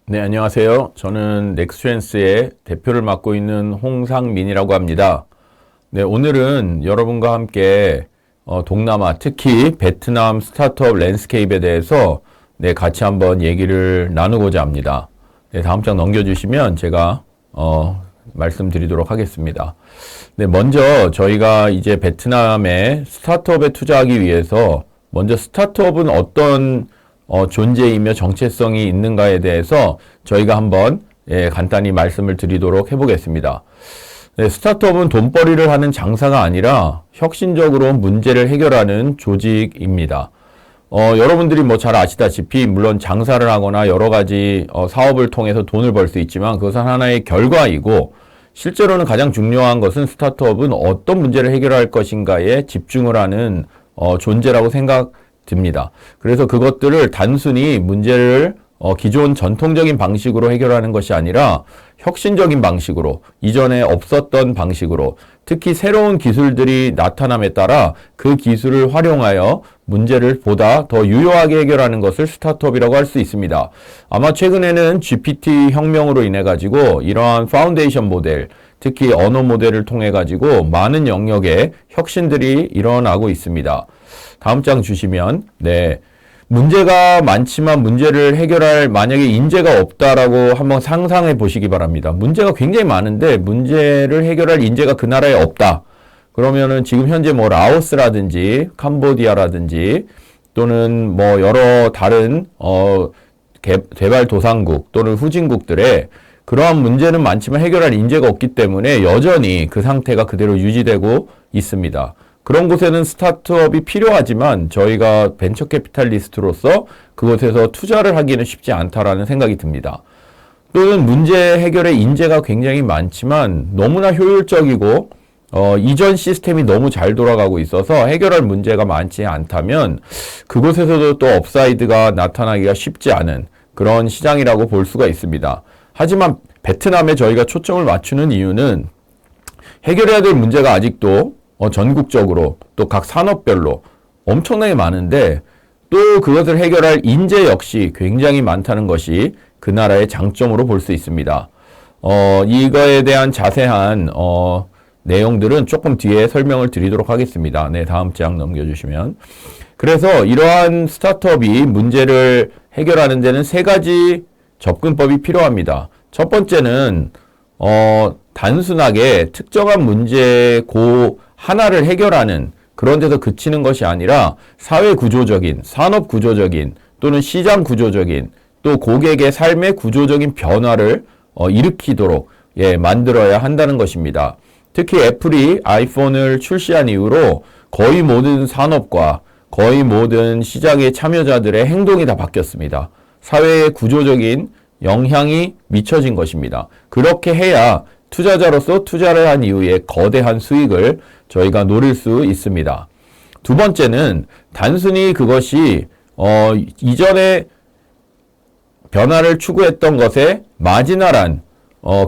네, 안녕하세요. 저는 넥스트랜스의 대표를 맡고 있는 홍상민이라고 합니다. 네, 오늘은 여러분과 함께 동남아, 특히 베트남 스타트업 랜드스케이프에 대해서 같이 한번 얘기를 나누고자 합니다. 네, 다음 장 넘겨주시면 제가 말씀드리도록 하겠습니다. 네, 먼저 저희가 이제 베트남의 스타트업에 투자하기 위해서 먼저 스타트업은 어떤 존재이며 정체성이 있는가에 대해서 저희가 한번 간단히 말씀을 드리도록 해보겠습니다. 네, 스타트업은 돈벌이를 하는 장사가 아니라 혁신적으로 문제를 해결하는 조직입니다. 여러분들이 뭐 잘 아시다시피 물론 장사를 하거나 여러 가지 사업을 통해서 돈을 벌 수 있지만 그것은 하나의 결과이고 실제로는 가장 중요한 것은 스타트업은 어떤 문제를 해결할 것인가에 집중을 하는 존재라고 생각됩니다. 그래서 그것들을 단순히 문제를 기존 전통적인 방식으로 해결하는 것이 아니라 혁신적인 방식으로, 이전에 없었던 방식으로, 특히 새로운 기술들이 나타남에 따라 그 기술을 활용하여 문제를 보다 더 유효하게 해결하는 것을 스타트업이라고 할 수 있습니다. 아마 최근에는 GPT 혁명으로 인해 가지고 이러한 파운데이션 모델, 특히 언어 모델을 통해 가지고 많은 영역의 혁신들이 일어나고 있습니다. 다음 장 주시면, 문제가 많지만 문제를 해결할 만약에 인재가 없다라고 한번 상상해 보시기 바랍니다. 문제가 굉장히 많은데 문제를 해결할 인재가 그 나라에 없다. 그러면은 지금 현재 뭐 라오스라든지 캄보디아라든지 또는 뭐 여러 다른 개발도상국 또는 후진국들의 그러한 문제는 많지만 해결할 인재가 없기 때문에 여전히 그 상태가 그대로 유지되고 있습니다. 그런 곳에는 스타트업이 필요하지만 저희가 벤처 캐피탈리스트로서 그곳에서 투자를 하기는 쉽지 않다라는 생각이 듭니다. 또는 문제 해결의 인재가 굉장히 많지만 너무나 효율적이고 이전 시스템이 너무 잘 돌아가고 있어서 해결할 문제가 많지 않다면 그곳에서도 또 업사이드가 나타나기가 쉽지 않은 그런 시장이라고 볼 수가 있습니다. 하지만 베트남에 저희가 초점을 맞추는 이유는 해결해야 될 문제가 아직도 전국적으로 또 각 산업별로 엄청나게 많은데 또 그것을 해결할 인재 역시 굉장히 많다는 것이 그 나라의 장점으로 볼 수 있습니다. 이거에 대한 자세한 내용들은 조금 뒤에 설명을 드리도록 하겠습니다. 네, 다음 장 넘겨주시면. 그래서 이러한 스타트업이 문제를 해결하는 데는 세 가지 접근법이 필요합니다. 첫 번째는 단순하게 특정한 문제 하나를 해결하는 그런 데서 그치는 것이 아니라 사회 구조적인, 산업 구조적인 또는 시장 구조적인 또 고객의 삶의 구조적인 변화를 일으키도록 만들어야 한다는 것입니다. 특히 애플이 아이폰을 출시한 이후로 거의 모든 산업과 거의 모든 시장의 참여자들의 행동이 다 바뀌었습니다. 사회의 구조적인 영향이 미쳐진 것입니다. 그렇게 해야 투자자로서 투자를 한 이후에 거대한 수익을 저희가 노릴 수 있습니다. 두 번째는 단순히 그것이 이전에 변화를 추구했던 것에 마지널한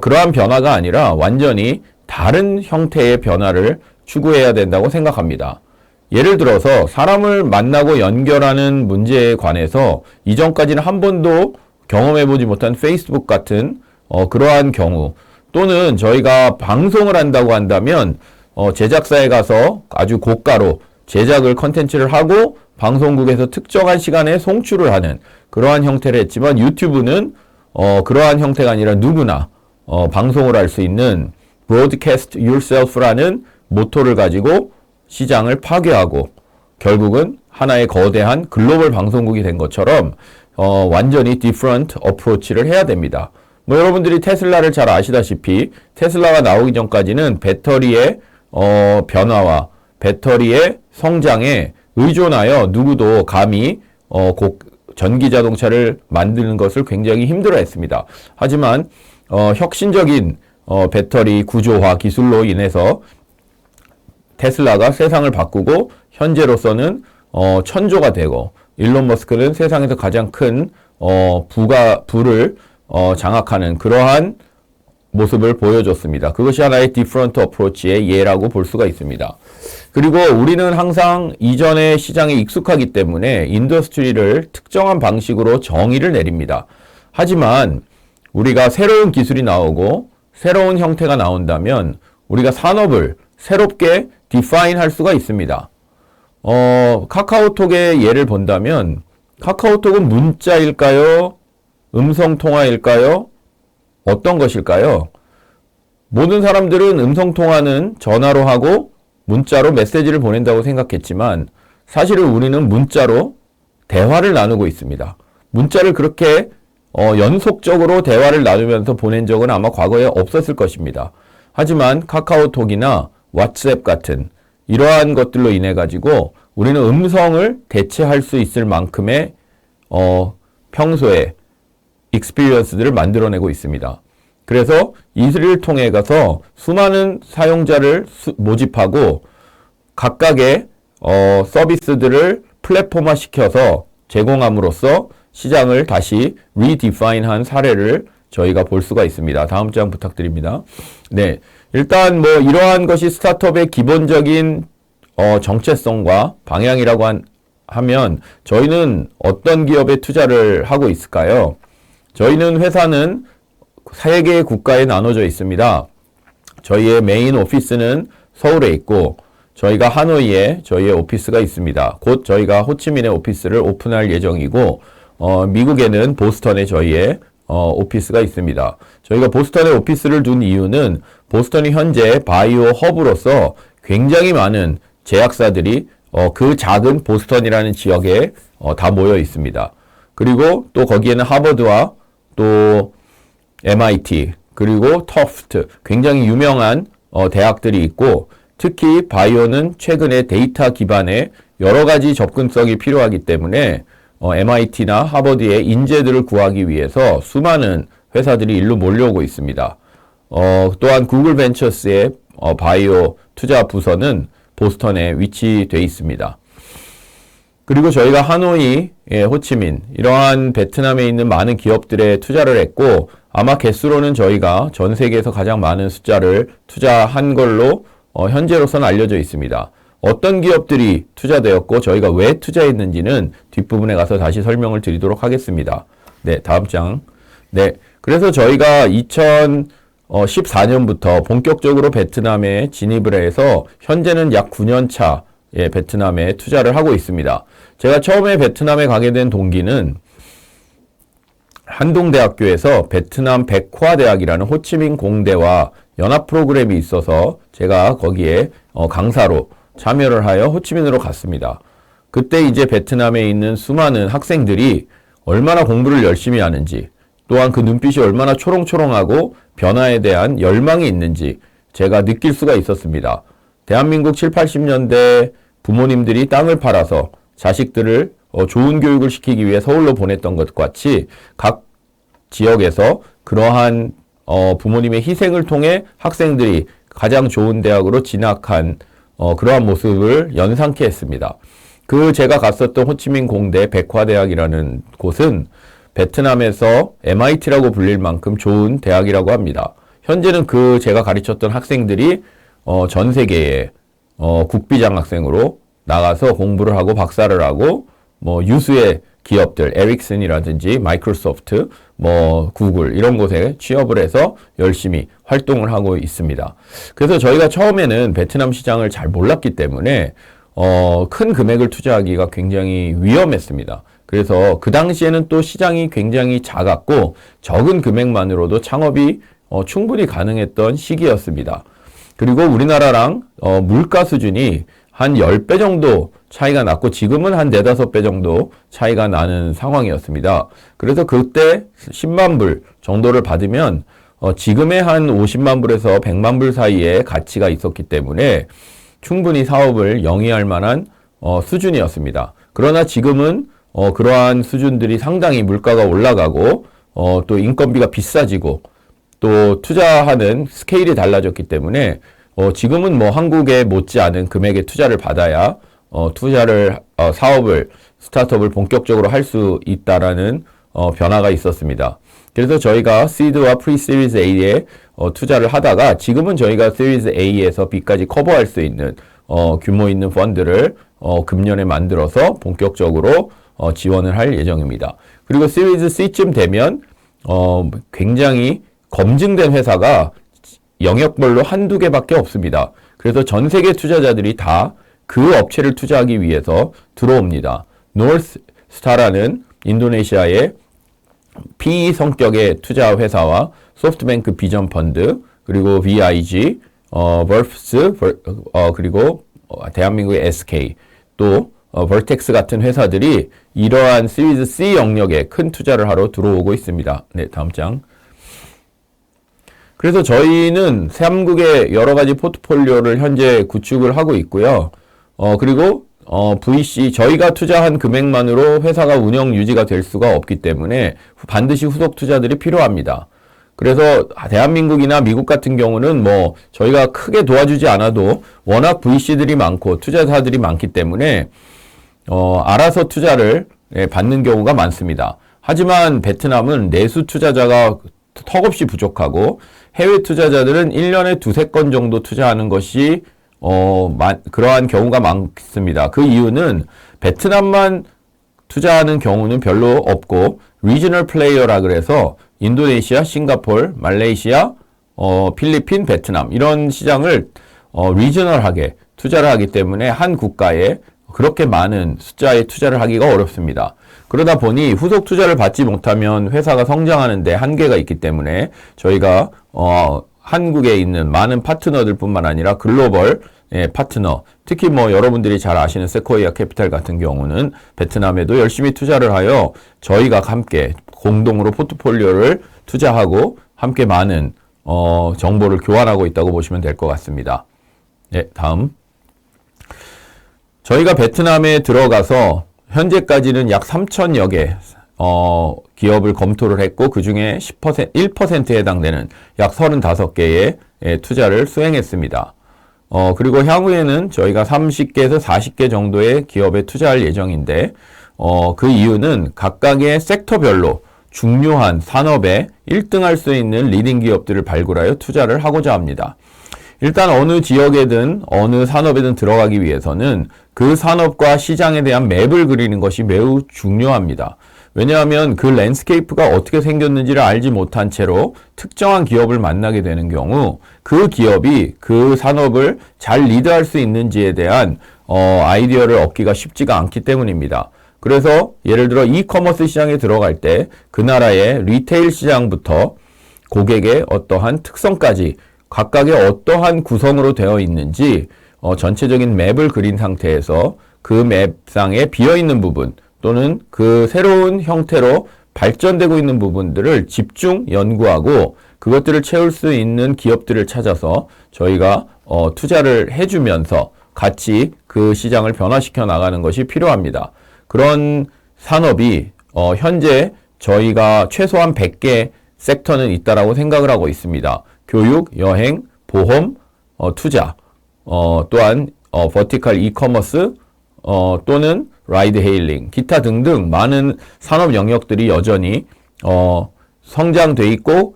그러한 변화가 아니라 완전히 다른 형태의 변화를 추구해야 된다고 생각합니다. 예를 들어서 사람을 만나고 연결하는 문제에 관해서 이전까지는 한 번도 경험해보지 못한 페이스북 같은 그러한 경우 또는 저희가 방송을 한다고 한다면 제작사에 가서 아주 고가로 제작을 컨텐츠를 하고 방송국에서 특정한 시간에 송출을 하는 그러한 형태를 했지만 유튜브는 그러한 형태가 아니라 누구나 방송을 할 수 있는 Broadcast Yourself라는 모토를 가지고 시장을 파괴하고 결국은 하나의 거대한 글로벌 방송국이 된 것처럼 완전히 different approach를 해야 됩니다. 뭐 여러분들이 테슬라를 잘 아시다시피 테슬라가 나오기 전까지는 배터리의 변화와 배터리의 성장에 의존하여 누구도 감히 전기 자동차를 만드는 것을 굉장히 힘들어했습니다. 하지만 혁신적인 배터리 구조화 기술로 인해서 테슬라가 세상을 바꾸고 현재로서는 천조가 되고 일론 머스크는 세상에서 가장 큰 부를 장악하는 그러한 모습을 보여줬습니다. 그것이 하나의 different approach의 예라고 볼 수가 있습니다. 그리고 우리는 항상 이전의 시장에 익숙하기 때문에 인더스트리를 특정한 방식으로 정의를 내립니다. 하지만 우리가 새로운 기술이 나오고 새로운 형태가 나온다면 우리가 산업을 새롭게 디파인 할 수가 있습니다. 카카오톡의 예를 본다면 카카오톡은 문자일까요? 음성통화일까요? 어떤 것일까요? 모든 사람들은 음성통화는 전화로 하고 문자로 메시지를 보낸다고 생각했지만 사실은 우리는 문자로 대화를 나누고 있습니다. 문자를 그렇게 연속적으로 대화를 나누면서 보낸 적은 아마 과거에 없었을 것입니다. 하지만 카카오톡이나 왓츠앱 같은 이러한 것들로 인해 가지고 우리는 음성을 대체할 수 있을 만큼의 평소에 익스피리언스들을 만들어내고 있습니다. 그래서 이를 통해 가서 수많은 사용자를 모집하고 각각의 서비스들을 플랫폼화 시켜서 제공함으로써 시장을 다시 리디파인한 사례를 저희가 볼 수가 있습니다. 다음 장 부탁드립니다. 네, 일단 뭐 이러한 것이 스타트업의 기본적인 정체성과 방향이라고 하면 저희는 어떤 기업에 투자를 하고 있을까요? 저희는 회사는 3개의 국가에 나눠져 있습니다. 저희의 메인 오피스는 서울에 있고 저희가 하노이에 저희의 오피스가 있습니다. 곧 저희가 호치민의 오피스를 오픈할 예정이고 미국에는 보스턴에 저희의 오피스가 있습니다. 저희가 보스턴에 오피스를 둔 이유는 보스턴이 현재 바이오 허브로서 굉장히 많은 제약사들이 그 작은 보스턴이라는 지역에 다 모여 있습니다. 그리고 또 거기에는 하버드와 또 MIT 그리고 터프트 굉장히 유명한 대학들이 있고 특히 바이오는 최근에 데이터 기반의 여러 가지 접근성이 필요하기 때문에 MIT나 하버드의 인재들을 구하기 위해서 수많은 회사들이 일로 몰려오고 있습니다. 또한 구글 벤처스의 바이오 투자 부서는 보스턴에 위치되어 있습니다. 그리고 저희가 하노이, 호치민 이러한 베트남에 있는 많은 기업들에 투자를 했고 아마 개수로는 저희가 전 세계에서 가장 많은 숫자를 투자한 걸로 현재로서는 알려져 있습니다. 어떤 기업들이 투자되었고 저희가 왜 투자했는지는 뒷부분에 가서 다시 설명을 드리도록 하겠습니다. 네, 다음 장. 네, 그래서 저희가 2014년부터 본격적으로 베트남에 진입을 해서 현재는 약 9년 차 베트남에 투자를 하고 있습니다. 제가 처음에 베트남에 가게 된 동기는 한동대학교에서 베트남 백화대학이라는 호치민 공대와 연합 프로그램이 있어서 제가 거기에 강사로 참여를 하여 호치민으로 갔습니다. 그때 이제 베트남에 있는 수많은 학생들이 얼마나 공부를 열심히 하는지 또한 그 눈빛이 얼마나 초롱초롱하고 변화에 대한 열망이 있는지 제가 느낄 수가 있었습니다. 대한민국 7, 80년대 부모님들이 땅을 팔아서 자식들을 좋은 교육을 시키기 위해 서울로 보냈던 것 같이 각 지역에서 그러한 부모님의 희생을 통해 학생들이 가장 좋은 대학으로 진학한 그러한 모습을 연상케 했습니다. 제가 갔었던 호치민 공대 백화대학이라는 곳은 베트남에서 MIT라고 불릴 만큼 좋은 대학이라고 합니다. 현재는 제가 가르쳤던 학생들이 전 세계에 국비장학생으로 나가서 공부를 하고 박사를 하고 유수의 기업들 에릭슨이라든지 마이크로소프트, 구글 이런 곳에 취업을 해서 열심히 활동을 하고 있습니다. 그래서 저희가 처음에는 베트남 시장을 잘 몰랐기 때문에 큰 금액을 투자하기가 굉장히 위험했습니다. 그래서 그 당시에는 또 시장이 굉장히 작았고 적은 금액만으로도 창업이 충분히 가능했던 시기였습니다. 그리고 우리나라랑 물가 수준이 한 10배 정도 차이가 났고 지금은 한 4, 5배 정도 차이가 나는 상황이었습니다. 그래서 그때 10만 불 정도를 받으면 지금의 한 50만 불에서 100만 불 사이에 가치가 있었기 때문에 충분히 사업을 영위할 만한 수준이었습니다. 그러나 지금은 그러한 수준들이 상당히 물가가 올라가고 또 인건비가 비싸지고 또 투자하는 스케일이 달라졌기 때문에 지금은 한국에 못지않은 금액의 투자를 받아야 사업을 스타트업을 본격적으로 할 수 있다라는 변화가 있었습니다. 그래서 저희가 시드와 프리-시리즈 A에 투자를 하다가 지금은 저희가 시리즈 A에서 B까지 커버할 수 있는 규모 있는 펀드를 금년에 만들어서 본격적으로 지원을 할 예정입니다. 그리고 시리즈 C쯤 되면 굉장히 검증된 회사가 영역별로 한두 개밖에 없습니다. 그래서 전 세계 투자자들이 다 그 업체를 투자하기 위해서 들어옵니다. 노스타라는 인도네시아의 PE 성격의 투자 회사와 소프트뱅크 비전 펀드, 그리고 VIG, 벌프스, 그리고 대한민국의 SK, 또 벌텍스 같은 회사들이 이러한 시리즈 C 영역에 큰 투자를 하러 들어오고 있습니다. 네, 다음 장. 그래서 저희는 3국의 여러 가지 포트폴리오를 현재 구축을 하고 있고요. 그리고 VC, 저희가 투자한 금액만으로 회사가 운영 유지가 될 수가 없기 때문에 반드시 후속 투자들이 필요합니다. 그래서 대한민국이나 미국 같은 경우는 뭐 저희가 크게 도와주지 않아도 워낙 VC들이 많고 투자사들이 많기 때문에 알아서 투자를 받는 경우가 많습니다. 하지만 베트남은 내수 투자자가 턱없이 부족하고 해외 투자자들은 1년에 두세 건 정도 투자하는 것이 그러한 경우가 많습니다. 그 이유는 베트남만 투자하는 경우는 별로 없고 리저널 플레이어라 그래서 인도네시아, 싱가포르, 말레이시아, 필리핀, 베트남 이런 시장을 리저널하게 투자를 하기 때문에 한 국가에 그렇게 많은 숫자의 투자를 하기가 어렵습니다. 그러다 보니 후속 투자를 받지 못하면 회사가 성장하는 데 한계가 있기 때문에 저희가 한국에 있는 많은 파트너들 뿐만 아니라 글로벌 파트너, 특히 뭐 여러분들이 잘 아시는 세코이아 캐피탈 같은 경우는 베트남에도 열심히 투자를 하여 저희가 함께 공동으로 포트폴리오를 투자하고 함께 많은 정보를 교환하고 있다고 보시면 될 것 같습니다. 네, 다음. 저희가 베트남에 들어가서 현재까지는 약 3,000여 개 기업을 검토를 했고 그 중에 1%에 해당되는 약 35개의 투자를 수행했습니다. 그리고 향후에는 저희가 30개에서 40개 정도의 기업에 투자할 예정인데 그 이유는 각각의 섹터별로 중요한 산업에 1등할 수 있는 리딩 기업들을 발굴하여 투자를 하고자 합니다. 일단 어느 지역에든 어느 산업에든 들어가기 위해서는 그 산업과 시장에 대한 맵을 그리는 것이 매우 중요합니다. 왜냐하면 그 랜드스케이프가 어떻게 생겼는지를 알지 못한 채로 특정한 기업을 만나게 되는 경우 그 기업이 그 산업을 잘 리드할 수 있는지에 대한 아이디어를 얻기가 쉽지가 않기 때문입니다. 그래서 예를 들어 이커머스 시장에 들어갈 때 그 나라의 리테일 시장부터 고객의 어떠한 특성까지 각각의 어떠한 구성으로 되어 있는지 전체적인 맵을 그린 상태에서 그 맵상에 비어있는 부분 또는 그 새로운 형태로 발전되고 있는 부분들을 집중 연구하고 그것들을 채울 수 있는 기업들을 찾아서 저희가 투자를 해주면서 같이 그 시장을 변화시켜 나가는 것이 필요합니다. 그런 산업이 현재 저희가 최소한 100개 섹터는 있다라고 생각을 하고 있습니다. 교육, 여행, 보험, 투자, 또한 버티컬 이커머스 또는 라이드 헤일링, 기타 등등 많은 산업 영역들이 여전히 성장돼 있고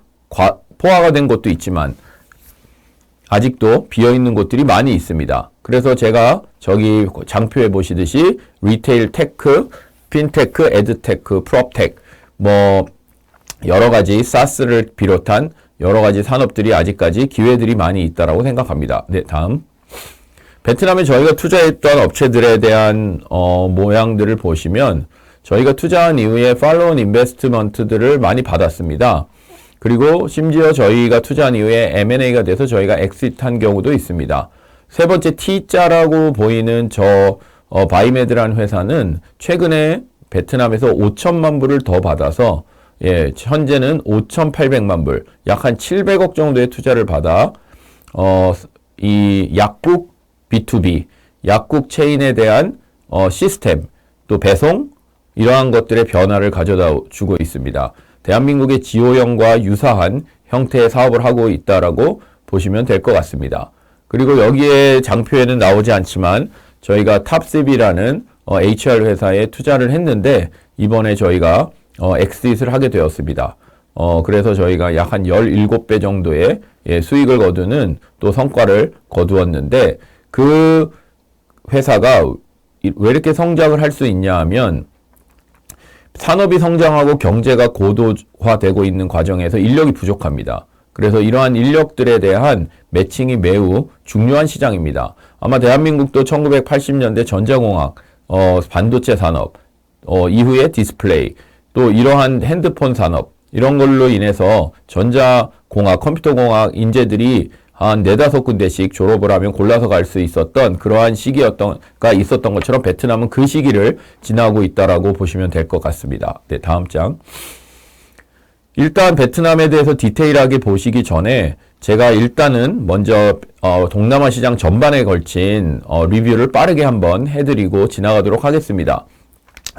포화가 된 곳도 있지만 아직도 비어있는 곳들이 많이 있습니다. 그래서 제가 저기 장표에 보시듯이 리테일 테크, 핀테크, 에드테크, 프롭테크 뭐 여러 가지 사스를 비롯한 여러 가지 산업들이 아직까지 기회들이 많이 있다라고 생각합니다. 네, 다음. 베트남에 저희가 투자했던 업체들에 대한 모양들을 보시면 저희가 투자한 이후에 팔로운 인베스트먼트들을 많이 받았습니다. 그리고 심지어 저희가 투자한 이후에 M&A가 돼서 저희가 엑시트한 경우도 있습니다. 세 번째 T자라고 보이는 저 바이메드라는 회사는 최근에 베트남에서 5천만 불을 더 받아서 현재는 5,800만 불, 약 한 700억 정도의 투자를 받아 이 약국 B2B, 약국 체인에 대한 시스템, 또 배송 이러한 것들의 변화를 가져다 주고 있습니다. 대한민국의 지오형과 유사한 형태의 사업을 하고 있다라고 보시면 될 것 같습니다. 그리고 여기에 장표에는 나오지 않지만 저희가 탑CB라는 HR 회사에 투자를 했는데 이번에 저희가 엑시트를 하게 되었습니다. 그래서 저희가 약 한 17배 정도의 수익을 거두는 또 성과를 거두었는데 그 회사가 왜 이렇게 성장을 할 수 있냐 하면 산업이 성장하고 경제가 고도화되고 있는 과정에서 인력이 부족합니다. 그래서 이러한 인력들에 대한 매칭이 매우 중요한 시장입니다. 아마 대한민국도 1980년대 전자공학, 반도체 산업, 이후에 디스플레이, 또 이러한 핸드폰 산업, 이런 걸로 인해서 전자공학, 컴퓨터공학 인재들이 한 4-5군데씩 졸업을 하면 골라서 갈 수 있었던 그러한 시기가 있었던 것처럼 베트남은 그 시기를 지나고 있다라고 보시면 될 것 같습니다. 네, 다음 장. 일단 베트남에 대해서 디테일하게 보시기 전에 제가 일단은 먼저 동남아 시장 전반에 걸친 리뷰를 빠르게 한번 해드리고 지나가도록 하겠습니다.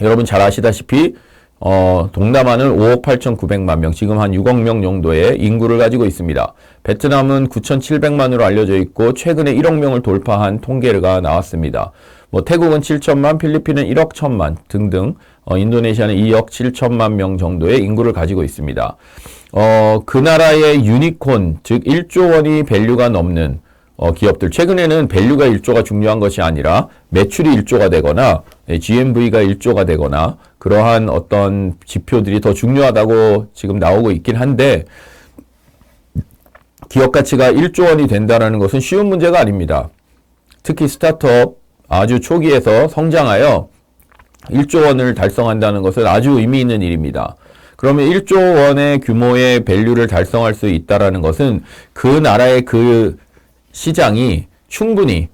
여러분 잘 아시다시피 동남아는 5억 8,900만 명, 지금 한 6억 명 정도의 인구를 가지고 있습니다. 베트남은 9,700만으로 알려져 있고 최근에 1억 명을 돌파한 통계가 나왔습니다. 태국은 7천만, 필리핀은 1억 1천만 등등, 인도네시아는 2억 7천만 명 정도의 인구를 가지고 있습니다. 그 나라의 유니콘, 즉 1조 원이 밸류가 넘는 기업들, 최근에는 밸류가 1조가 중요한 것이 아니라 매출이 1조가 되거나 GMV가 1조가 되거나 그러한 어떤 지표들이 더 중요하다고 지금 나오고 있긴 한데, 기업 가치가 1조 원이 된다는 것은 쉬운 문제가 아닙니다. 특히 스타트업 아주 초기에서 성장하여 1조 원을 달성한다는 것은 아주 의미 있는 일입니다. 그러면 1조 원의 규모의 밸류를 달성할 수 있다는 것은 그 나라의 그 시장이 충분히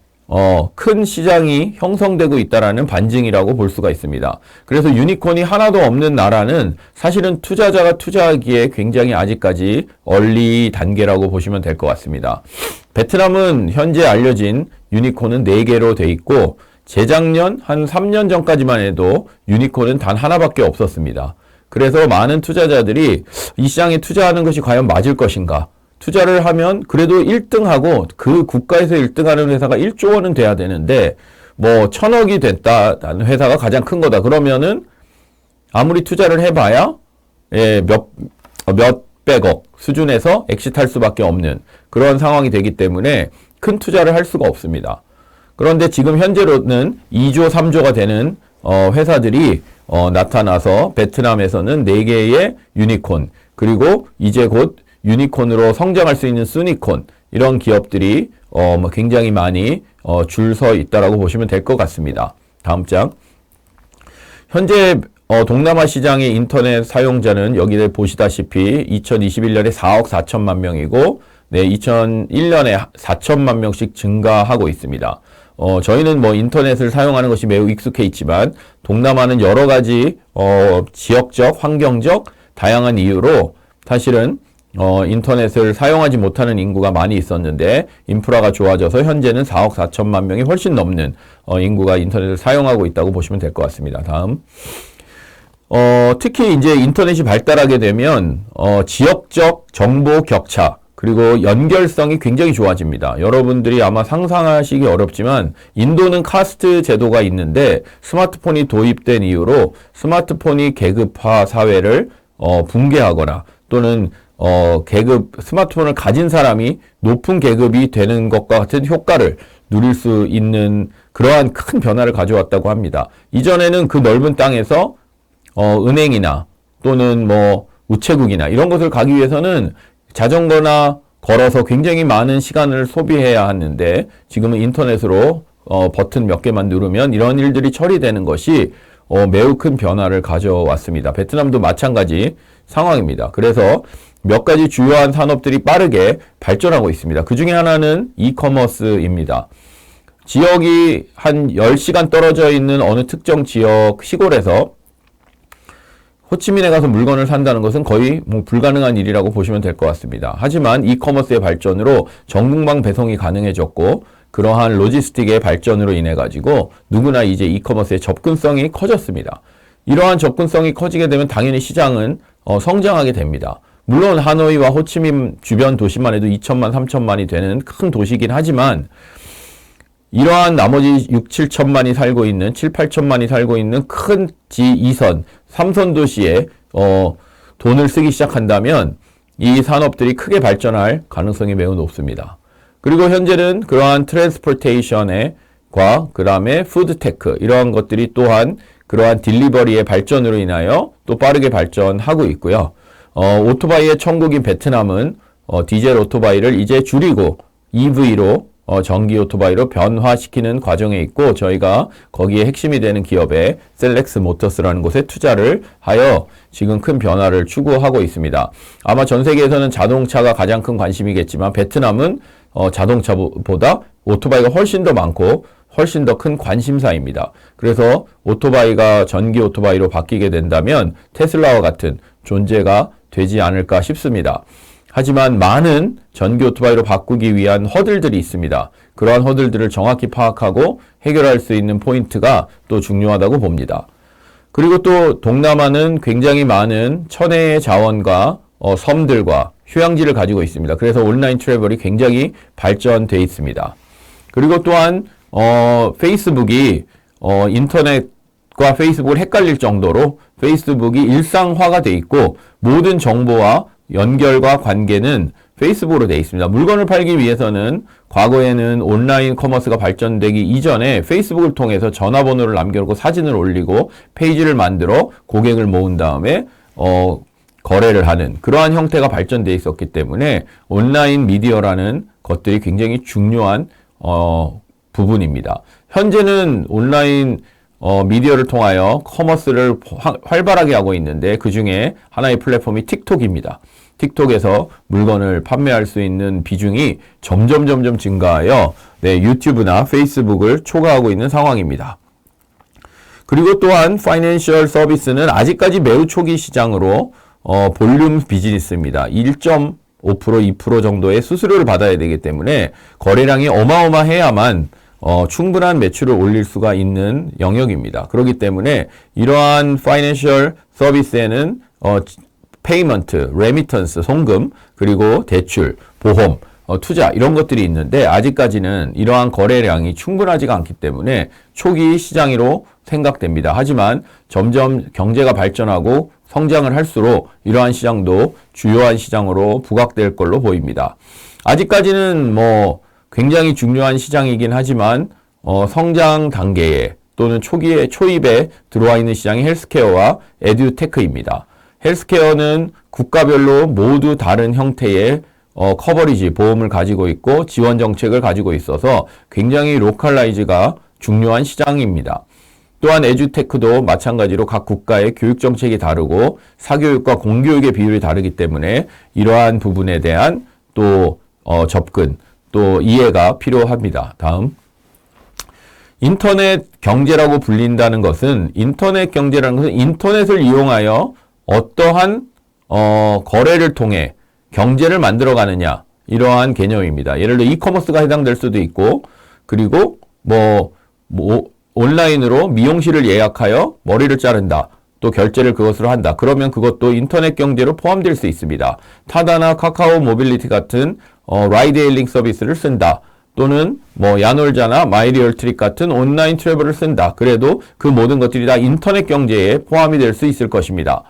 큰 시장이 형성되고 있다라는 반증이라고 볼 수가 있습니다. 그래서 유니콘이 하나도 없는 나라는 사실은 투자자가 투자하기에 굉장히 아직까지 얼리 단계라고 보시면 될 것 같습니다. 베트남은 현재 알려진 유니콘은 4개로 돼 있고, 재작년 한 3년 전까지만 해도 유니콘은 단 하나밖에 없었습니다. 그래서 많은 투자자들이 이 시장에 투자하는 것이 과연 맞을 것인가? 투자를 하면 그래도 1등하고 그 국가에서 1등하는 회사가 1조 원은 돼야 되는데 1,000억이 됐다는 회사가 가장 큰 거다. 그러면은 아무리 투자를 해봐야 몇백억 수준에서 엑시트할 수밖에 없는 그런 상황이 되기 때문에 큰 투자를 할 수가 없습니다. 그런데 지금 현재로는 2조, 3조가 되는 회사들이 나타나서 베트남에서는 4개의 유니콘, 그리고 이제 곧 유니콘으로 성장할 수 있는 스니콘, 이런 기업들이 굉장히 많이 줄 서 있다라고 보시면 될 것 같습니다. 다음 장. 현재 동남아 시장의 인터넷 사용자는 여기 보시다시피 2021년에 4억 4천만 명이고, 2001년에 4천만 명씩 증가하고 있습니다. 저희는 인터넷을 사용하는 것이 매우 익숙해 있지만 동남아는 여러 가지 지역적, 환경적 다양한 이유로 사실은 인터넷을 사용하지 못하는 인구가 많이 있었는데, 인프라가 좋아져서 현재는 4억 4천만 명이 훨씬 넘는 인구가 인터넷을 사용하고 있다고 보시면 될 것 같습니다. 다음. 특히 이제 인터넷이 발달하게 되면 지역적 정보 격차, 그리고 연결성이 굉장히 좋아집니다. 여러분들이 아마 상상하시기 어렵지만 인도는 카스트 제도가 있는데, 스마트폰이 도입된 이후로 스마트폰이 계급화 사회를 붕괴하거나 또는 스마트폰을 가진 사람이 높은 계급이 되는 것과 같은 효과를 누릴 수 있는 그러한 큰 변화를 가져왔다고 합니다. 이전에는 그 넓은 땅에서 은행이나 또는 우체국이나 이런 것을 가기 위해서는 자전거나 걸어서 굉장히 많은 시간을 소비해야 하는데, 지금은 인터넷으로 버튼 몇 개만 누르면 이런 일들이 처리되는 것이 매우 큰 변화를 가져왔습니다. 베트남도 마찬가지 상황입니다. 그래서 몇 가지 주요한 산업들이 빠르게 발전하고 있습니다. 그 중에 하나는 이커머스입니다. 지역이 한 10시간 떨어져 있는 어느 특정 지역 시골에서 호치민에 가서 물건을 산다는 것은 거의 불가능한 일이라고 보시면 될 것 같습니다. 하지만 이커머스의 발전으로 전국망 배송이 가능해졌고, 그러한 로지스틱의 발전으로 인해 가지고 누구나 이제 이커머스의 접근성이 커졌습니다. 이러한 접근성이 커지게 되면 당연히 시장은 성장하게 됩니다. 물론 하노이와 호치민 주변 도시만 해도 2천만, 3천만이 되는 큰 도시이긴 하지만, 이러한 나머지 6, 7천만이 살고 있는, 7, 8천만이 살고 있는 큰 지2선, 3선 도시에 돈을 쓰기 시작한다면 이 산업들이 크게 발전할 가능성이 매우 높습니다. 그리고 현재는 그러한 트랜스포테이션과 그 다음에 푸드테크, 이러한 것들이 또한 그러한 딜리버리의 발전으로 인하여 또 빠르게 발전하고 있고요. 오토바이의 천국인 베트남은 디젤 오토바이를 이제 줄이고 EV로 전기 오토바이로 변화시키는 과정에 있고 저희가 거기에 핵심이 되는 기업의 셀렉스 모터스라는 곳에 투자를 하여 지금 큰 변화를 추구하고 있습니다. 아마 전 세계에서는 자동차가 가장 큰 관심이겠지만 베트남은 자동차보다 오토바이가 훨씬 더 많고 훨씬 더 큰 관심사입니다. 그래서 오토바이가 전기 오토바이로 바뀌게 된다면 테슬라와 같은 존재가 되지 않을까 싶습니다. 하지만 많은 전기 오토바이로 바꾸기 위한 허들들이 있습니다. 그러한 허들들을 정확히 파악하고 해결할 수 있는 포인트가 또 중요하다고 봅니다. 그리고 또 동남아는 굉장히 많은 천혜의 자원과 섬들과 휴양지를 가지고 있습니다. 그래서 온라인 트래블이 굉장히 발전돼 있습니다. 그리고 또한 페이스북이 인터넷과 페이스북을 헷갈릴 정도로 페이스북이 일상화가 돼 있고 모든 정보와 연결과 관계는 페이스북으로 되어 있습니다. 물건을 팔기 위해서는 과거에는 온라인 커머스가 발전되기 이전에 페이스북을 통해서 전화번호를 남겨놓고 사진을 올리고 페이지를 만들어 고객을 모은 다음에 거래를 하는 그러한 형태가 발전되어 있었기 때문에 온라인 미디어라는 것들이 굉장히 중요한 부분입니다. 현재는 온라인 미디어를 통하여 커머스를 활발하게 하고 있는데 그 중에 하나의 플랫폼이 틱톡입니다. 틱톡에서 물건을 판매할 수 있는 비중이 점점 증가하여 유튜브나 페이스북을 초과하고 있는 상황입니다. 그리고 또한 파이낸셜 서비스는 아직까지 매우 초기 시장으로 볼륨 비즈니스입니다. 1.5% 2% 정도의 수수료를 받아야 되기 때문에 거래량이 어마어마해야만 충분한 매출을 올릴 수가 있는 영역입니다. 그렇기 때문에 이러한 파이낸셜 서비스에는 페이먼트, 레미턴스, 송금, 그리고 대출, 보험, 투자 이런 것들이 있는데 아직까지는 이러한 거래량이 충분하지가 않기 때문에 초기 시장으로 생각됩니다. 하지만 점점 경제가 발전하고 성장을 할수록 이러한 시장도 주요한 시장으로 부각될 걸로 보입니다. 아직까지는 굉장히 중요한 시장이긴 하지만 성장 단계에 또는 초입에 들어와 있는 시장이 헬스케어와 에듀테크입니다. 헬스케어는 국가별로 모두 다른 형태의 커버리지, 보험을 가지고 있고 지원 정책을 가지고 있어서 굉장히 로컬라이즈가 중요한 시장입니다. 또한 에듀테크도 마찬가지로 각 국가의 교육 정책이 다르고 사교육과 공교육의 비율이 다르기 때문에 이러한 부분에 대한 또 접근, 또 이해가 필요합니다. 다음. 인터넷 경제라고 불린다는 것은 인터넷을 이용하여 어떠한 거래를 통해 경제를 만들어가느냐 이러한 개념입니다. 예를 들어 이커머스가 해당될 수도 있고 그리고 온라인으로 미용실을 예약하여 머리를 자른다. 또 결제를 그것으로 한다. 그러면 그것도 인터넷 경제로 포함될 수 있습니다. 타다나 카카오 모빌리티 같은 라이드 헤일링 서비스를 쓴다. 또는 야놀자나 마이리얼트릭 같은 온라인 트래블을 쓴다. 그래도 그 모든 것들이 다 인터넷 경제에 포함이 될 수 있을 것입니다.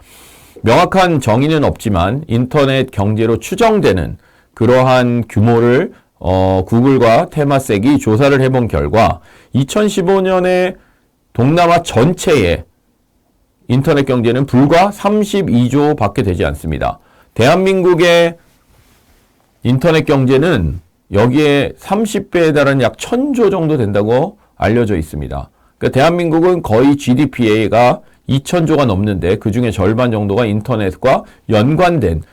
명확한 정의는 없지만 인터넷 경제로 추정되는 그러한 규모를 구글과 테마섹이 조사를 해본 결과 2015년에 동남아 전체의 인터넷 경제는 불과 32조 밖에 되지 않습니다. 대한민국의 인터넷 경제는 여기에 30배에 달하는 약 1000조 정도 된다고 알려져 있습니다. 그러니까 대한민국은 거의 GDP가 2000조가 넘는데 그 중에 절반 정도가 인터넷과 연관된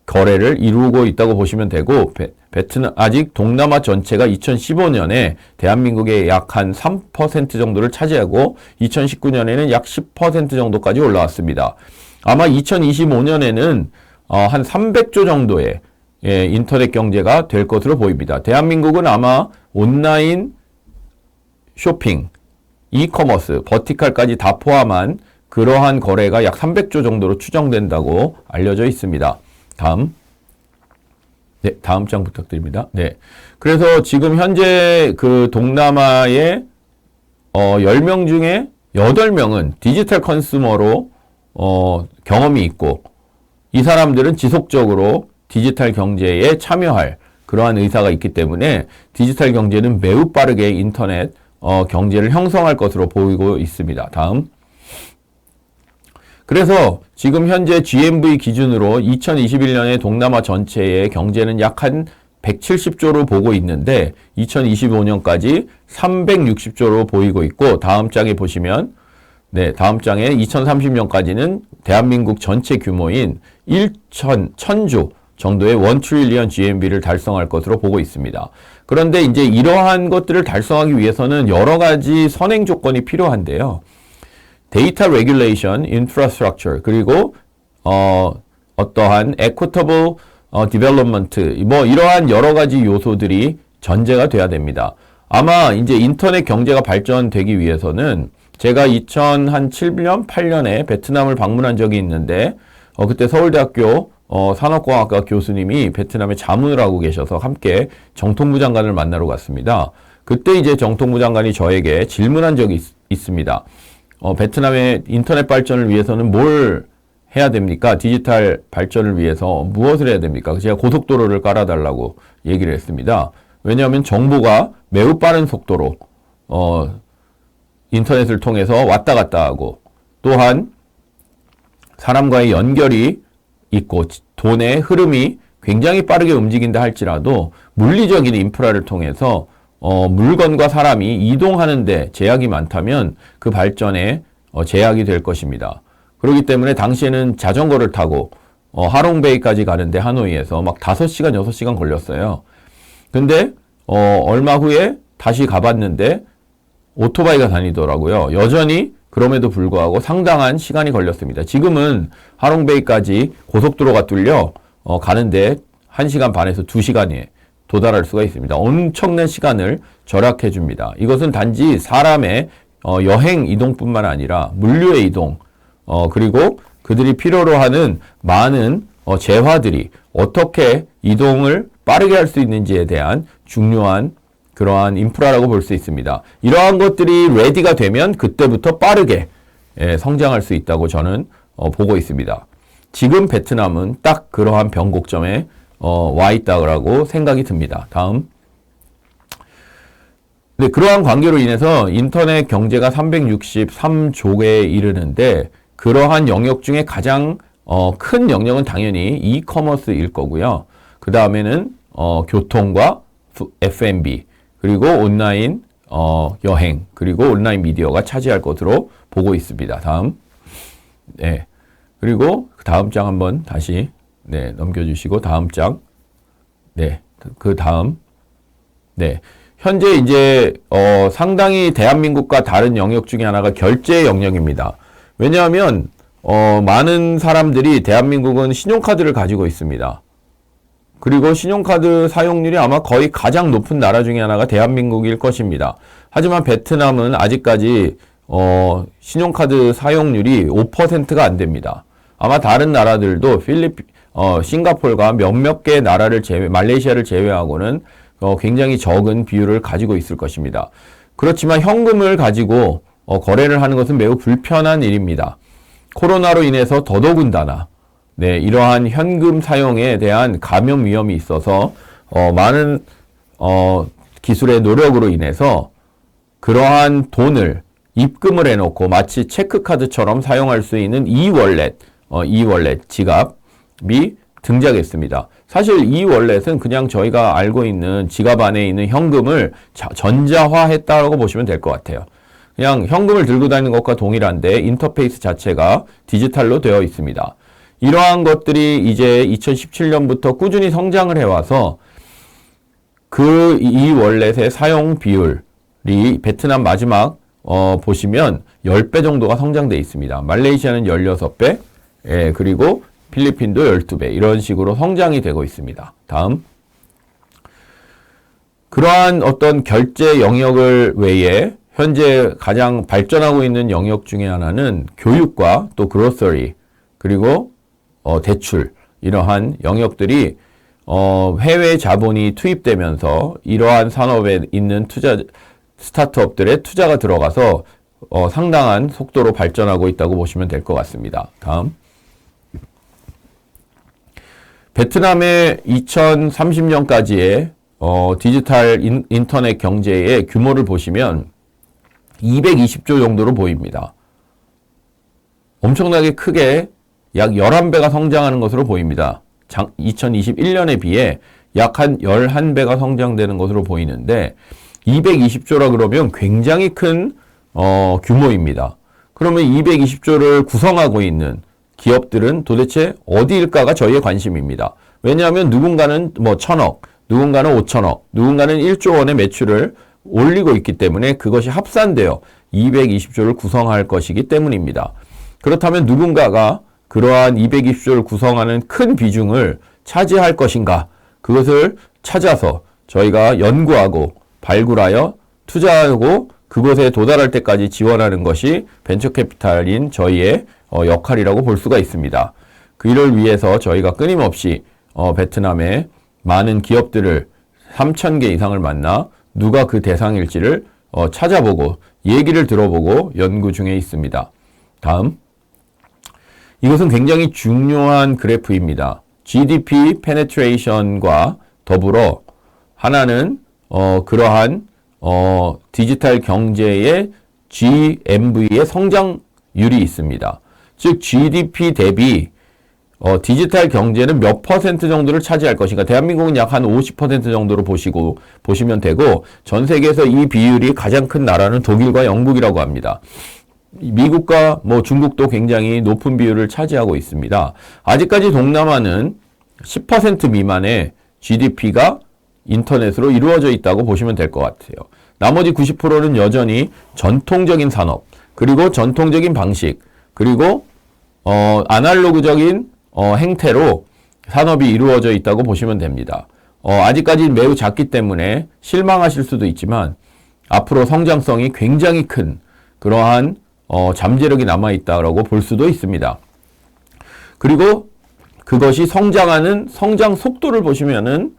거래를 이루고 있다고 보시면 되고 베트남 아직 동남아 전체가 2015년에 대한민국의 약 한 3% 정도를 차지하고 2019년에는 약 10% 정도까지 올라왔습니다. 아마 2025년에는 한 300조 정도의 인터넷 경제가 될 것으로 보입니다. 대한민국은 아마 온라인 쇼핑, 이커머스, 버티칼까지 다 포함한 그러한 거래가 약 300조 정도로 추정된다고 알려져 있습니다. 다음. 네, 다음 장 부탁드립니다. 네. 그래서 지금 현재 그 동남아의 10명 중에 8명은 디지털 컨슈머로 경험이 있고 이 사람들은 지속적으로 디지털 경제에 참여할 그러한 의사가 있기 때문에 디지털 경제는 매우 빠르게 인터넷 경제를 형성할 것으로 보이고 있습니다. 다음. 그래서 지금 현재 GMV 기준으로 2021년에 동남아 전체의 경제는 약 한 170조로 보고 있는데 2025년까지 360조로 보이고 있고 다음 장에 보시면 다음 장에 2030년까지는 대한민국 전체 규모인 1000조 정도의 1 트릴리언 GMV를 달성할 것으로 보고 있습니다. 그런데 이제 이러한 것들을 달성하기 위해서는 여러 가지 선행 조건이 필요한데요. 데이터 레귤레이션, 인프라스트럭처, 그리고 어떠한 에퀴터블 디벨롭먼트, 이러한 여러 가지 요소들이 전제가 돼야 됩니다. 아마 이제 인터넷 경제가 발전되기 위해서는 제가 2007년, 8년에 베트남을 방문한 적이 있는데 그때 서울대학교 산업공학과 교수님이 베트남에 자문을 하고 계셔서 함께 정통부 장관을 만나러 갔습니다. 그때 이제 정통부 장관이 저에게 질문한 적이 있습니다. 베트남의 인터넷 발전을 위해서는 뭘 해야 됩니까? 디지털 발전을 위해서 무엇을 해야 됩니까? 제가 고속도로를 깔아달라고 얘기를 했습니다. 왜냐하면 정보가 매우 빠른 속도로 인터넷을 통해서 왔다 갔다 하고 또한 사람과의 연결이 있고 돈의 흐름이 굉장히 빠르게 움직인다 할지라도 물리적인 인프라를 통해서 물건과 사람이 이동하는데 제약이 많다면 그 발전에 제약이 될 것입니다. 그렇기 때문에 당시에는 자전거를 타고 하롱베이까지 가는데 하노이에서 막 5시간, 6시간 걸렸어요. 근데 얼마 후에 다시 가봤는데 오토바이가 다니더라고요. 여전히 그럼에도 불구하고 상당한 시간이 걸렸습니다. 지금은 하롱베이까지 고속도로가 뚫려 가는데 1시간 반에서 2시간에 도달할 수가 있습니다. 엄청난 시간을 절약해 줍니다. 이것은 단지 사람의 여행 이동뿐만 아니라 물류의 이동, 그리고 그들이 필요로 하는 많은 재화들이 어떻게 이동을 빠르게 할 수 있는지에 대한 중요한 그러한 인프라라고 볼 수 있습니다. 이러한 것들이 레디가 되면 그때부터 빠르게 성장할 수 있다고 저는 보고 있습니다. 지금 베트남은 딱 그러한 변곡점에 와 있다고 생각이 듭니다. 다음. 네, 그러한 관계로 인해서 인터넷 경제가 363조에 이르는데 그러한 영역 중에 가장 큰 영역은 당연히 이커머스일 거고요. 그 다음에는 교통과 F&B 그리고 온라인 여행 그리고 온라인 미디어가 차지할 것으로 보고 있습니다. 다음. 네. 그리고 다음 장 한번 다시 넘겨주시고 다음 장. 네. 그 다음. 네. 현재 이제 상당히 대한민국과 다른 영역 중에 하나가 결제 영역입니다. 왜냐하면 많은 사람들이 대한민국은 신용카드를 가지고 있습니다. 그리고 신용카드 사용률이 아마 거의 가장 높은 나라 중에 하나가 대한민국일 것입니다. 하지만 베트남은 아직까지 신용카드 사용률이 5%가 안 됩니다. 아마 다른 나라들도 싱가포르가 몇몇 개 나라를 말레이시아를 제외하고는 굉장히 적은 비율을 가지고 있을 것입니다. 그렇지만 현금을 가지고 거래를 하는 것은 매우 불편한 일입니다. 코로나로 인해서 더더군다나 이러한 현금 사용에 대한 감염 위험이 있어서 많은 기술의 노력으로 인해서 그러한 돈을 입금을 해놓고 마치 체크카드처럼 사용할 수 있는 이월렛 지갑이 등장했습니다. 사실 이월렛은 그냥 저희가 알고 있는 지갑 안에 있는 현금을 전자화했다고 보시면 될 것 같아요. 그냥 현금을 들고 다니는 것과 동일한데 인터페이스 자체가 디지털로 되어 있습니다. 이러한 것들이 이제 2017년부터 꾸준히 성장을 해와서 그 이월렛의 사용 비율이 베트남 마지막 보시면 10배 정도가 성장돼 있습니다. 말레이시아는 16배, 그리고 필리핀도 12배 이런 식으로 성장이 되고 있습니다. 다음. 그러한 어떤 결제 영역을 외에 현재 가장 발전하고 있는 영역 중에 하나는 교육과 또 그로서리 그리고 대출 이러한 영역들이 해외 자본이 투입되면서 이러한 산업에 있는 스타트업들의 투자가 들어가서 상당한 속도로 발전하고 있다고 보시면 될 것 같습니다. 다음. 베트남의 2030년까지의 디지털 인터넷 경제의 규모를 보시면 220조 정도로 보입니다. 엄청나게 크게 약 11배가 성장하는 것으로 보입니다. 2021년에 비해 약 한 11배가 성장되는 것으로 보이는데 220조라 그러면 굉장히 큰 규모입니다. 그러면 220조를 구성하고 있는 기업들은 도대체 어디일까가 저희의 관심입니다. 왜냐하면 누군가는 뭐 1,000억, 누군가는 5천억, 누군가는 1조 원의 매출을 올리고 있기 때문에 그것이 합산되어 220조를 구성할 것이기 때문입니다. 그렇다면 누군가가 그러한 220조를 구성하는 큰 비중을 차지할 것인가? 그것을 찾아서 저희가 연구하고 발굴하여 투자하고 그곳에 도달할 때까지 지원하는 것이 벤처캐피탈인 저희의 역할이라고 볼 수가 있습니다. 그 일을 위해서 저희가 끊임없이 베트남의 많은 기업들을 3,000개 이상을 만나 누가 그 대상일지를 찾아보고 얘기를 들어보고 연구 중에 있습니다. 다음, 이것은 굉장히 중요한 그래프입니다. GDP penetration과 더불어 하나는 그러한 디지털 경제의 GMV의 성장률이 있습니다. 즉 GDP 대비 디지털 경제는 몇 퍼센트 정도를 차지할 것인가. 대한민국은 약 한 50% 정도로 보시면 되고 전 세계에서 이 비율이 가장 큰 나라는 독일과 영국이라고 합니다. 미국과 중국도 굉장히 높은 비율을 차지하고 있습니다. 아직까지 동남아는 10% 미만의 GDP가 인터넷으로 이루어져 있다고 보시면 될 것 같아요. 나머지 90%는 여전히 전통적인 산업, 그리고 전통적인 방식, 그리고 아날로그적인 행태로 산업이 이루어져 있다고 보시면 됩니다. 아직까지 매우 작기 때문에 실망하실 수도 있지만 앞으로 성장성이 굉장히 큰 그러한 잠재력이 남아있다고 볼 수도 있습니다. 그리고 그것이 성장하는 성장 속도를 보시면은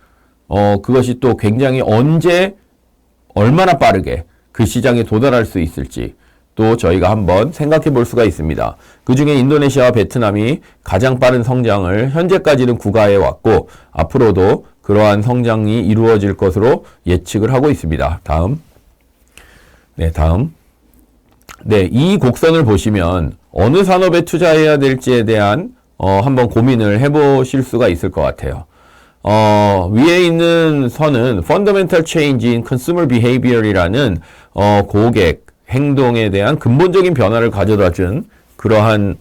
그것이 또 굉장히 언제 얼마나 빠르게 그 시장에 도달할 수 있을지 또 저희가 한번 생각해 볼 수가 있습니다. 그 중에 인도네시아와 베트남이 가장 빠른 성장을 현재까지는 구가해 왔고 앞으로도 그러한 성장이 이루어질 것으로 예측을 하고 있습니다. 다음. 이 곡선을 보시면 어느 산업에 투자해야 될지에 대한 한번 고민을 해보실 수가 있을 것 같아요. 위에 있는 선은 Fundamental Change in Consumer Behavior이라는 고객 행동에 대한 근본적인 변화를 가져다 준 그러한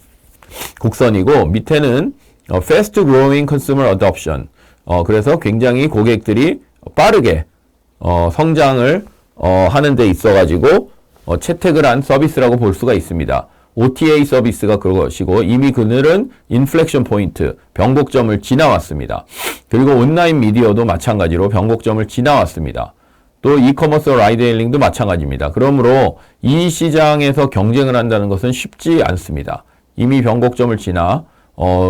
곡선이고 밑에는 Fast Growing Consumer Adoption. 그래서 굉장히 고객들이 빠르게 성장을 하는 데 있어가지고 채택을 한 서비스라고 볼 수가 있습니다. OTA 서비스가 그것이고 이미 그늘은 인플렉션 포인트, 변곡점을 지나왔습니다. 그리고 온라인 미디어도 마찬가지로 변곡점을 지나왔습니다. 또 이커머스 라이드헤일링도 마찬가지입니다. 그러므로 이 시장에서 경쟁을 한다는 것은 쉽지 않습니다. 이미 변곡점을 지나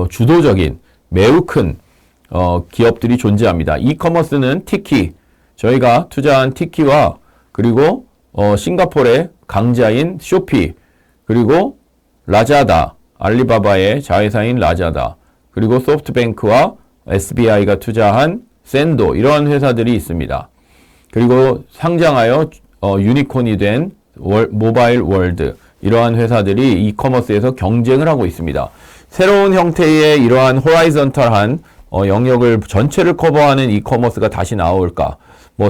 주도적인 매우 큰 기업들이 존재합니다. 이커머스는 티키, 저희가 투자한 티키와 그리고 싱가포르의 강자인 쇼피, 그리고 라자다, 알리바바의 자회사인 라자다, 그리고 소프트뱅크와 SBI가 투자한 샌도, 이러한 회사들이 있습니다. 그리고 상장하여 유니콘이 된 모바일 월드, 이러한 회사들이 이커머스에서 경쟁을 하고 있습니다. 새로운 형태의 이러한 호라이전탈한 영역을 전체를 커버하는 이커머스가 다시 나올까?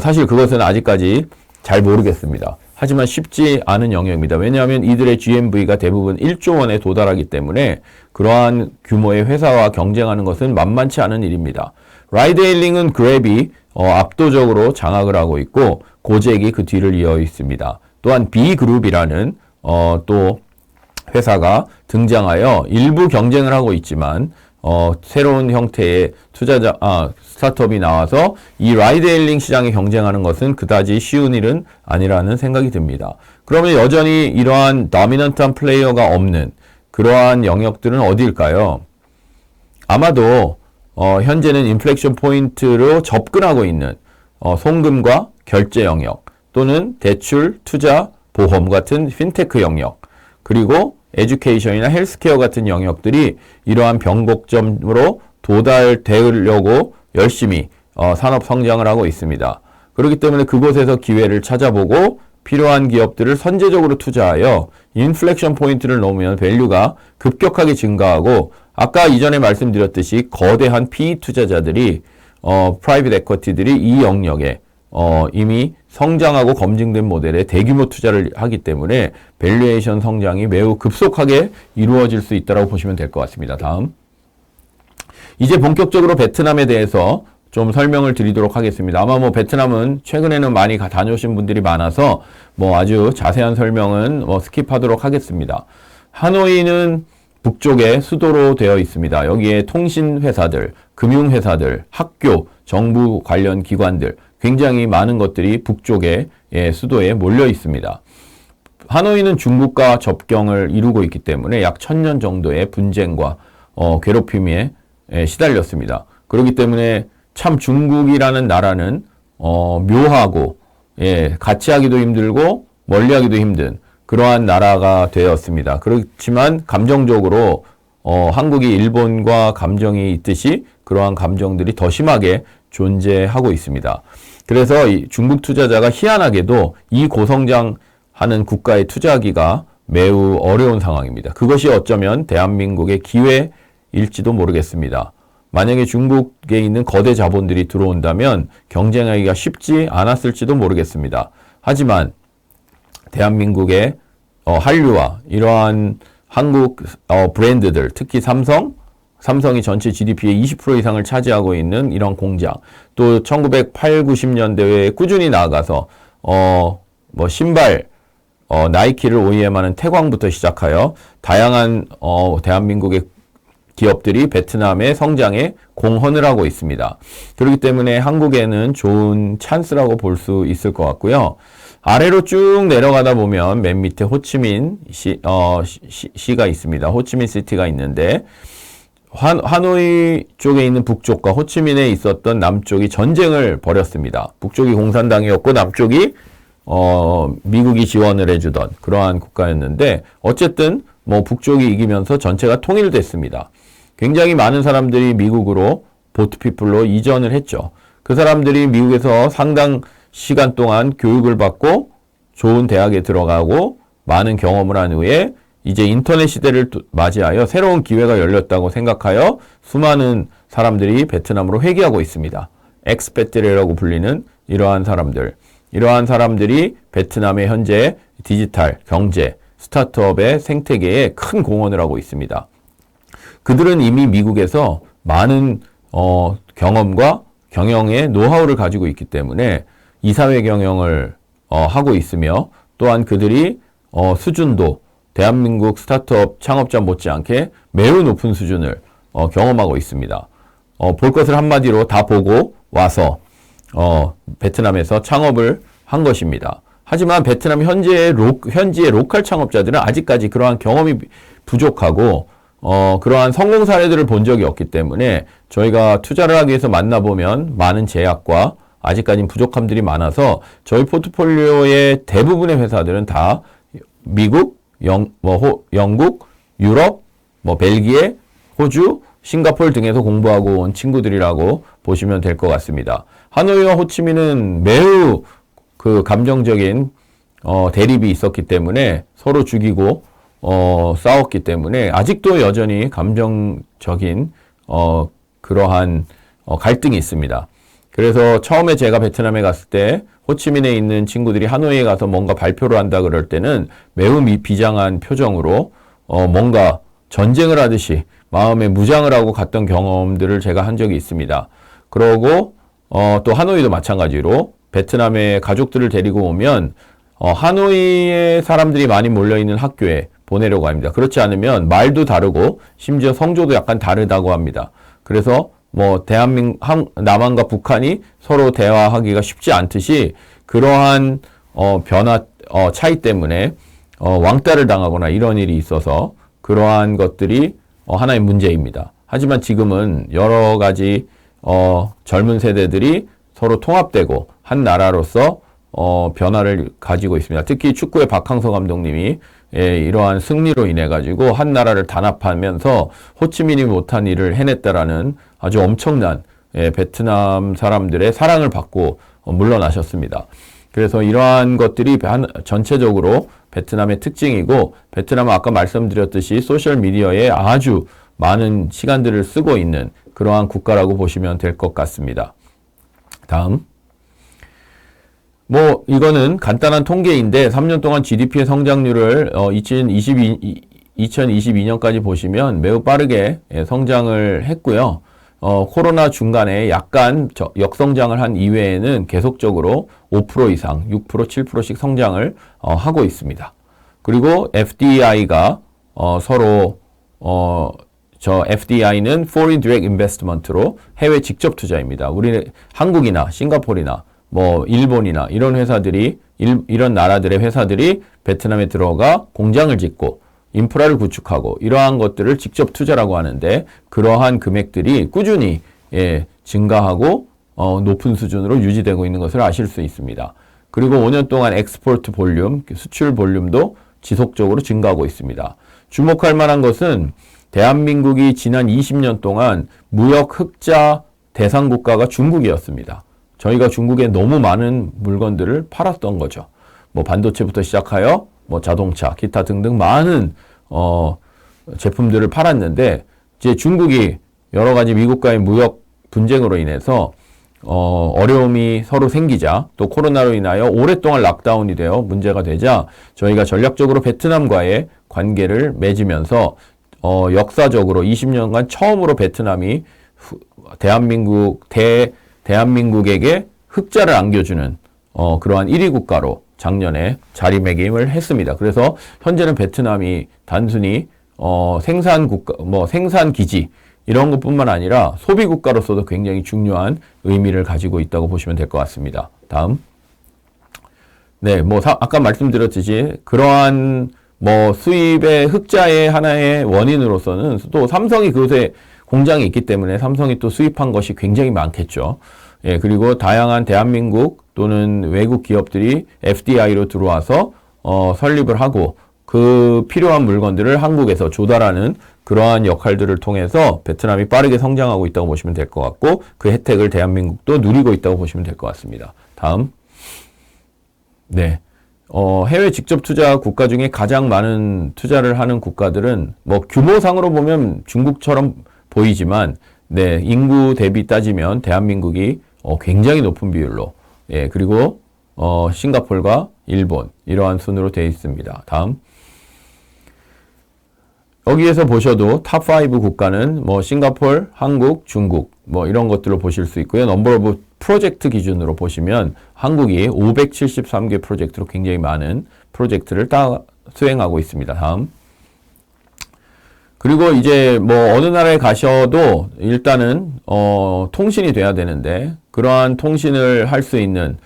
사실 그것은 아직까지 잘 모르겠습니다. 하지만 쉽지 않은 영역입니다. 왜냐하면 이들의 GMV가 대부분 1조 원에 도달하기 때문에 그러한 규모의 회사와 경쟁하는 것은 만만치 않은 일입니다. 라이드헤일링은 그랩이 압도적으로 장악을 하고 있고 고잭이 그 뒤를 이어 있습니다. 또한 B그룹이라는 또 회사가 등장하여 일부 경쟁을 하고 있지만 새로운 형태의 스타트업이 나와서 이 라이드헤일링 시장에 경쟁하는 것은 그다지 쉬운 일은 아니라는 생각이 듭니다. 그러면 여전히 이러한 도미넌트한 플레이어가 없는 그러한 영역들은 어디일까요? 아마도 현재는 인플렉션 포인트로 접근하고 있는 송금과 결제 영역 또는 대출, 투자, 보험 같은 핀테크 영역 그리고 에듀케이션이나 헬스케어 같은 영역들이 이러한 변곡점으로 도달되려고 열심히 산업 성장을 하고 있습니다. 그렇기 때문에 그곳에서 기회를 찾아보고 필요한 기업들을 선제적으로 투자하여 인플렉션 포인트를 넘으면 밸류가 급격하게 증가하고 아까 이전에 말씀드렸듯이 거대한 PE 투자자들이 프라이빗 에쿼티들이 이 영역에 이미 성장하고 검증된 모델에 대규모 투자를 하기 때문에 밸류에이션 성장이 매우 급속하게 이루어질 수 있다고 보시면 될 것 같습니다. 다음. 이제 본격적으로 베트남에 대해서 좀 설명을 드리도록 하겠습니다. 아마 뭐 베트남은 최근에는 많이 다녀오신 분들이 많아서 뭐 아주 자세한 설명은 스킵하도록 하겠습니다. 하노이는 북쪽에 수도로 되어 있습니다. 여기에 통신회사들, 금융회사들, 학교, 정부 관련 기관들 굉장히 많은 것들이 북쪽에 수도에 몰려 있습니다. 하노이는 중국과 접경을 이루고 있기 때문에 약 1000년 정도의 분쟁과 괴롭힘에 시달렸습니다. 그렇기 때문에 참 중국이라는 나라는 묘하고 같이 하기도 힘들고 멀리 하기도 힘든 그러한 나라가 되었습니다. 그렇지만 감정적으로 한국이 일본과 감정이 있듯이 그러한 감정들이 더 심하게 존재하고 있습니다. 그래서 이 중국 투자자가 희한하게도 이 고성장하는 국가에 투자하기가 매우 어려운 상황입니다. 그것이 어쩌면 대한민국의 기회일지도 모르겠습니다. 만약에 중국에 있는 거대 자본들이 들어온다면 경쟁하기가 쉽지 않았을지도 모르겠습니다. 하지만 대한민국의 한류와 이러한 한국 브랜드들, 특히 삼성이 전체 GDP의 20% 이상을 차지하고 있는 이런 공장, 또 1980, 90년대에 꾸준히 나아가서 신발, 나이키를 OEM하는 태광부터 시작하여 다양한 대한민국의 기업들이 베트남의 성장에 공헌을 하고 있습니다. 그렇기 때문에 한국에는 좋은 찬스라고 볼 수 있을 것 같고요. 아래로 쭉 내려가다 보면 맨 밑에 호치민 시가 있습니다. 호치민 시티가 있는데 하노이 쪽에 있는 북쪽과 호치민에 있었던 남쪽이 전쟁을 벌였습니다. 북쪽이 공산당이었고 남쪽이 미국이 지원을 해주던 그러한 국가였는데 어쨌든 뭐 북쪽이 이기면서 전체가 통일됐습니다. 굉장히 많은 사람들이 미국으로 보트피플로 이전을 했죠. 그 사람들이 미국에서 상당 시간 동안 교육을 받고 좋은 대학에 들어가고 많은 경험을 한 후에 이제 인터넷 시대를 맞이하여 새로운 기회가 열렸다고 생각하여 수많은 사람들이 베트남으로 회귀하고 있습니다. 엑스패트리라고 불리는 이러한 사람들이 베트남의 현재 디지털, 경제, 스타트업의 생태계에 큰 공헌을 하고 있습니다. 그들은 이미 미국에서 많은 경험과 경영의 노하우를 가지고 있기 때문에 이사회 경영을 하고 있으며 또한 그들이 수준도 대한민국 스타트업 창업자 못지않게 매우 높은 수준을 경험하고 있습니다. 볼 것을 한마디로 다 보고 와서 베트남에서 창업을 한 것입니다. 하지만 베트남 현지의 로컬 창업자들은 아직까지 그러한 경험이 부족하고 그러한 성공 사례들을 본 적이 없기 때문에 저희가 투자를 하기 위해서 만나보면 많은 제약과 아직까지는 부족함들이 많아서 저희 포트폴리오의 대부분의 회사들은 다 미국, 영국, 유럽, 벨기에, 호주, 싱가포르 등에서 공부하고 온 친구들이라고 보시면 될 것 같습니다. 하노이와 호치민은 매우 그 감정적인 대립이 있었기 때문에 서로 죽이고 싸웠기 때문에 아직도 여전히 감정적인 그러한 갈등이 있습니다. 그래서 처음에 제가 베트남에 갔을 때 호치민에 있는 친구들이 하노이에 가서 뭔가 발표를 한다 그럴 때는 매우 비장한 표정으로 뭔가 전쟁을 하듯이 마음에 무장을 하고 갔던 경험들을 제가 한 적이 있습니다. 그러고 또 하노이도 마찬가지로 베트남의 가족들을 데리고 오면 하노이에 사람들이 많이 몰려있는 학교에 보내려고 합니다. 그렇지 않으면 말도 다르고 심지어 성조도 약간 다르다고 합니다. 그래서 남한과 북한이 서로 대화하기가 쉽지 않듯이 그러한 차이 때문에 왕따를 당하거나 이런 일이 있어서 그러한 것들이 하나의 문제입니다. 하지만 지금은 여러 가지 젊은 세대들이 서로 통합되고 한 나라로서 변화를 가지고 있습니다. 특히 축구의 박항서 감독님이 이러한 승리로 인해 가지고 한 나라를 단합하면서 호치민이 못한 일을 해냈다라는 아주 엄청난 베트남 사람들의 사랑을 받고 물러나셨습니다. 그래서 이러한 것들이 전체적으로 베트남의 특징이고, 베트남은 아까 말씀드렸듯이 소셜미디어에 아주 많은 시간들을 쓰고 있는 그러한 국가라고 보시면 될 것 같습니다. 다음. 뭐 이거는 간단한 통계인데 3년 동안 GDP의 성장률을 2022년까지 보시면 매우 빠르게 성장을 했고요. 코로나 중간에 약간 역성장을 한 이외에는 계속적으로 5% 이상, 6%, 7%씩 성장을 하고 있습니다. 그리고 FDI가 서로 FDI는 Foreign Direct Investment로 해외 직접 투자입니다. 우리 한국이나 싱가포르나 뭐 일본이나 이런 회사들이 이런 나라들의 회사들이 베트남에 들어가 공장을 짓고 인프라를 구축하고 이러한 것들을 직접 투자라고 하는데, 그러한 금액들이 꾸준히 증가하고 높은 수준으로 유지되고 있는 것을 아실 수 있습니다. 그리고 5년 동안 엑스포트 볼륨, 수출 볼륨도 지속적으로 증가하고 있습니다. 주목할 만한 것은 대한민국이 지난 20년 동안 무역 흑자 대상 국가가 중국이었습니다. 저희가 중국에 너무 많은 물건들을 팔았던 거죠. 뭐 반도체부터 시작하여 뭐 자동차, 기타 등등 많은 제품들을 팔았는데, 이제 중국이 여러 가지 미국과의 무역 분쟁으로 인해서 어려움이 서로 생기자, 또 코로나로 인하여 오랫동안 락다운이 되어 문제가 되자 저희가 전략적으로 베트남과의 관계를 맺으면서 역사적으로 20년간 처음으로 베트남이 대한민국에게 흑자를 안겨주는 그러한 1위 국가로 작년에 자리매김을 했습니다. 그래서 현재는 베트남이 단순히 생산 국가, 생산 기지 이런 것뿐만 아니라 소비 국가로서도 굉장히 중요한 의미를 가지고 있다고 보시면 될 것 같습니다. 다음. 네, 아까 말씀드렸듯이 그러한 수입의 흑자의 하나의 원인으로서는 또 삼성이 그곳에 공장이 있기 때문에 삼성이 또 수입한 것이 굉장히 많겠죠. 예, 그리고 다양한 대한민국 또는 외국 기업들이 FDI로 들어와서 설립을 하고 그 필요한 물건들을 한국에서 조달하는 그러한 역할들을 통해서 베트남이 빠르게 성장하고 있다고 보시면 될 것 같고, 그 혜택을 대한민국도 누리고 있다고 보시면 될 것 같습니다. 다음. 네. 해외 직접 투자 국가 중에 가장 많은 투자를 하는 국가들은 규모상으로 보면 중국처럼 보이지만, 네, 인구 대비 따지면 대한민국이 굉장히 높은 비율로, 예, 그리고 싱가포르와 일본 이러한 순으로 되어 있습니다. 다음. 여기에서 보셔도 탑5 국가는 싱가포르, 한국, 중국 이런 것들로 보실 수 있고요. 넘버 오브 프로젝트 기준으로 보시면 한국이 573개 프로젝트로 굉장히 많은 프로젝트를 수행하고 있습니다. 다음. 그리고 이제 어느 나라에 가셔도 일단은 통신이 돼야 되는데, 그러한 통신을 할 수 있는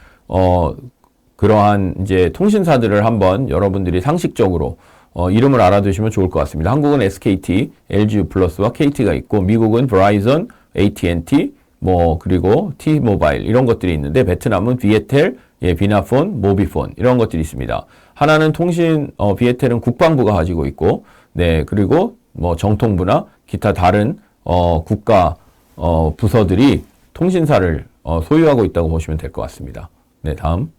그러한 이제 통신사들을 한번 여러분들이 상식적으로 이름을 알아두시면 좋을 것 같습니다. 한국은 SKT, LG 플러스와 KT가 있고, 미국은 베라이즌, AT&T, 그리고 T-모바일 이런 것들이 있는데, 베트남은 비에텔, 비나폰, 모비폰 이런 것들이 있습니다. 하나는 비에텔은 국방부가 가지고 있고, 네, 그리고 정통부나 기타 다른 국가 부서들이 통신사를 소유하고 있다고 보시면 될 것 같습니다. 네, 다음.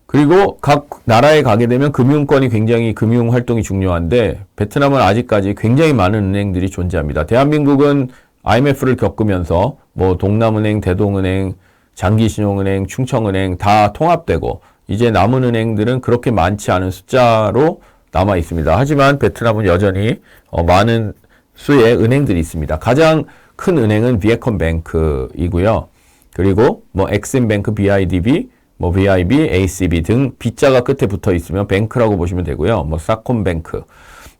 그리고 각 나라에 가게 되면 금융권이 굉장히 금융 활동이 중요한데, 베트남은 아직까지 굉장히 많은 은행들이 존재합니다. 대한민국은 IMF를 겪으면서 동남은행, 대동은행, 장기신용은행, 충청은행 다 통합되고, 이제 남은 은행들은 그렇게 많지 않은 숫자로 남아 있습니다. 하지만 베트남은 여전히 많은 수의 은행들이 있습니다. 가장 큰 은행은 비에컨뱅크이고요. 그리고 엑심뱅크, BIDB, VIB, ACB 등 B자가 끝에 붙어 있으면 뱅크라고 보시면 되고요. 사콤뱅크,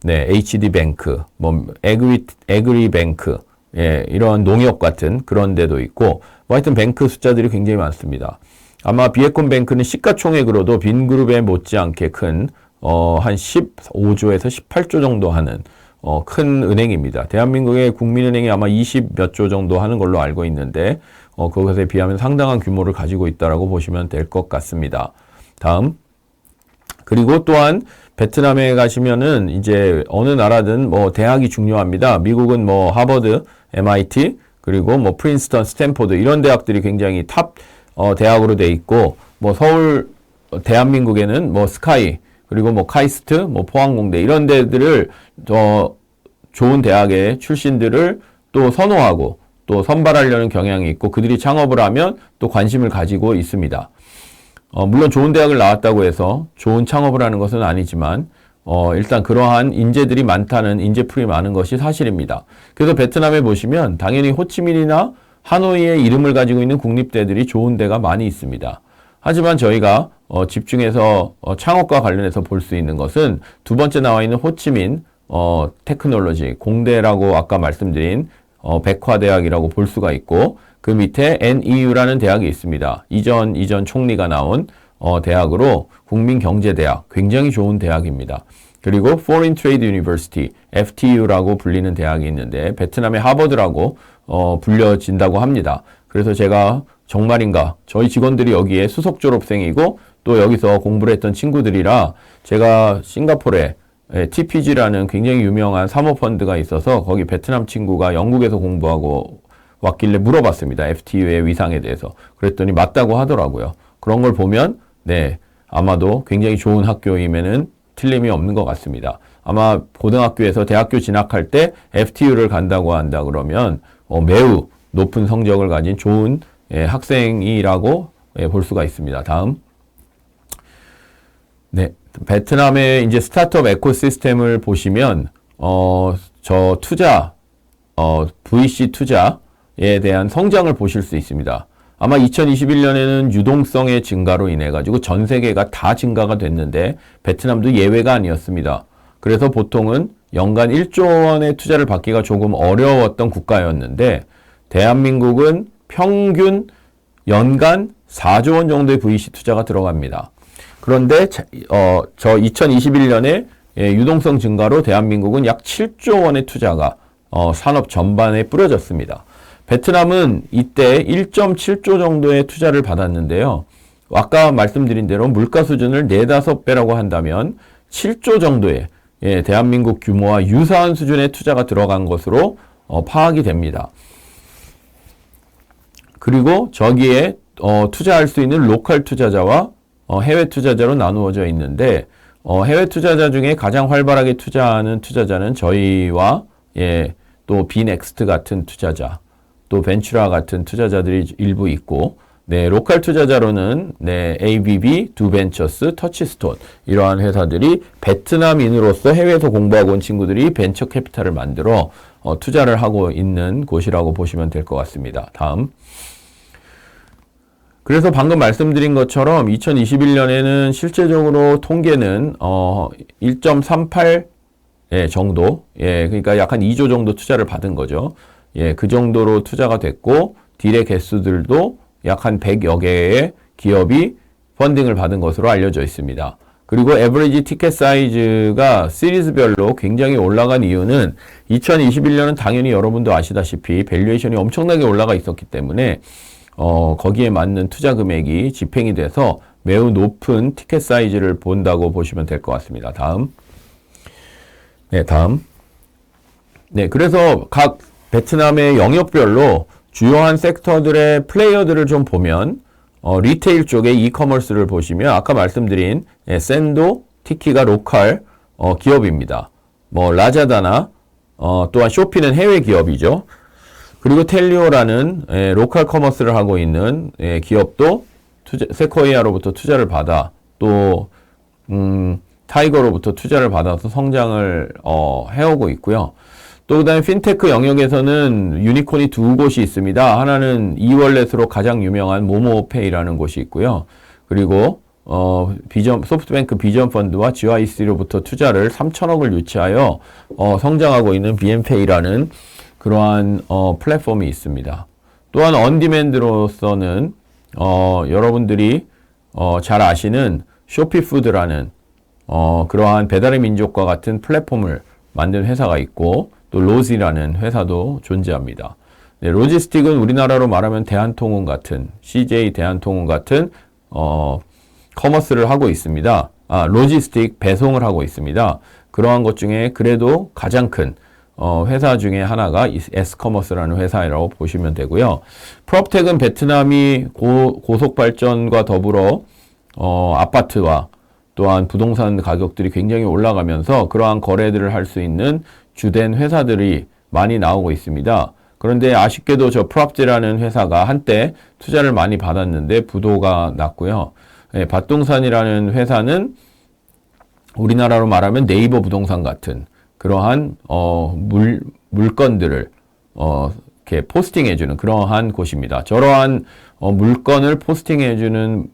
네, HD뱅크, 에그리뱅크, 예, 이런 농협 같은 그런 데도 있고, 하여튼 뱅크 숫자들이 굉장히 많습니다. 아마 비에콘뱅크는 시가총액으로도 빈그룹에 못지않게 큰 한 15조에서 18조 정도 하는 큰 은행입니다. 대한민국의 국민은행이 아마 20 몇 조 정도 하는 걸로 알고 있는데, 그것에 비하면 상당한 규모를 가지고 있다라고 보시면 될 것 같습니다. 다음. 그리고 또한 베트남에 가시면은 이제 어느 나라든 대학이 중요합니다. 미국은 하버드, MIT, 그리고 프린스턴, 스탠포드 이런 대학들이 굉장히 탑 대학으로 돼 있고, 뭐 서울, 대한민국에는 뭐 스카이, 그리고 뭐 카이스트, 뭐 포항공대 이런 데들을 좋은 대학의 출신들을 또 선호하고 또 선발하려는 경향이 있고 그들이 창업을 하면 또 관심을 가지고 있습니다. 물론 좋은 대학을 나왔다고 해서 좋은 창업을 하는 것은 아니지만 일단 그러한 인재들이 많다는 인재풀이 많은 것이 사실입니다. 그래서 베트남에 보시면 당연히 호치민이나 하노이의 이름을 가지고 있는 국립대들이 좋은 데가 많이 있습니다. 하지만 저희가 집중해서 창업과 관련해서 볼 수 있는 것은 두 번째 나와 있는 호치민 테크놀로지 공대라고 아까 말씀드린 백화대학이라고 볼 수가 있고 그 밑에 NEU라는 대학이 있습니다. 이전 총리가 나온 대학으로 국민경제대학 굉장히 좋은 대학입니다. 그리고 Foreign Trade University FTU라고 불리는 대학이 있는데 베트남의 하버드라고 불려진다고 합니다. 그래서 제가 정말인가 저희 직원들이 여기에 수석 졸업생이고 또 여기서 공부를 했던 친구들이라 제가 싱가포르에 TPG라는 굉장히 유명한 사모펀드가 있어서 거기 베트남 친구가 영국에서 공부하고 왔길래 물어봤습니다. FTU의 위상에 대해서. 그랬더니 맞다고 하더라고요. 그런 걸 보면 네 아마도 굉장히 좋은 학교임에는 틀림이 없는 것 같습니다. 아마 고등학교에서 대학교 진학할 때 FTU를 간다고 한다 그러면 매우 높은 성적을 가진 좋은 학생이라고 볼 수가 있습니다. 다음. 네. 베트남의 이제 스타트업 에코시스템을 보시면, 저 투자, VC 투자에 대한 성장을 보실 수 있습니다. 아마 2021년에는 유동성의 증가로 인해가지고 전 세계가 다 증가가 됐는데, 베트남도 예외가 아니었습니다. 그래서 보통은 연간 1조 원의 투자를 받기가 조금 어려웠던 국가였는데, 대한민국은 평균 연간 4조 원 정도의 VC 투자가 들어갑니다. 그런데 저 2021년에 유동성 증가로 대한민국은 약 7조 원의 투자가 산업 전반에 뿌려졌습니다. 베트남은 이때 1.7조 정도의 투자를 받았는데요. 아까 말씀드린 대로 물가 수준을 4-5배라고 한다면 7조 정도의 대한민국 규모와 유사한 수준의 투자가 들어간 것으로 파악이 됩니다. 그리고 저기에 투자할 수 있는 로컬 투자자와 해외 투자자로 나누어져 있는데 해외 투자자 중에 가장 활발하게 투자하는 투자자는 저희와 또 비넥스트 같은 투자자, 또 벤츄라 같은 투자자들이 일부 있고 네, 로컬 투자자로는 네, ABB, 두벤처스, 터치스톤 이러한 회사들이 베트남인으로서 해외에서 공부하고 온 친구들이 벤처 캐피탈을 만들어 투자를 하고 있는 곳이라고 보시면 될 것 같습니다. 다음. 그래서 방금 말씀드린 것처럼 2021년에는 실제적으로 통계는 1.38 정도, 그러니까 약 한 2조 정도 투자를 받은 거죠. 그 정도로 투자가 됐고 딜의 개수들도 약 한 100여 개의 기업이 펀딩을 받은 것으로 알려져 있습니다. 그리고 에버리지 티켓 사이즈가 시리즈별로 굉장히 올라간 이유는 2021년은 당연히 여러분도 아시다시피 밸류에이션이 엄청나게 올라가 있었기 때문에 거기에 맞는 투자 금액이 집행이 돼서 매우 높은 티켓 사이즈를 본다고 보시면 될 것 같습니다. 다음. 네, 다음. 네, 그래서 각 베트남의 영역별로 주요한 섹터들의 플레이어들을 좀 보면, 리테일 쪽의 이커머스를 보시면 아까 말씀드린 샌도, 티키가 로컬 기업입니다. 뭐 라자다나 또한 쇼피는 해외 기업이죠. 그리고 텔리오라는 로컬 커머스를 하고 있는 기업도 세코이아로부터 투자를 받아 또 타이거로부터 투자를 받아서 성장을 해오고 있고요. 또 그다음에 핀테크 영역에서는 유니콘이 두 곳이 있습니다. 하나는 이월렛으로 가장 유명한 모모페이라는 곳이 있고요. 그리고 소프트뱅크 비전 펀드와 GIC로부터 투자를 3천억을 유치하여 성장하고 있는 BM페이라는 그러한 플랫폼이 있습니다. 또한 언디맨드로서는 여러분들이 잘 아시는 쇼피푸드라는 그러한 배달의 민족과 같은 플랫폼을 만든 회사가 있고 또 로지라는 회사도 존재합니다. 네, 로지스틱은 우리나라로 말하면 대한통운 같은 CJ 대한통운 같은 커머스를 하고 있습니다. 로지스틱 배송을 하고 있습니다. 그러한 것 중에 그래도 가장 큰 회사 중에 하나가 S커머스라는 회사라고 보시면 되고요. 프롭텍은 베트남이 고속 발전과 더불어 아파트와 또한 부동산 가격들이 굉장히 올라가면서 그러한 거래들을 할 수 있는 주된 회사들이 많이 나오고 있습니다. 그런데 아쉽게도 저 프롭제라는 회사가 한때 투자를 많이 받았는데 부도가 났고요. 밭동산이라는 회사는 우리나라로 말하면 네이버 부동산 같은 그러한 물건들을 이렇게 포스팅해주는 그러한 곳입니다. 저러한 물건을 포스팅해주는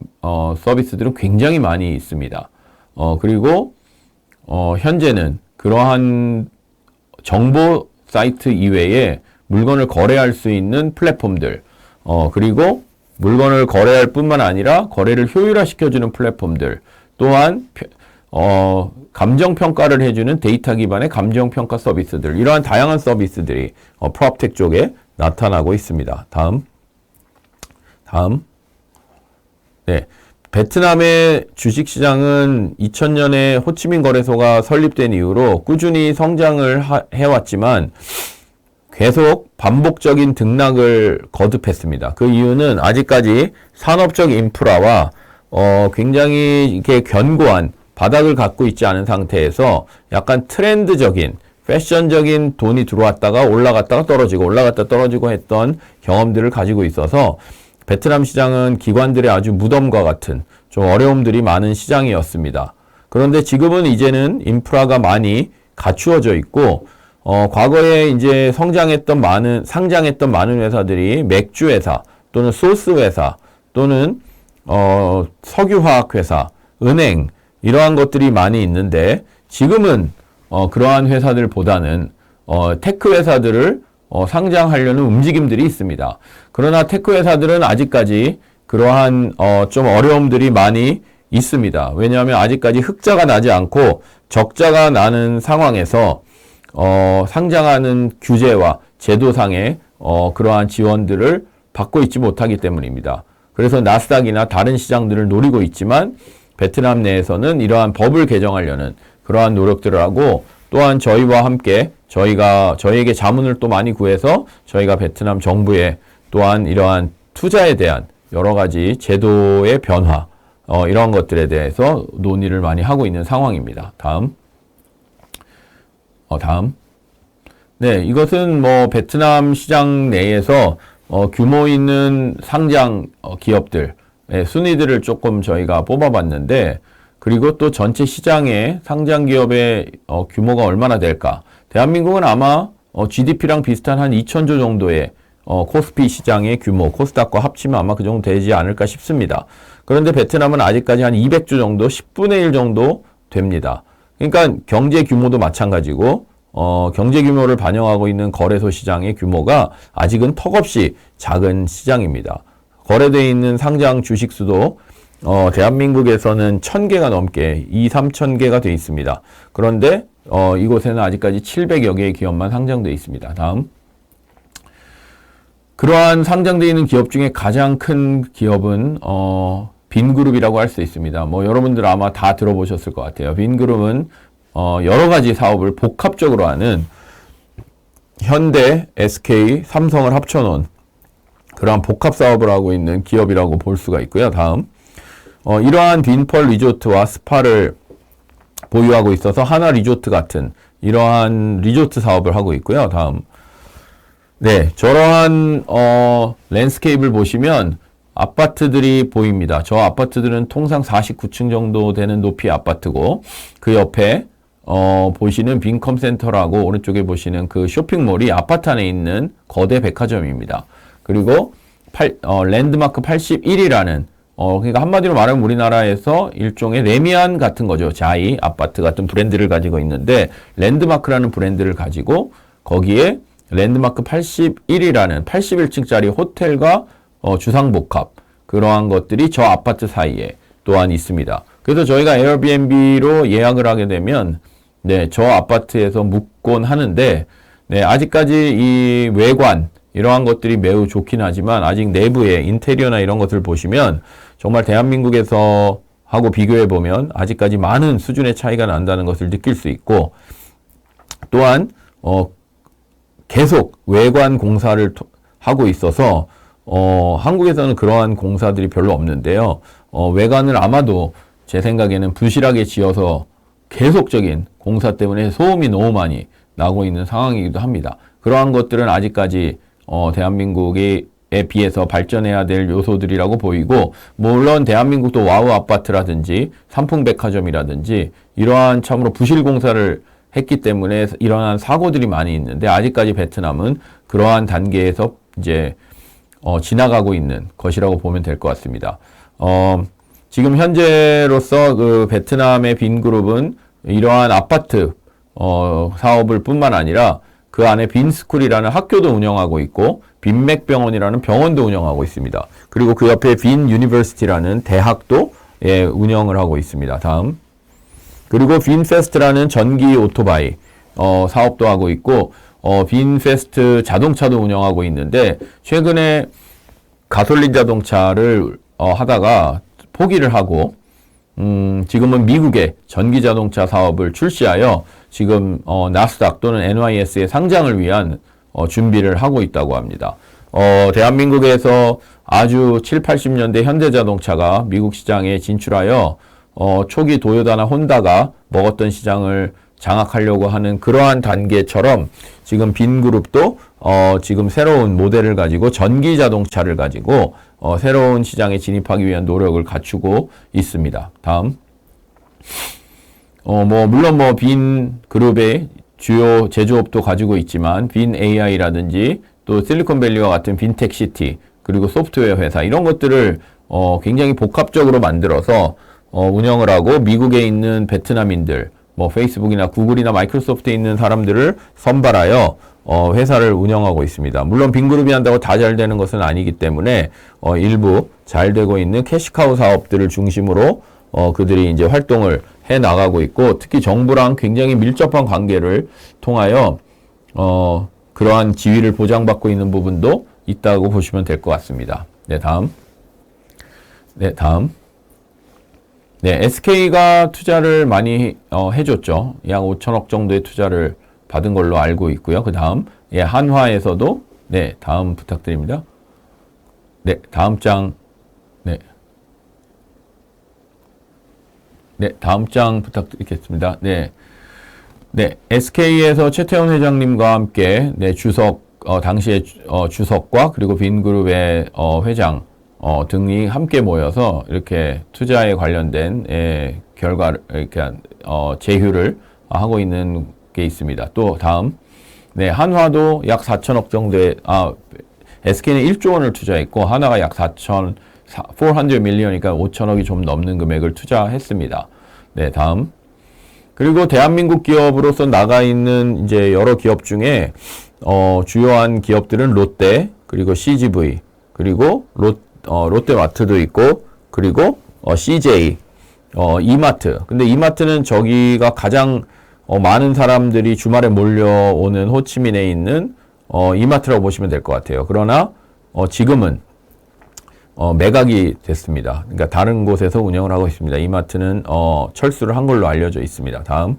서비스들은 굉장히 많이 있습니다. 그리고 현재는 그러한 정보 사이트 이외에 물건을 거래할 수 있는 플랫폼들, 그리고 물건을 거래할 뿐만 아니라 거래를 효율화시켜주는 플랫폼들, 또한 감정평가를 해주는 데이터 기반의 감정평가 서비스들, 이러한 다양한 서비스들이 프롭텍 쪽에 나타나고 있습니다. 다음. 네. 베트남의 주식시장은 2000년에 호치민 거래소가 설립된 이후로 꾸준히 성장을 해왔지만 계속 반복적인 등락을 거듭했습니다. 그 이유는 아직까지 산업적 인프라와 굉장히 이렇게 견고한 바닥을 갖고 있지 않은 상태에서 약간 트렌드적인 패션적인 돈이 들어왔다가 올라갔다가 떨어지고 올라갔다 떨어지고 했던 경험들을 가지고 있어서 베트남 시장은 기관들의 아주 무덤과 같은 좀 어려움들이 많은 시장이었습니다. 그런데 지금은 이제는 인프라가 많이 갖추어져 있고 과거에 이제 상장했던 많은 회사들이 맥주 회사 또는 소스 회사 또는 석유화학 회사, 은행 이러한 것들이 많이 있는데 지금은 그러한 회사들보다는 테크 회사들을 상장하려는 움직임들이 있습니다. 그러나 테크 회사들은 아직까지 그러한 좀 어려움들이 많이 있습니다. 왜냐하면 아직까지 흑자가 나지 않고 적자가 나는 상황에서 상장하는 규제와 제도상의 그러한 지원들을 받고 있지 못하기 때문입니다. 그래서 나스닥이나 다른 시장들을 노리고 있지만 베트남 내에서는 이러한 법을 개정하려는 그러한 노력들을 하고 또한 저희와 함께 저희에게 자문을 또 많이 구해서 저희가 베트남 정부에 또한 이러한 투자에 대한 여러 가지 제도의 변화, 이러한 것들에 대해서 논의를 많이 하고 있는 상황입니다. 다음. 네, 이것은 베트남 시장 내에서 규모 있는 상장 기업들, 순위들을 조금 저희가 뽑아봤는데, 그리고 또 전체 시장의 상장 기업의 규모가 얼마나 될까? 대한민국은 아마 GDP랑 비슷한 한 2,000조 정도의 코스피 시장의 규모, 코스닥과 합치면 아마 그 정도 되지 않을까 싶습니다. 그런데 베트남은 아직까지 한 200조 정도, 10분의 1 정도 됩니다. 그러니까 경제 규모도 마찬가지고 경제 규모를 반영하고 있는 거래소 시장의 규모가 아직은 턱없이 작은 시장입니다. 거래되어 있는 상장 주식 수도 대한민국에서는 1,000개가 넘게 2,000~3,000개가 되어 있습니다. 그런데 이곳에는 아직까지 700여 개의 기업만 상장되어 있습니다. 다음. 그러한 상장되어 있는 기업 중에 가장 큰 기업은 빈그룹이라고 할 수 있습니다. 여러분들 아마 다 들어보셨을 것 같아요. 빈그룹은 여러 가지 사업을 복합적으로 하는 현대, SK, 삼성을 합쳐놓은 그러한 복합 사업을 하고 있는 기업이라고 볼 수가 있고요. 다음. 이러한 빈펄 리조트와 스파를 보유하고 있어서 하나 리조트 같은 이러한 리조트 사업을 하고 있고요. 다음. 네, 저러한 랜드스케이프를 보시면 아파트들이 보입니다. 저 아파트들은 통상 49층 정도 되는 높이의 아파트고 그 옆에 보시는 빈컴센터라고 오른쪽에 보시는 그 쇼핑몰이 아파트 안에 있는 거대 백화점입니다. 그리고 랜드마크 81이라는 그러니까 한마디로 말하면 우리나라에서 일종의 레미안 같은 거죠. 자이 아파트 같은 브랜드를 가지고 있는데 랜드마크라는 브랜드를 가지고 거기에 랜드마크 81이라는 81층짜리 호텔과 주상복합 그러한 것들이 저 아파트 사이에 또한 있습니다. 그래서 저희가 에어비앤비로 예약을 하게 되면 네, 저 아파트에서 묵곤 하는데 네, 아직까지 이 외관 이러한 것들이 매우 좋긴 하지만 아직 내부의 인테리어나 이런 것을 보시면 정말 대한민국에서 하고 비교해 보면 아직까지 많은 수준의 차이가 난다는 것을 느낄 수 있고 또한 계속 외관 공사를 하고 있어서 한국에서는 그러한 공사들이 별로 없는데요. 외관을 아마도 제 생각에는 부실하게 지어서 계속적인 공사 때문에 소음이 너무 많이 나고 있는 상황이기도 합니다. 그러한 것들은 아직까지 대한민국에 비해서 발전해야 될 요소들이라고 보이고, 물론 대한민국도 와우 아파트라든지 삼풍백화점이라든지 이러한 참으로 부실 공사를 했기 때문에 일어난 사고들이 많이 있는데, 아직까지 베트남은 그러한 단계에서 이제 지나가고 있는 것이라고 보면 될 것 같습니다. 지금 현재로서 그 베트남의 빈그룹은 이러한 아파트 사업을 뿐만 아니라 그 안에 빈스쿨이라는 학교도 운영하고 있고 빈맥병원이라는 병원도 운영하고 있습니다. 그리고 그 옆에 빈 유니버시티라는 대학도 운영을 하고 있습니다. 다음. 그리고 빈페스트라는 전기 오토바이 사업도 하고 있고 빈페스트 자동차도 운영하고 있는데, 최근에 가솔린 자동차를 하다가 포기를 하고 지금은 미국의 전기 자동차 사업을 출시하여 지금 나스닥 또는 NYS의 상장을 위한 준비를 하고 있다고 합니다. 대한민국에서 아주 7, 80년대 현대자동차가 미국 시장에 진출하여 초기 도요타나 혼다가 먹었던 시장을 장악하려고 하는 그러한 단계처럼 지금 빈그룹도 지금 새로운 모델을 가지고 전기 자동차를 가지고 새로운 시장에 진입하기 위한 노력을 갖추고 있습니다. 다음. 물론 빈그룹의 주요 제조업도 가지고 있지만 빈 AI라든지 또 실리콘밸리와 같은 빈텍시티, 그리고 소프트웨어 회사, 이런 것들을 굉장히 복합적으로 만들어서 운영을 하고, 미국에 있는 베트남인들, 페이스북이나 구글이나 마이크로소프트에 있는 사람들을 선발하여 회사를 운영하고 있습니다. 물론 빈그룹이 한다고 다 잘 되는 것은 아니기 때문에 일부 잘 되고 있는 캐시카우 사업들을 중심으로 그들이 이제 활동을 해 나가고 있고, 특히 정부랑 굉장히 밀접한 관계를 통하여 그러한 지위를 보장받고 있는 부분도 있다고 보시면 될 것 같습니다. 네, 다음. 네, 다음. 네, SK가 투자를 많이 해줬죠. 약 5천억 정도의 투자를 받은 걸로 알고 있고요. 그 다음, 한화에서도, 네, 다음 부탁드립니다. 네, 다음 장, 네. 네, 다음 장 부탁드리겠습니다. 네. 네, SK에서 최태원 회장님과 함께, 네, 당시의 주석과 그리고 빈그룹의 회장, 등이 함께 모여서 이렇게 투자에 관련된 결과를, 이렇게, 제휴를 하고 있는 게 있습니다. 또 다음. 네, 한화도 약 4천억 정도의, SK는 1조 원을 투자했고, 한화가 약 400 밀리언이니까 5천억이 좀 넘는 금액을 투자했습니다. 네, 다음. 그리고 대한민국 기업으로서 나가 있는 이제 여러 기업 중에, 주요한 기업들은 롯데, 그리고 CGV, 그리고 롯데마트도 있고, 그리고 CJ, 이마트. 근데 이마트는 저기가 가장 많은 사람들이 주말에 몰려오는 호치민에 있는 이마트라고 보시면 될 것 같아요. 그러나 지금은 매각이 됐습니다. 그러니까 다른 곳에서 운영을 하고 있습니다. 이마트는 철수를 한 걸로 알려져 있습니다. 다음.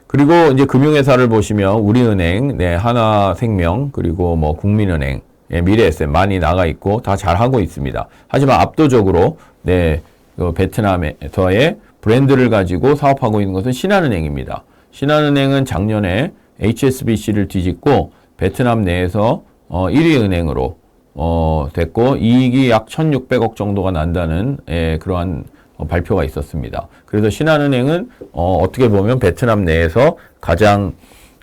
그리고 이제 금융회사를 보시면 우리은행, 네, 하나생명, 그리고 국민은행, 미래에셋 많이 나가 있고 다 잘하고 있습니다. 하지만 압도적으로 네, 베트남에서의 브랜드를 가지고 사업하고 있는 것은 신한은행입니다. 신한은행은 작년에 HSBC를 뒤집고 베트남 내에서 1위 은행으로 됐고, 이익이 약 1,600억 정도가 난다는 그러한 발표가 있었습니다. 그래서 신한은행은 어떻게 보면 베트남 내에서 가장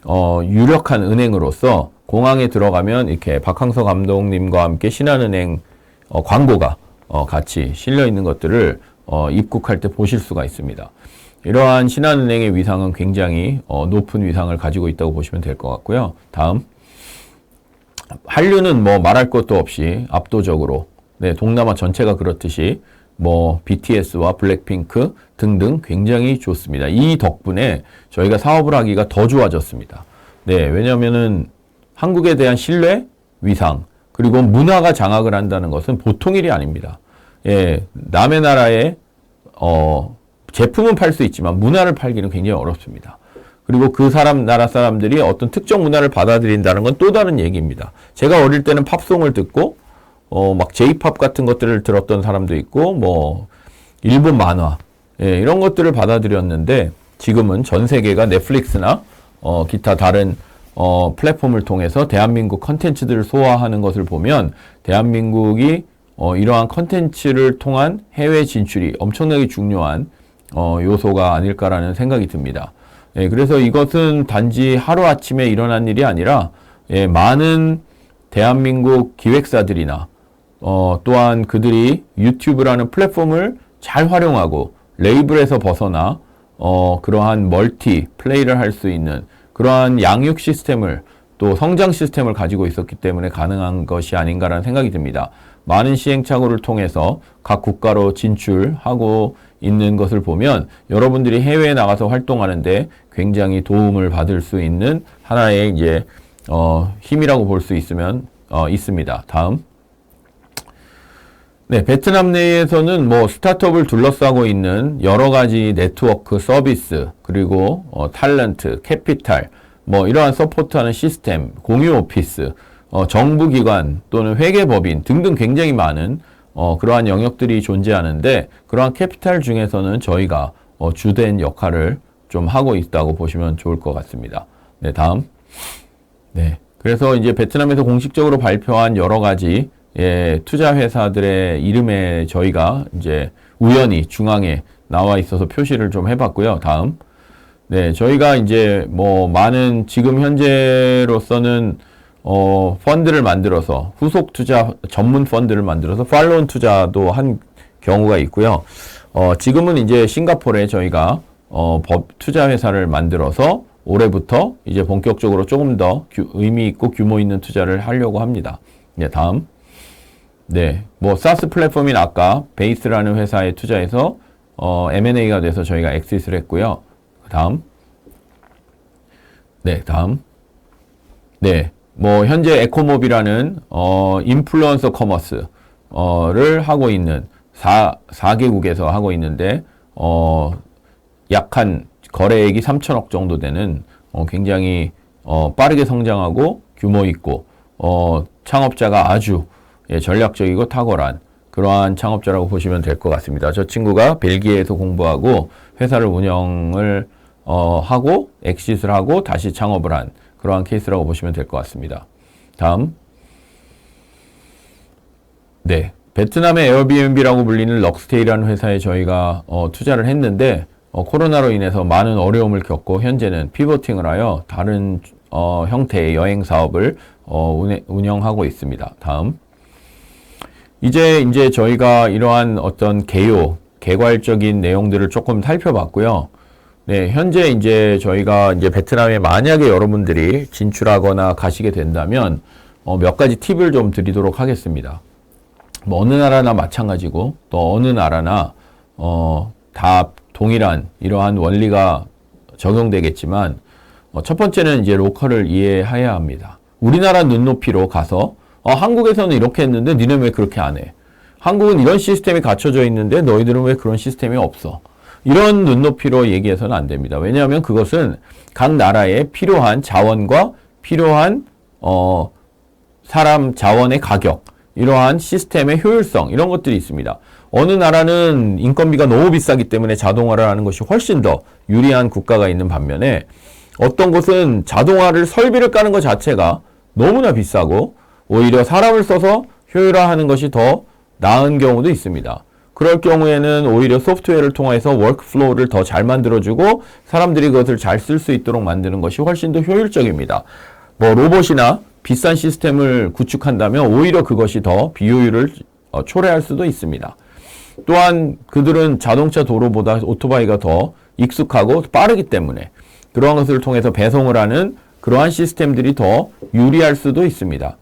유력한 은행으로서 공항에 들어가면 이렇게 박항서 감독님과 함께 신한은행 광고가 같이 실려 있는 것들을 입국할 때 보실 수가 있습니다. 이러한 신한은행의 위상은 굉장히 높은 위상을 가지고 있다고 보시면 될 것 같고요. 다음. 한류는 말할 것도 없이 압도적으로, 네, 동남아 전체가 그렇듯이 BTS와 블랙핑크 등등 굉장히 좋습니다. 이 덕분에 저희가 사업을 하기가 더 좋아졌습니다. 네, 왜냐면은 한국에 대한 신뢰, 위상, 그리고 문화가 장악을 한다는 것은 보통 일이 아닙니다. 예, 남의 나라에 제품은 팔 수 있지만 문화를 팔기는 굉장히 어렵습니다. 그리고 그 나라 사람들이 어떤 특정 문화를 받아들인다는 건 또 다른 얘기입니다. 제가 어릴 때는 팝송을 듣고, 막 J-팝 같은 것들을 들었던 사람도 있고, 뭐, 일본 만화, 예, 이런 것들을 받아들였는데, 지금은 전 세계가 넷플릭스나, 기타 다른, 플랫폼을 통해서 대한민국 컨텐츠들을 소화하는 것을 보면, 대한민국이, 이러한 컨텐츠를 통한 해외 진출이 엄청나게 중요한, 요소가 아닐까라는 생각이 듭니다. 예, 그래서 이것은 단지 하루아침에 일어난 일이 아니라, 예, 많은 대한민국 기획사들이나, 또한 그들이 유튜브라는 플랫폼을 잘 활용하고, 레이블에서 벗어나, 그러한 멀티 플레이를 할 수 있는 그러한 양육 시스템을 또 성장 시스템을 가지고 있었기 때문에 가능한 것이 아닌가라는 생각이 듭니다. 많은 시행착오를 통해서 각 국가로 진출하고 있는 것을 보면 여러분들이 해외에 나가서 활동하는데 굉장히 도움을 받을 수 있는 하나의 이제 힘이라고 볼 수 있습니다. 다음. 네, 베트남 내에서는 뭐 스타트업을 둘러싸고 있는 여러 가지 네트워크 서비스, 그리고 탤런트, 캐피탈, 뭐 이러한 서포트하는 시스템, 공유 오피스, 정부기관 또는 회계법인 등등 굉장히 많은 그러한 영역들이 존재하는데, 그러한 캐피탈 중에서는 저희가 주된 역할을 좀 하고 있다고 보시면 좋을 것 같습니다. 네, 다음. 네, 그래서 이제 베트남에서 공식적으로 발표한 여러 가지 투자 회사들의 이름에 저희가 이제 우연히 중앙에 나와 있어서 표시를 좀 해봤고요. 다음. 네, 저희가 이제 뭐 많은 지금 현재로서는 펀드를 만들어서 후속 투자 전문 펀드를 만들어서 팔로운 투자도 한 경우가 있고요. 지금은 이제 싱가포르에 저희가 투자 회사를 만들어서 올해부터 이제 본격적으로 조금 더 의미 있고 규모 있는 투자를 하려고 합니다. 네, 다음. 네, 뭐 사스 플랫폼인 아까 베이스라는 회사에 투자해서 M&A가 돼서 저희가 엑시트를 했고요. 다음. 네, 다음. 네, 뭐 현재 에코몹이라는 인플루언서 커머스를 하고 있는 4개국에서 하고 있는데 약 한 거래액이 3천억 정도 되는 굉장히 빠르게 성장하고 규모 있고 창업자가 아주 전략적이고 탁월한 그러한 창업자라고 보시면 될 것 같습니다. 저 친구가 벨기에에서 공부하고 회사를 운영을 하고 엑시트를 하고 다시 창업을 한 그러한 케이스라고 보시면 될 것 같습니다. 다음. 네, 베트남의 에어비앤비라고 불리는 럭스테이라는 회사에 저희가 투자를 했는데 코로나로 인해서 많은 어려움을 겪고 현재는 피보팅을 하여 다른 형태의 여행 사업을 운영하고 있습니다. 다음. 이제 저희가 이러한 어떤 개괄적인 내용들을 조금 살펴봤고요. 네, 현재 이제 저희가 이제 베트남에 만약에 여러분들이 진출하거나 가시게 된다면 몇 가지 팁을 좀 드리도록 하겠습니다. 뭐 어느 나라나 마찬가지고 또 어느 나라나 다 동일한 이러한 원리가 적용되겠지만 첫 번째는 이제 로컬을 이해해야 합니다. 우리나라 눈높이로 가서 한국에서는 이렇게 했는데 니네 왜 그렇게 안 해? 한국은 이런 시스템이 갖춰져 있는데 너희들은 왜 그런 시스템이 없어? 이런 눈높이로 얘기해서는 안 됩니다. 왜냐하면 그것은 각 나라에 필요한 자원과 필요한 사람 자원의 가격, 이러한 시스템의 효율성 이런 것들이 있습니다. 어느 나라는 인건비가 너무 비싸기 때문에 자동화를 하는 것이 훨씬 더 유리한 국가가 있는 반면에 어떤 곳은 자동화를 설비를 까는 것 자체가 너무나 비싸고 오히려 사람을 써서 효율화하는 것이 더 나은 경우도 있습니다. 그럴 경우에는 오히려 소프트웨어를 통해서 워크플로우를 더 잘 만들어주고 사람들이 그것을 잘 쓸 수 있도록 만드는 것이 훨씬 더 효율적입니다. 뭐 로봇이나 비싼 시스템을 구축한다면 오히려 그것이 더 비효율을 초래할 수도 있습니다. 또한 그들은 자동차 도로보다 오토바이가 더 익숙하고 빠르기 때문에 그러한 것을 통해서 배송을 하는 그러한 시스템들이 더 유리할 수도 있습니다.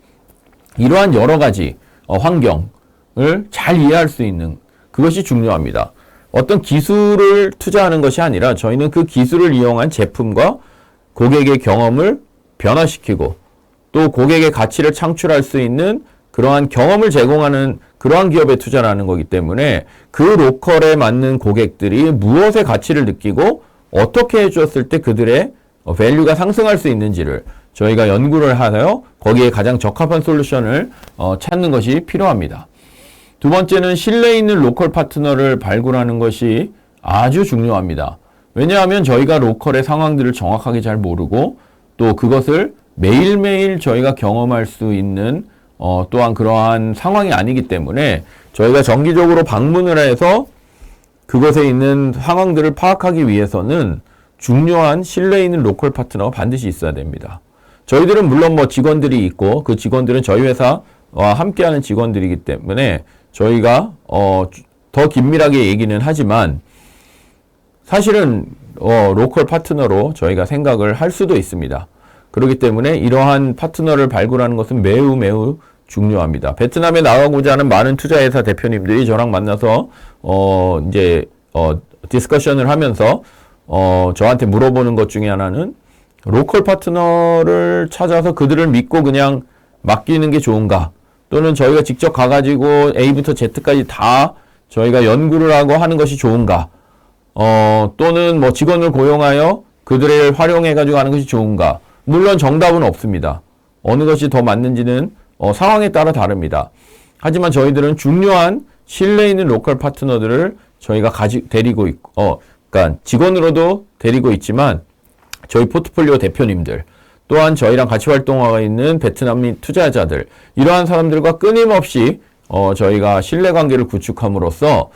이러한 여러 가지 환경을 잘 이해할 수 있는 그것이 중요합니다. 어떤 기술을 투자하는 것이 아니라 저희는 그 기술을 이용한 제품과 고객의 경험을 변화시키고 또 고객의 가치를 창출할 수 있는 그러한 경험을 제공하는 그러한 기업에 투자를 하는 거기 때문에 그 로컬에 맞는 고객들이 무엇의 가치를 느끼고 어떻게 해주었을 때 그들의 밸류가 상승할 수 있는지를 저희가 연구를 하여 거기에 가장 적합한 솔루션을 찾는 것이 필요합니다. 두 번째는 신뢰 있는 로컬 파트너를 발굴하는 것이 아주 중요합니다. 왜냐하면 저희가 로컬의 상황들을 정확하게 잘 모르고 또 그것을 매일매일 저희가 경험할 수 있는 또한 그러한 상황이 아니기 때문에 저희가 정기적으로 방문을 해서 그것에 있는 상황들을 파악하기 위해서는 중요한 신뢰 있는 로컬 파트너가 반드시 있어야 됩니다. 저희들은 물론 뭐 직원들이 있고 그 직원들은 저희 회사와 함께하는 직원들이기 때문에 저희가 더 긴밀하게 얘기는 하지만 사실은 로컬 파트너로 저희가 생각을 할 수도 있습니다. 그렇기 때문에 이러한 파트너를 발굴하는 것은 매우 매우 중요합니다. 베트남에 나가고자 하는 많은 투자회사 대표님들이 저랑 만나서 디스커션을 하면서 저한테 물어보는 것 중에 하나는 로컬 파트너를 찾아서 그들을 믿고 그냥 맡기는 게 좋은가? 또는 저희가 직접 가가지고 A부터 Z까지 다 저희가 연구를 하고 하는 것이 좋은가? 또는 뭐 직원을 고용하여 그들을 활용해가지고 하는 것이 좋은가? 물론 정답은 없습니다. 어느 것이 더 맞는지는 상황에 따라 다릅니다. 하지만 저희들은 중요한 신뢰 있는 로컬 파트너들을 저희가 데리고 있고, 그러니까 직원으로도 데리고 있지만 저희 포트폴리오 대표님들, 또한 저희랑 같이 활동하고 있는 베트남인 투자자들, 이러한 사람들과 끊임없이 저희가 신뢰관계를 구축함으로써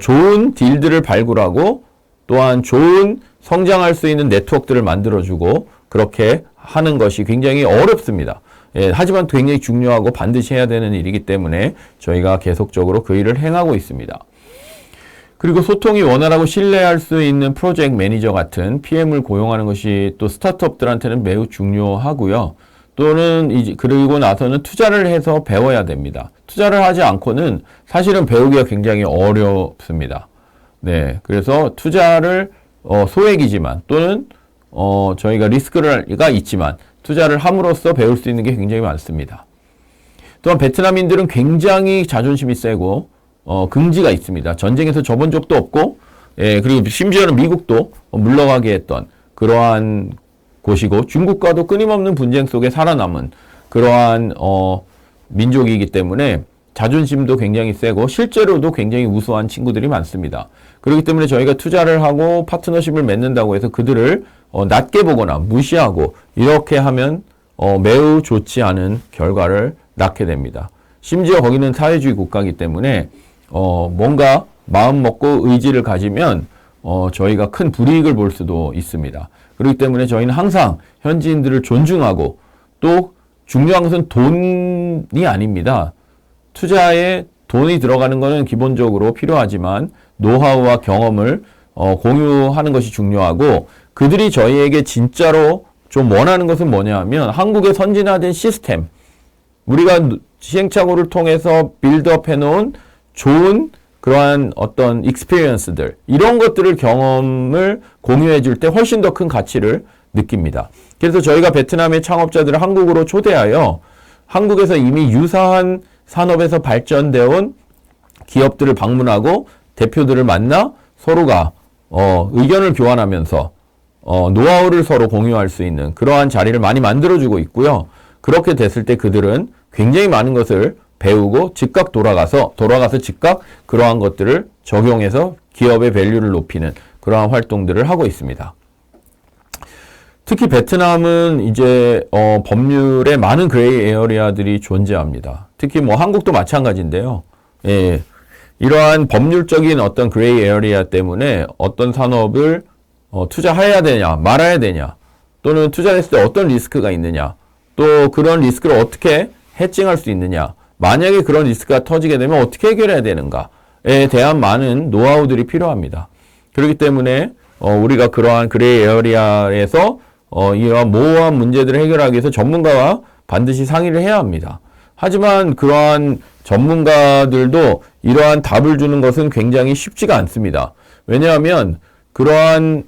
좋은 딜들을 발굴하고 또한 좋은 성장할 수 있는 네트워크들을 만들어주고 그렇게 하는 것이 굉장히 어렵습니다. 예, 하지만 굉장히 중요하고 반드시 해야 되는 일이기 때문에 저희가 계속적으로 그 일을 행하고 있습니다. 그리고 소통이 원활하고 신뢰할 수 있는 프로젝트 매니저 같은 PM을 고용하는 것이 또 스타트업들한테는 매우 중요하고요. 또는 그리고 나서는 투자를 해서 배워야 됩니다. 투자를 하지 않고는 사실은 배우기가 굉장히 어렵습니다. 네, 그래서 투자를 소액이지만 또는 저희가 리스크가 있지만 투자를 함으로써 배울 수 있는 게 굉장히 많습니다. 또한 베트남인들은 굉장히 자존심이 세고 긍지가 있습니다. 전쟁에서 져본 적도 없고, 예, 그리고 심지어는 미국도 물러가게 했던 그러한 곳이고 중국과도 끊임없는 분쟁 속에 살아남은 그러한 민족이기 때문에 자존심도 굉장히 세고 실제로도 굉장히 우수한 친구들이 많습니다. 그렇기 때문에 저희가 투자를 하고 파트너십을 맺는다고 해서 그들을 낮게 보거나 무시하고 이렇게 하면 매우 좋지 않은 결과를 낳게 됩니다. 심지어 거기는 사회주의 국가이기 때문에 뭔가 마음 먹고 의지를 가지면 저희가 큰 불이익을 볼 수도 있습니다. 그렇기 때문에 저희는 항상 현지인들을 존중하고 또 중요한 것은 돈이 아닙니다. 투자에 돈이 들어가는 것은 기본적으로 필요하지만 노하우와 경험을 공유하는 것이 중요하고 그들이 저희에게 진짜로 좀 원하는 것은 뭐냐 하면 한국의 선진화된 시스템, 우리가 시행착오를 통해서 빌드업 해놓은 좋은 그러한 어떤 익스피리언스들, 이런 것들을 경험을 공유해 줄 때 훨씬 더 큰 가치를 느낍니다. 그래서 저희가 베트남의 창업자들을 한국으로 초대하여 한국에서 이미 유사한 산업에서 발전되어 온 기업들을 방문하고 대표들을 만나 서로가 의견을 교환하면서 노하우를 서로 공유할 수 있는 그러한 자리를 많이 만들어주고 있고요. 그렇게 됐을 때 그들은 굉장히 많은 것을 배우고 즉각 돌아가서 즉각 그러한 것들을 적용해서 기업의 밸류를 높이는 그러한 활동들을 하고 있습니다. 특히 베트남은 이제 법률에 많은 그레이 에어리아들이 존재합니다. 특히 뭐 한국도 마찬가지인데요. 예, 이러한 법률적인 어떤 그레이 에어리아 때문에 어떤 산업을 투자해야 되냐, 말아야 되냐, 또는 투자했을 때 어떤 리스크가 있느냐, 또 그런 리스크를 어떻게 해칭할 수 있느냐, 만약에 그런 리스크가 터지게 되면 어떻게 해결해야 되는가에 대한 많은 노하우들이 필요합니다. 그렇기 때문에 우리가 그러한 그레이 에어리아에서 이러한 모호한 문제들을 해결하기 위해서 전문가와 반드시 상의를 해야 합니다. 하지만 그러한 전문가들도 이러한 답을 주는 것은 굉장히 쉽지가 않습니다. 왜냐하면 그러한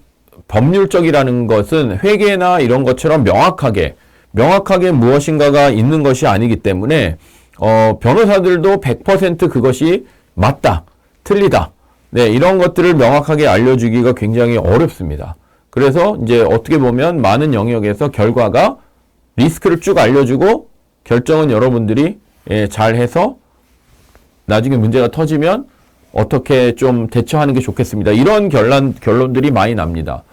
법률적이라는 것은 회계나 이런 것처럼 명확하게 무엇인가가 있는 것이 아니기 때문에 변호사들도 100% 그것이 맞다, 틀리다, 네, 이런 것들을 명확하게 알려주기가 굉장히 어렵습니다. 그래서 이제 어떻게 보면 많은 영역에서 결과가 리스크를 쭉 알려주고 결정은 여러분들이 잘 해서 나중에 문제가 터지면 어떻게 좀 대처하는 게 좋겠습니다. 이런 결론들이 많이 납니다.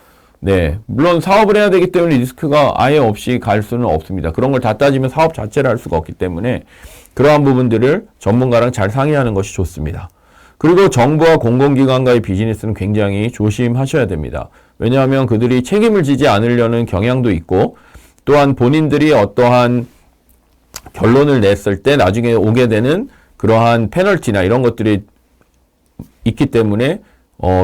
네. 물론 사업을 해야 되기 때문에 리스크가 아예 없이 갈 수는 없습니다. 그런 걸 다 따지면 사업 자체를 할 수가 없기 때문에 그러한 부분들을 전문가랑 잘 상의하는 것이 좋습니다. 그리고 정부와 공공기관과의 비즈니스는 굉장히 조심하셔야 됩니다. 왜냐하면 그들이 책임을 지지 않으려는 경향도 있고 또한 본인들이 어떠한 결론을 냈을 때 나중에 오게 되는 그러한 페널티나 이런 것들이 있기 때문에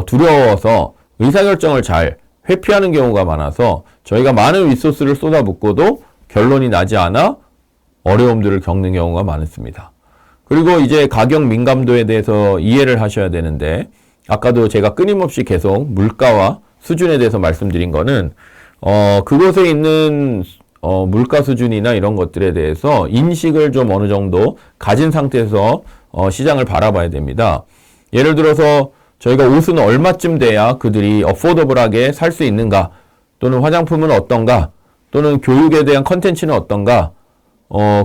두려워서 의사결정을 잘 회피하는 경우가 많아서 저희가 많은 리소스를 쏟아붓고도 결론이 나지 않아 어려움들을 겪는 경우가 많습니다. 그리고 이제 가격 민감도에 대해서 이해를 하셔야 되는데 아까도 제가 끊임없이 계속 물가와 수준에 대해서 말씀드린 거는 그곳에 있는 물가 수준이나 이런 것들에 대해서 인식을 좀 어느 정도 가진 상태에서 시장을 바라봐야 됩니다. 예를 들어서 저희가 옷은 얼마쯤 돼야 그들이 어포더블하게 살 수 있는가, 또는 화장품은 어떤가, 또는 교육에 대한 컨텐츠는 어떤가,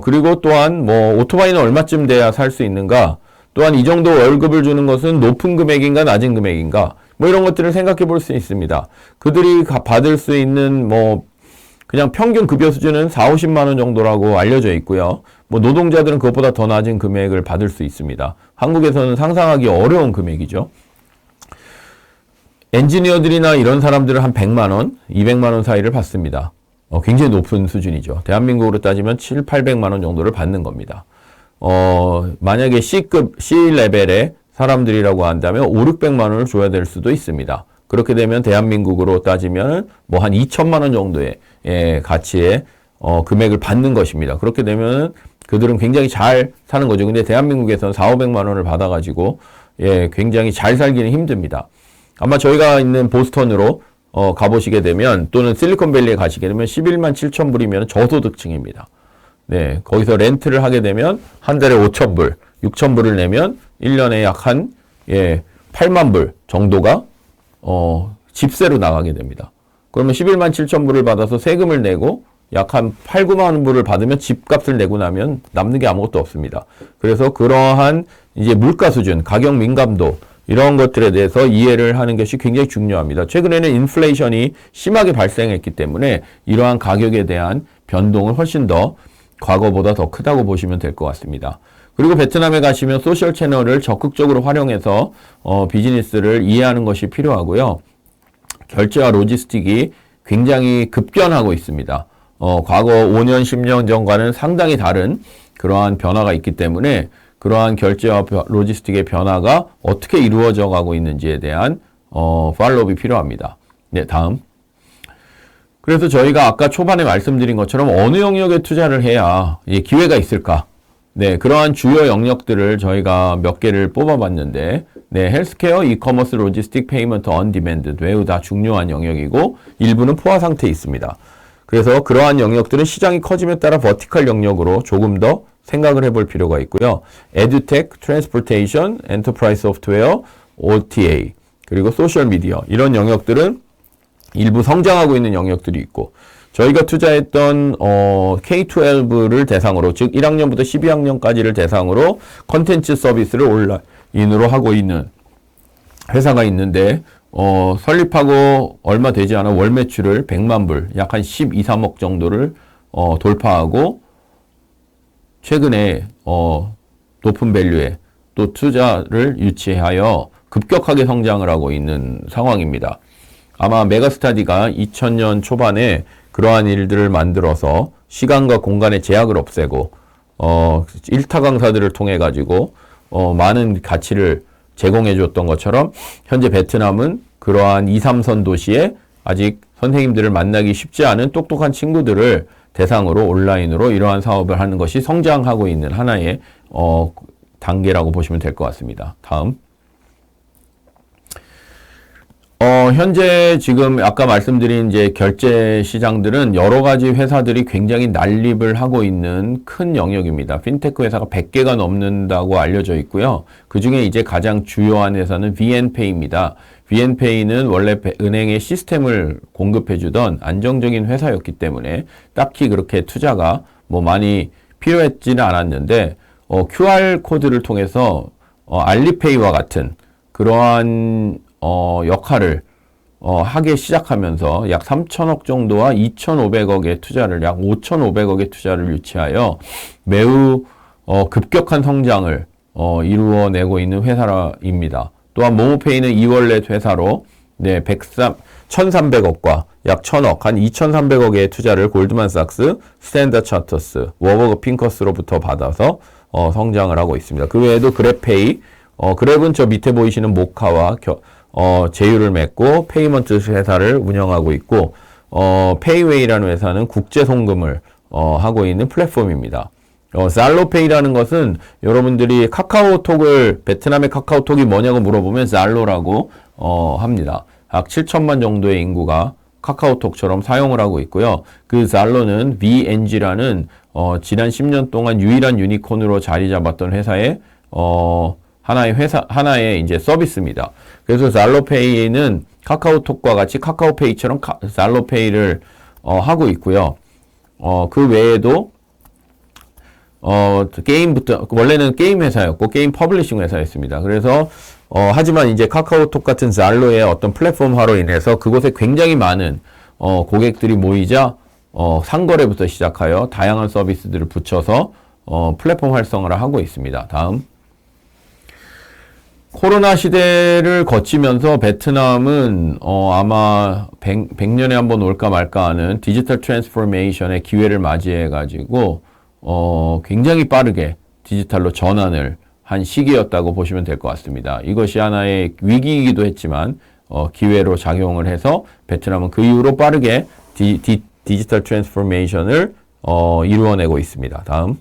그리고 또한 뭐 오토바이는 얼마쯤 돼야 살 수 있는가, 또한 이 정도 월급을 주는 것은 높은 금액인가 낮은 금액인가, 뭐 이런 것들을 생각해 볼 수 있습니다. 그들이 받을 수 있는 뭐 그냥 평균 급여 수준은 4, 50만 원 정도라고 알려져 있고요. 뭐 노동자들은 그것보다 더 낮은 금액을 받을 수 있습니다. 한국에서는 상상하기 어려운 금액이죠. 엔지니어들이나 이런 사람들은 한 100만 원, 200만 원 사이를 받습니다. 굉장히 높은 수준이죠. 대한민국으로 따지면 7, 800만 원 정도를 받는 겁니다. 만약에 C급, C레벨의 사람들이라고 한다면 5, 600만 원을 줘야 될 수도 있습니다. 그렇게 되면 대한민국으로 따지면 뭐 한 2천만 원 정도의 가치의 금액을 받는 것입니다. 그렇게 되면 그들은 굉장히 잘 사는 거죠. 근데 대한민국에서는 4, 500만 원을 받아가지고 굉장히 잘 살기는 힘듭니다. 아마 저희가 있는 보스턴으로 가보시게 되면 또는 실리콘밸리에 가시게 되면 11만 7천 불이면 저소득층입니다. 네, 거기서 렌트를 하게 되면 한 달에 5천 불, 6천 불을 내면 1년에 약 한 8만 불 정도가 집세로 나가게 됩니다. 그러면 11만 7천 불을 받아서 세금을 내고 약 한 8, 9만 불을 받으면 집값을 내고 나면 남는 게 아무것도 없습니다. 그래서 그러한 이제 물가 수준, 가격 민감도 이런 것들에 대해서 이해를 하는 것이 굉장히 중요합니다. 최근에는 인플레이션이 심하게 발생했기 때문에 이러한 가격에 대한 변동은 훨씬 더 과거보다 더 크다고 보시면 될 것 같습니다. 그리고 베트남에 가시면 소셜 채널을 적극적으로 활용해서 비즈니스를 이해하는 것이 필요하고요. 결제와 로지스틱이 굉장히 급변하고 있습니다. 과거 5년, 10년 전과는 상당히 다른 그러한 변화가 있기 때문에 그러한 결제와 로지스틱의 변화가 어떻게 이루어져 가고 있는지에 대한 팔로우업이 필요합니다. 네, 다음. 그래서 저희가 아까 초반에 말씀드린 것처럼 어느 영역에 투자를 해야 기회가 있을까? 네, 그러한 주요 영역들을 저희가 몇 개를 뽑아봤는데, 네, 헬스케어, 이커머스, 로지스틱, 페이먼트, 언디맨드 매우 다 중요한 영역이고 일부는 포화 상태에 있습니다. 그래서 그러한 영역들은 시장이 커짐에 따라 버티컬 영역으로 조금 더 생각을 해볼 필요가 있고요. 에듀텍, 트랜스포테이션, 엔터프라이즈 소프트웨어, OTA, 그리고 소셜미디어 이런 영역들은 일부 성장하고 있는 영역들이 있고 저희가 투자했던 K-12를 대상으로 즉 1학년부터 12학년까지를 대상으로 컨텐츠 서비스를 온라인으로 하고 있는 회사가 있는데 설립하고 얼마 되지 않아 월 매출을 100만 불, 약 한 12, 3억 정도를 돌파하고 최근에 높은 밸류에 또 투자를 유치하여 급격하게 성장을 하고 있는 상황입니다. 아마 메가스타디가 2000년 초반에 그러한 일들을 만들어서 시간과 공간의 제약을 없애고 1타 강사들을 통해 가지고 많은 가치를 제공해 줬던 것처럼 현재 베트남은 그러한 2, 3선 도시에 아직 선생님들을 만나기 쉽지 않은 똑똑한 친구들을 대상으로 온라인으로 이러한 사업을 하는 것이 성장하고 있는 하나의 단계라고 보시면 될 것 같습니다. 다음. 현재 지금 아까 말씀드린 이제 결제 시장들은 여러 가지 회사들이 굉장히 난립을 하고 있는 큰 영역입니다. 핀테크 회사가 100개가 넘는다고 알려져 있고요. 그 중에 이제 가장 주요한 회사는 VN페이입니다. VN페이는 원래 은행의 시스템을 공급해주던 안정적인 회사였기 때문에 딱히 그렇게 투자가 뭐 많이 필요했지는 않았는데, QR코드를 통해서, 알리페이와 같은 그러한, 역할을, 하기 시작하면서 약 3천억 정도와 2,500억의 투자를, 약 5,500억의 투자를 유치하여 매우, 급격한 성장을, 이루어내고 있는 회사입니다. 또한 모모페이는 이월렛 회사로, 네, 1,300억과 약 1,000억, 한 2,300억의 투자를 골드만삭스, 스탠다드 차터스, 워버그 핑커스로부터 받아서 성장을 하고 있습니다. 그 외에도 그랩페이, 그랩은 저 밑에 보이시는 모카와 제휴를 맺고 페이먼트 회사를 운영하고 있고, 페이웨이라는 회사는 국제 송금을 하고 있는 플랫폼입니다. 잘로페이라는 것은 여러분들이 카카오톡을, 베트남의 카카오톡이 뭐냐고 물어보면 잘로라고 합니다. 약 7천만 정도의 인구가 카카오톡처럼 사용을 하고 있고요. 그 잘로는 VNG라는 지난 10년 동안 유일한 유니콘으로 자리 잡았던 회사의 하나의 이제 서비스입니다. 그래서 잘로페이는 카카오톡과 같이 카카오페이처럼 잘로페이를 하고 있고요. 그 외에도 게임부터, 원래는 게임 회사였고, 게임 퍼블리싱 회사였습니다. 그래서, 하지만 이제 카카오톡 같은 잘로의 어떤 플랫폼화로 인해서 그곳에 굉장히 많은, 고객들이 모이자, 상거래부터 시작하여 다양한 서비스들을 붙여서, 플랫폼 활성화를 하고 있습니다. 다음. 코로나 시대를 거치면서 베트남은, 아마 100년에 한번 올까 말까 하는 디지털 트랜스포메이션의 기회를 맞이해가지고, 굉장히 빠르게 디지털로 전환을 한 시기였다고 보시면 될 것 같습니다. 이것이 하나의 위기이기도 했지만, 기회로 작용을 해서 베트남은 그 이후로 빠르게 디지털 트랜스포메이션을, 이루어내고 있습니다. 다음.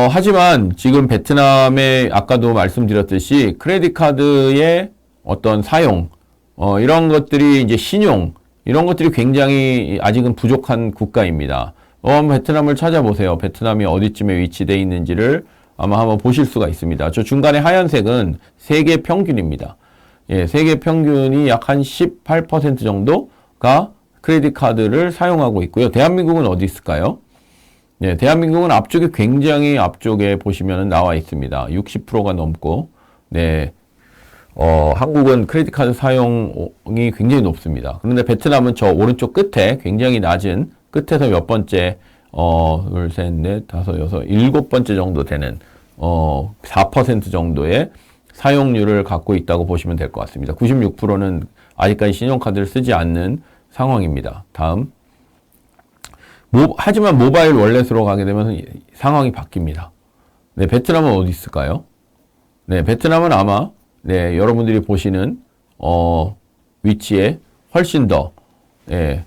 하지만 지금 베트남에 아까도 말씀드렸듯이 크레딧 카드의 어떤 사용, 이런 것들이 이제 신용, 이런 것들이 굉장히 아직은 부족한 국가입니다. 베트남을 찾아보세요. 베트남이 어디쯤에 위치되어 있는지를 아마 한번 보실 수가 있습니다. 저 중간에 하얀색은 세계 평균입니다. 예, 세계 평균이 약 한 18% 정도가 크레딧 카드를 사용하고 있고요. 대한민국은 어디 있을까요? 네, 대한민국은 앞쪽에 굉장히 앞쪽에 보시면 나와 있습니다. 60%가 넘고, 네. 한국은 크레딧 카드 사용이 굉장히 높습니다. 그런데 베트남은 저 오른쪽 끝에 굉장히 낮은 끝에서 몇 번째, 둘, 셋, 넷, 다섯, 여섯, 일곱 번째 정도 되는, 4% 정도의 사용률을 갖고 있다고 보시면 될 것 같습니다. 96%는 아직까지 신용카드를 쓰지 않는 상황입니다. 다음. 하지만 모바일 월렛으로 가게 되면 상황이 바뀝니다. 네, 베트남은 어디 있을까요? 네, 베트남은 아마 네, 여러분들이 보시는, 위치에 훨씬 더, 예,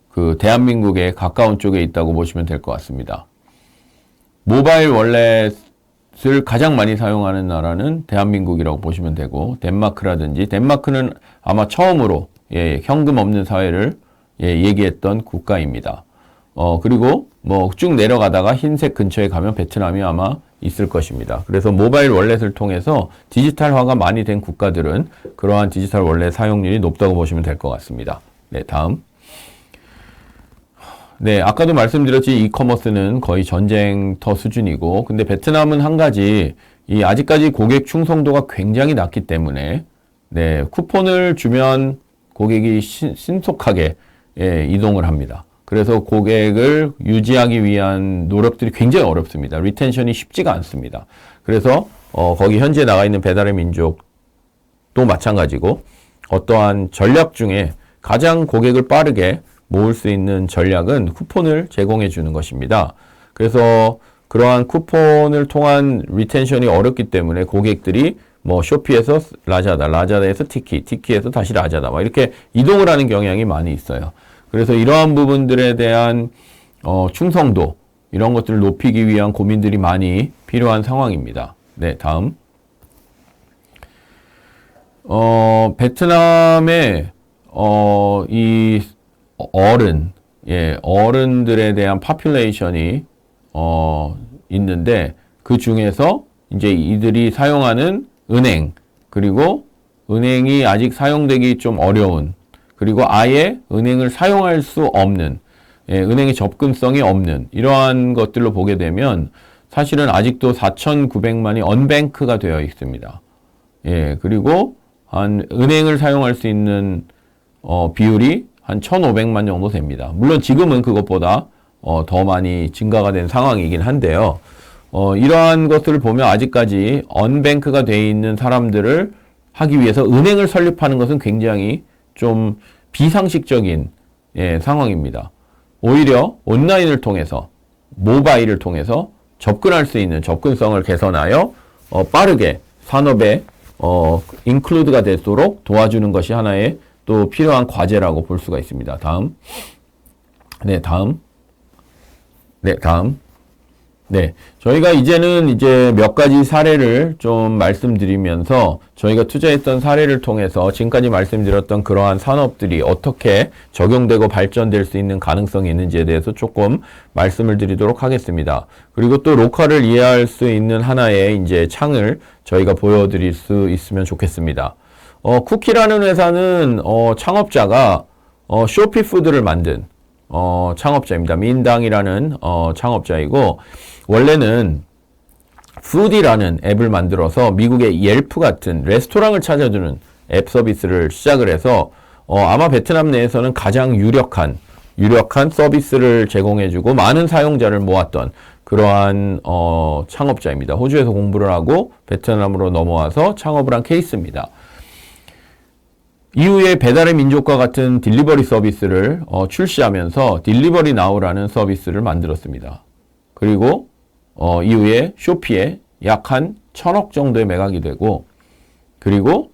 그, 대한민국에 가까운 쪽에 있다고 보시면 될 것 같습니다. 모바일 월렛을 가장 많이 사용하는 나라는 대한민국이라고 보시면 되고, 덴마크라든지, 덴마크는 아마 처음으로, 예, 현금 없는 사회를, 예, 얘기했던 국가입니다. 그리고 뭐 쭉 내려가다가 흰색 근처에 가면 베트남이 아마 있을 것입니다. 그래서 모바일 월렛을 통해서 디지털화가 많이 된 국가들은 그러한 디지털 월렛 사용률이 높다고 보시면 될 것 같습니다. 네, 다음. 네, 아까도 말씀드렸지 이커머스는 거의 전쟁터 수준이고, 근데 베트남은 한 가지, 아직까지 고객 충성도가 굉장히 낮기 때문에, 네, 쿠폰을 주면 고객이 신속하게, 예, 이동을 합니다. 그래서 고객을 유지하기 위한 노력들이 굉장히 어렵습니다. 리텐션이 쉽지가 않습니다. 그래서 거기 현지에 나가 있는 배달의 민족도 마찬가지고 어떠한 전략 중에 가장 고객을 빠르게 모을 수 있는 전략은 쿠폰을 제공해 주는 것입니다. 그래서 그러한 쿠폰을 통한 리텐션이 어렵기 때문에 고객들이 뭐 쇼피에서 라자다, 라자다에서 티키, 티키에서 다시 라자다 막 이렇게 이동을 하는 경향이 많이 있어요. 그래서 이러한 부분들에 대한 충성도 이런 것들을 높이기 위한 고민들이 많이 필요한 상황입니다. 네, 다음. 베트남의 이 어른들에 대한 파퓰레이션이 있는데 그 중에서 이제 이들이 사용하는 은행 그리고 은행이 아직 사용되기 좀 어려운, 그리고 아예 은행을 사용할 수 없는, 은행의 접근성이 없는 이러한 것들로 보게 되면 사실은 아직도 4,900만이 언뱅크가 되어 있습니다. 그리고 은행을 사용할 수 있는 비율이 한 1,500만 정도 됩니다. 물론 지금은 그것보다 더 많이 증가가 된 상황이긴 한데요. 이러한 것들을 보면 아직까지 언뱅크가 되어 있는 사람들을 하기 위해서 은행을 설립하는 것은 굉장히 좀 비상식적인 상황입니다. 오히려 온라인을 통해서, 모바일을 통해서 접근할 수 있는 접근성을 개선하여 빠르게 산업에 인클루드가 되도록 도와주는 것이 하나의 또 필요한 과제라고 볼 수가 있습니다. 다음. 저희가 이제는 이제 몇 가지 사례를 좀 말씀드리면서 저희가 투자했던 사례를 통해서 지금까지 말씀드렸던 그러한 산업들이 어떻게 적용되고 발전될 수 있는 가능성이 있는지에 대해서 조금 말씀을 드리도록 하겠습니다. 그리고 또 로컬을 이해할 수 있는 하나의 이제 창을 저희가 보여드릴 수 있으면 좋겠습니다. 쿠키라는 회사는 창업자가 쇼피푸드를 만든 창업자입니다. 민당이라는 창업자이고, 원래는 푸디라는 앱을 만들어서 미국의 옐프 같은 레스토랑을 찾아주는 앱 서비스를 시작을 해서 아마 베트남 내에서는 가장 유력한 서비스를 제공해주고 많은 사용자를 모았던 그러한 창업자입니다. 호주에서 공부를 하고 베트남으로 넘어와서 창업을 한 케이스입니다. 이후에 배달의 민족과 같은 딜리버리 서비스를 출시하면서 딜리버리 나우라는 서비스를 만들었습니다. 그리고 이후에 쇼피에 약 한 1,000억 정도의 매각이 되고, 그리고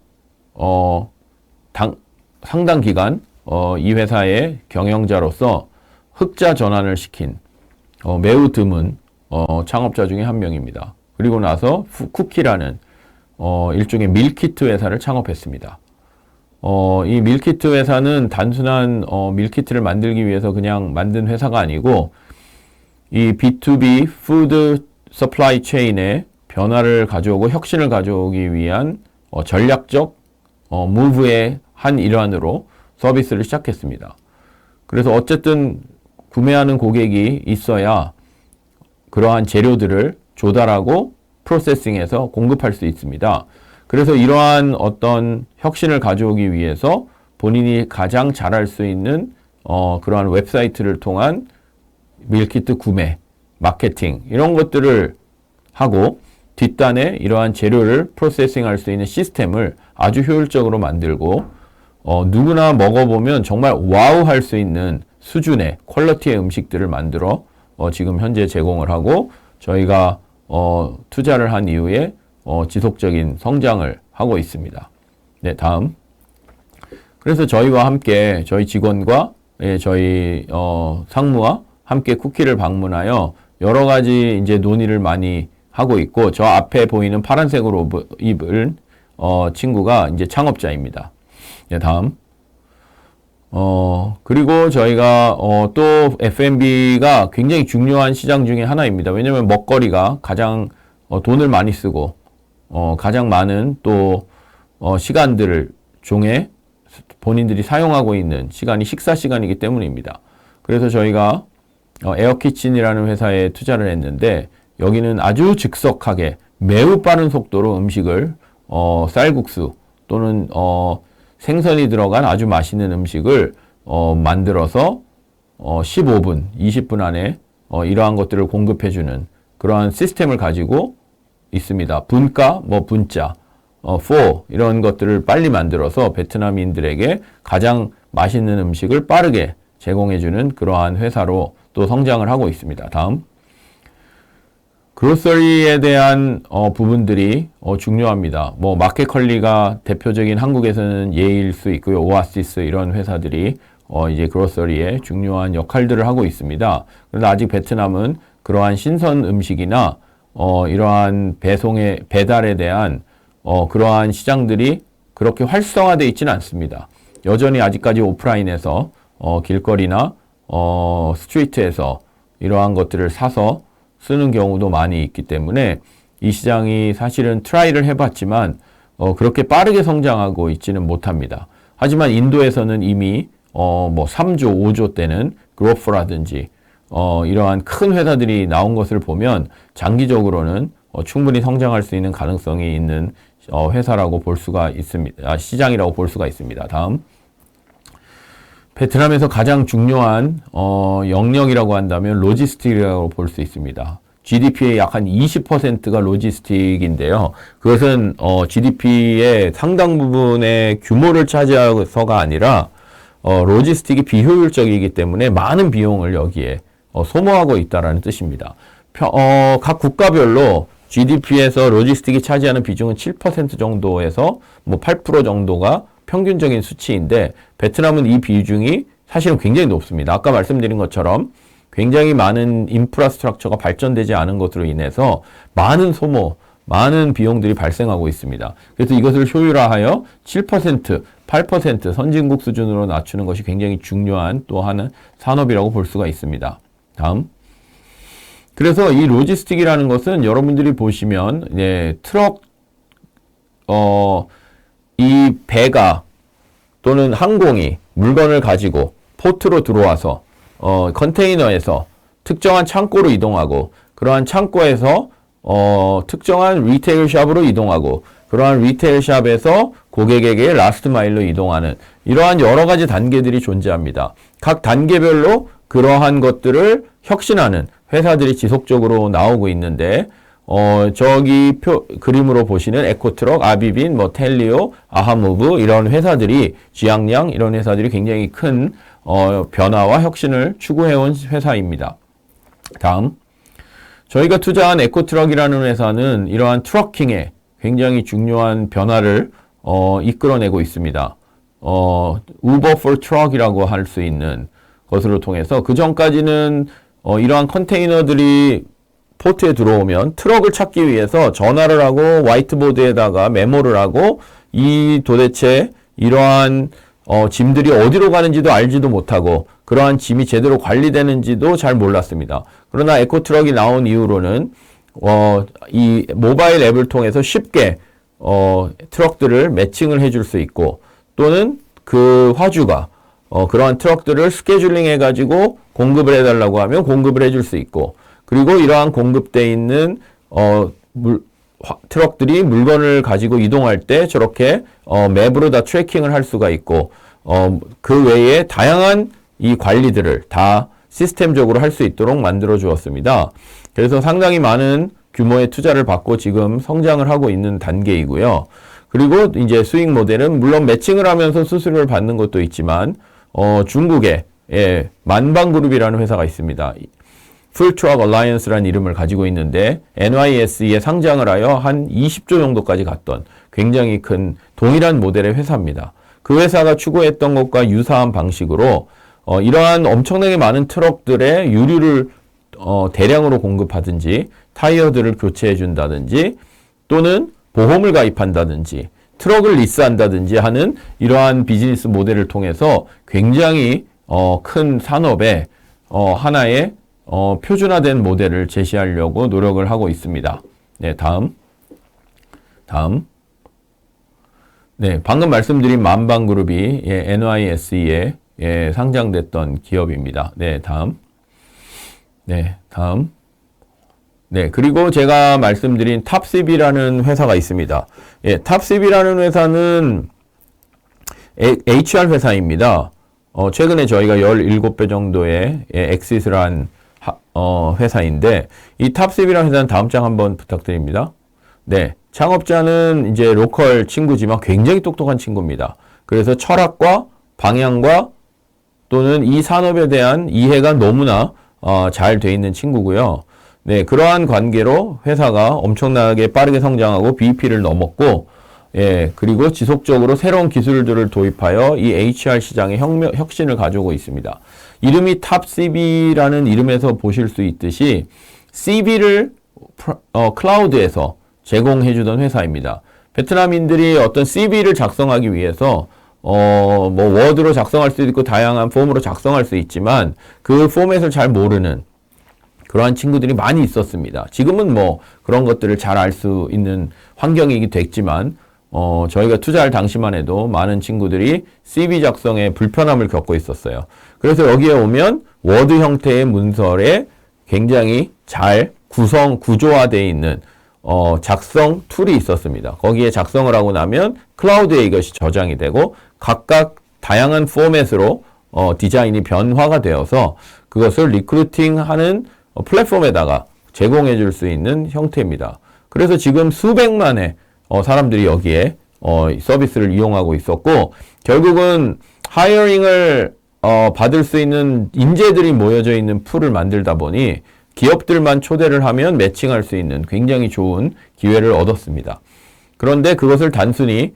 상당 기간 이 회사의 경영자로서 흑자 전환을 시킨 매우 드문 창업자 중에 한 명입니다. 그리고 나서 쿠키라는 일종의 밀키트 회사를 창업했습니다. 이 밀키트 회사는 단순한 밀키트를 만들기 위해서 그냥 만든 회사가 아니고, 이 B2B 푸드 서플라이 체인에 변화를 가져오고 혁신을 가져오기 위한 전략적 무브의 한 일환으로 서비스를 시작했습니다. 그래서 어쨌든 구매하는 고객이 있어야 그러한 재료들을 조달하고 프로세싱해서 공급할 수 있습니다. 그래서 이러한 어떤 혁신을 가져오기 위해서 본인이 가장 잘할 수 있는 그러한 웹사이트를 통한 밀키트 구매, 마케팅 이런 것들을 하고 뒷단에 이러한 재료를 프로세싱할 수 있는 시스템을 아주 효율적으로 만들고 누구나 먹어보면 정말 와우 할 수 있는 수준의 퀄리티의 음식들을 만들어 지금 현재 제공을 하고, 저희가 투자를 한 이후에 지속적인 성장을 하고 있습니다. 네, 다음. 그래서 저희와 함께 저희 직원과 저희 상무와 함께 쿠키를 방문하여 여러 가지 이제 논의를 많이 하고 있고, 저 앞에 보이는 파란색으로 입은 친구가 이제 창업자입니다. 네, 다음. 그리고 저희가 또 F&B가 굉장히 중요한 시장 중에 하나입니다. 왜냐하면 먹거리가 가장 돈을 많이 쓰고 가장 많은 또 시간들을 종에 본인들이 사용하고 있는 시간이 식사 시간이기 때문입니다. 그래서 저희가 에어키친이라는 회사에 투자를 했는데, 여기는 아주 즉석하게 매우 빠른 속도로 음식을 쌀국수 또는 생선이 들어간 아주 맛있는 음식을 만들어서 15분, 20분 안에 이러한 것들을 공급해주는 그러한 시스템을 가지고 있습니다. 분가, 분짜, for 이런 것들을 빨리 만들어서 베트남인들에게 가장 맛있는 음식을 빠르게 제공해주는 그러한 회사로 또 성장을 하고 있습니다. 다음. 그로서리에 대한 부분들이 중요합니다. 마켓컬리가 대표적인 한국에서는 예일 수 있고요. 오아시스 이런 회사들이 이제 그로서리에 중요한 역할들을 하고 있습니다. 그런데 아직 베트남은 그러한 신선 음식이나 이러한 배달에 대한 그러한 시장들이 그렇게 활성화되어 있지는 않습니다. 여전히 아직까지 오프라인에서 길거리나 스트리트에서 이러한 것들을 사서 쓰는 경우도 많이 있기 때문에 이 시장이 사실은 트라이를 해봤지만 그렇게 빠르게 성장하고 있지는 못합니다. 하지만 인도에서는 이미 뭐 3조, 5조 대는 그로프라든지 이러한 큰 회사들이 나온 것을 보면 장기적으로는 충분히 성장할 수 있는 가능성이 있는 회사라고 볼 수가 있습니다. 시장이라고 볼 수가 있습니다. 다음. 베트남에서 가장 중요한 영역이라고 한다면 로지스틱이라고 볼 수 있습니다. GDP의 약 한 20%가 로지스틱인데요. 그것은 GDP의 상당 부분의 규모를 차지해서가 아니라 로지스틱이 비효율적이기 때문에 많은 비용을 여기에 소모하고 있다는 뜻입니다. 각 국가별로 GDP에서 로지스틱이 차지하는 비중은 7% 정도에서 뭐 8% 정도가 평균적인 수치인데 베트남은 이 비중이 사실은 굉장히 높습니다. 아까 말씀드린 것처럼 굉장히 많은 인프라스트럭처가 발전되지 않은 것으로 인해서 많은 소모, 많은 비용들이 발생하고 있습니다. 그래서 이것을 효율화하여 7%, 8% 선진국 수준으로 낮추는 것이 굉장히 중요한 또 하나의 산업이라고 볼 수가 있습니다. 다음. 그래서 이 로지스틱이라는 것은 여러분들이 보시면 트럭, 이 배가 또는 항공이 물건을 가지고 포트로 들어와서 컨테이너에서 특정한 창고로 이동하고 그러한 창고에서 특정한 리테일 샵으로 이동하고 그러한 리테일 샵에서 고객에게 라스트 마일로 이동하는 이러한 여러 가지 단계들이 존재합니다. 각 단계별로 그러한 것들을 혁신하는 회사들이 지속적으로 나오고 있는데 저기 그림으로 보시는 에코트럭, 아비빈, 뭐 텔리오, 아하무브 이런 회사들이 지앙양 이런 회사들이 굉장히 큰 변화와 혁신을 추구해온 회사입니다. 다음. 저희가 투자한 에코트럭이라는 회사는 이러한 트럭킹에 굉장히 중요한 변화를 이끌어내고 있습니다. Uber for Truck이라고 할 수 있는 것으로 통해서 그 전까지는 이러한 컨테이너들이 포트에 들어오면 트럭을 찾기 위해서 전화를 하고 화이트보드에다가 메모를 하고 이 도대체 이러한 짐들이 어디로 가는지도 알지도 못하고 그러한 짐이 제대로 관리되는지도 잘 몰랐습니다. 그러나 에코트럭이 나온 이후로는 이 모바일 앱을 통해서 쉽게 트럭들을 매칭을 해줄 수 있고 또는 그 화주가 그러한 트럭들을 스케줄링 해가지고 공급을 해달라고 하면 공급을 해줄 수 있고 그리고 이러한 공급되어 있는 트럭들이 물건을 가지고 이동할 때 저렇게 맵으로 다 트래킹을 할 수가 있고 그 외에 다양한 이 관리들을 다 시스템적으로 할 수 있도록 만들어 주었습니다. 그래서 상당히 많은 규모의 투자를 받고 지금 성장을 하고 있는 단계이고요. 그리고 이제 수익 모델은 물론 매칭을 하면서 수수료를 받는 것도 있지만 중국에 만방그룹이라는 회사가 있습니다. Full Truck Alliance라는 이름을 가지고 있는데 NYSE에 상장을 하여 한 20조 정도까지 갔던 굉장히 큰 동일한 모델의 회사입니다. 그 회사가 추구했던 것과 유사한 방식으로 이러한 엄청나게 많은 트럭들의 유류를 대량으로 공급하든지 타이어들을 교체해 준다든지 또는 보험을 가입한다든지 트럭을 리스한다든지 하는 이러한 비즈니스 모델을 통해서 굉장히 큰 산업의 하나의 표준화된 모델을 제시하려고 노력을 하고 있습니다. 네, 다음. 네, 방금 말씀드린 만방그룹이 NYSE에 상장됐던 기업입니다. 네, 다음. 네, 그리고 제가 말씀드린 탑CB라는 회사가 있습니다. 탑CB라는 회사는 HR 회사입니다. 최근에 저희가 17배 정도의 엑시트를 한 회사인데 이 탑CB라는 회사는 다음 장 한번 부탁드립니다. 네, 창업자는 이제 로컬 친구지만 굉장히 똑똑한 친구입니다. 그래서 철학과 방향과 또는 이 산업에 대한 이해가 너무나 잘 돼 있는 친구고요. 네, 그러한 관계로 회사가 엄청나게 빠르게 성장하고 BEP를 넘었고, 그리고 지속적으로 새로운 기술들을 도입하여 이 HR 시장에 혁신을 가져오고 있습니다. 이름이 탑CB라는 이름에서 보실 수 있듯이 CB를 클라우드에서 제공해주던 회사입니다. 베트남인들이 어떤 CV를 작성하기 위해서 뭐 워드로 작성할 수도 있고 다양한 폼으로 작성할 수 있지만 그 포맷을 잘 모르는 그러한 친구들이 많이 있었습니다. 지금은 뭐 그런 것들을 잘 알 수 있는 환경이기 됐지만 저희가 투자할 당시만 해도 많은 친구들이 CV 작성에 불편함을 겪고 있었어요. 그래서 여기에 오면 워드 형태의 문서에 굉장히 잘 구조화되어 있는 작성 툴이 있었습니다. 거기에 작성을 하고 나면 클라우드에 이것이 저장이 되고 각각 다양한 포맷으로 디자인이 변화가 되어서 그것을 리크루팅하는 플랫폼에다가 제공해 줄 수 있는 형태입니다. 그래서 지금 수백만의 사람들이 여기에 서비스를 이용하고 있었고 결국은 하이어링을 받을 수 있는 인재들이 모여져 있는 풀을 만들다 보니 기업들만 초대를 하면 매칭할 수 있는 굉장히 좋은 기회를 얻었습니다. 그런데 그것을 단순히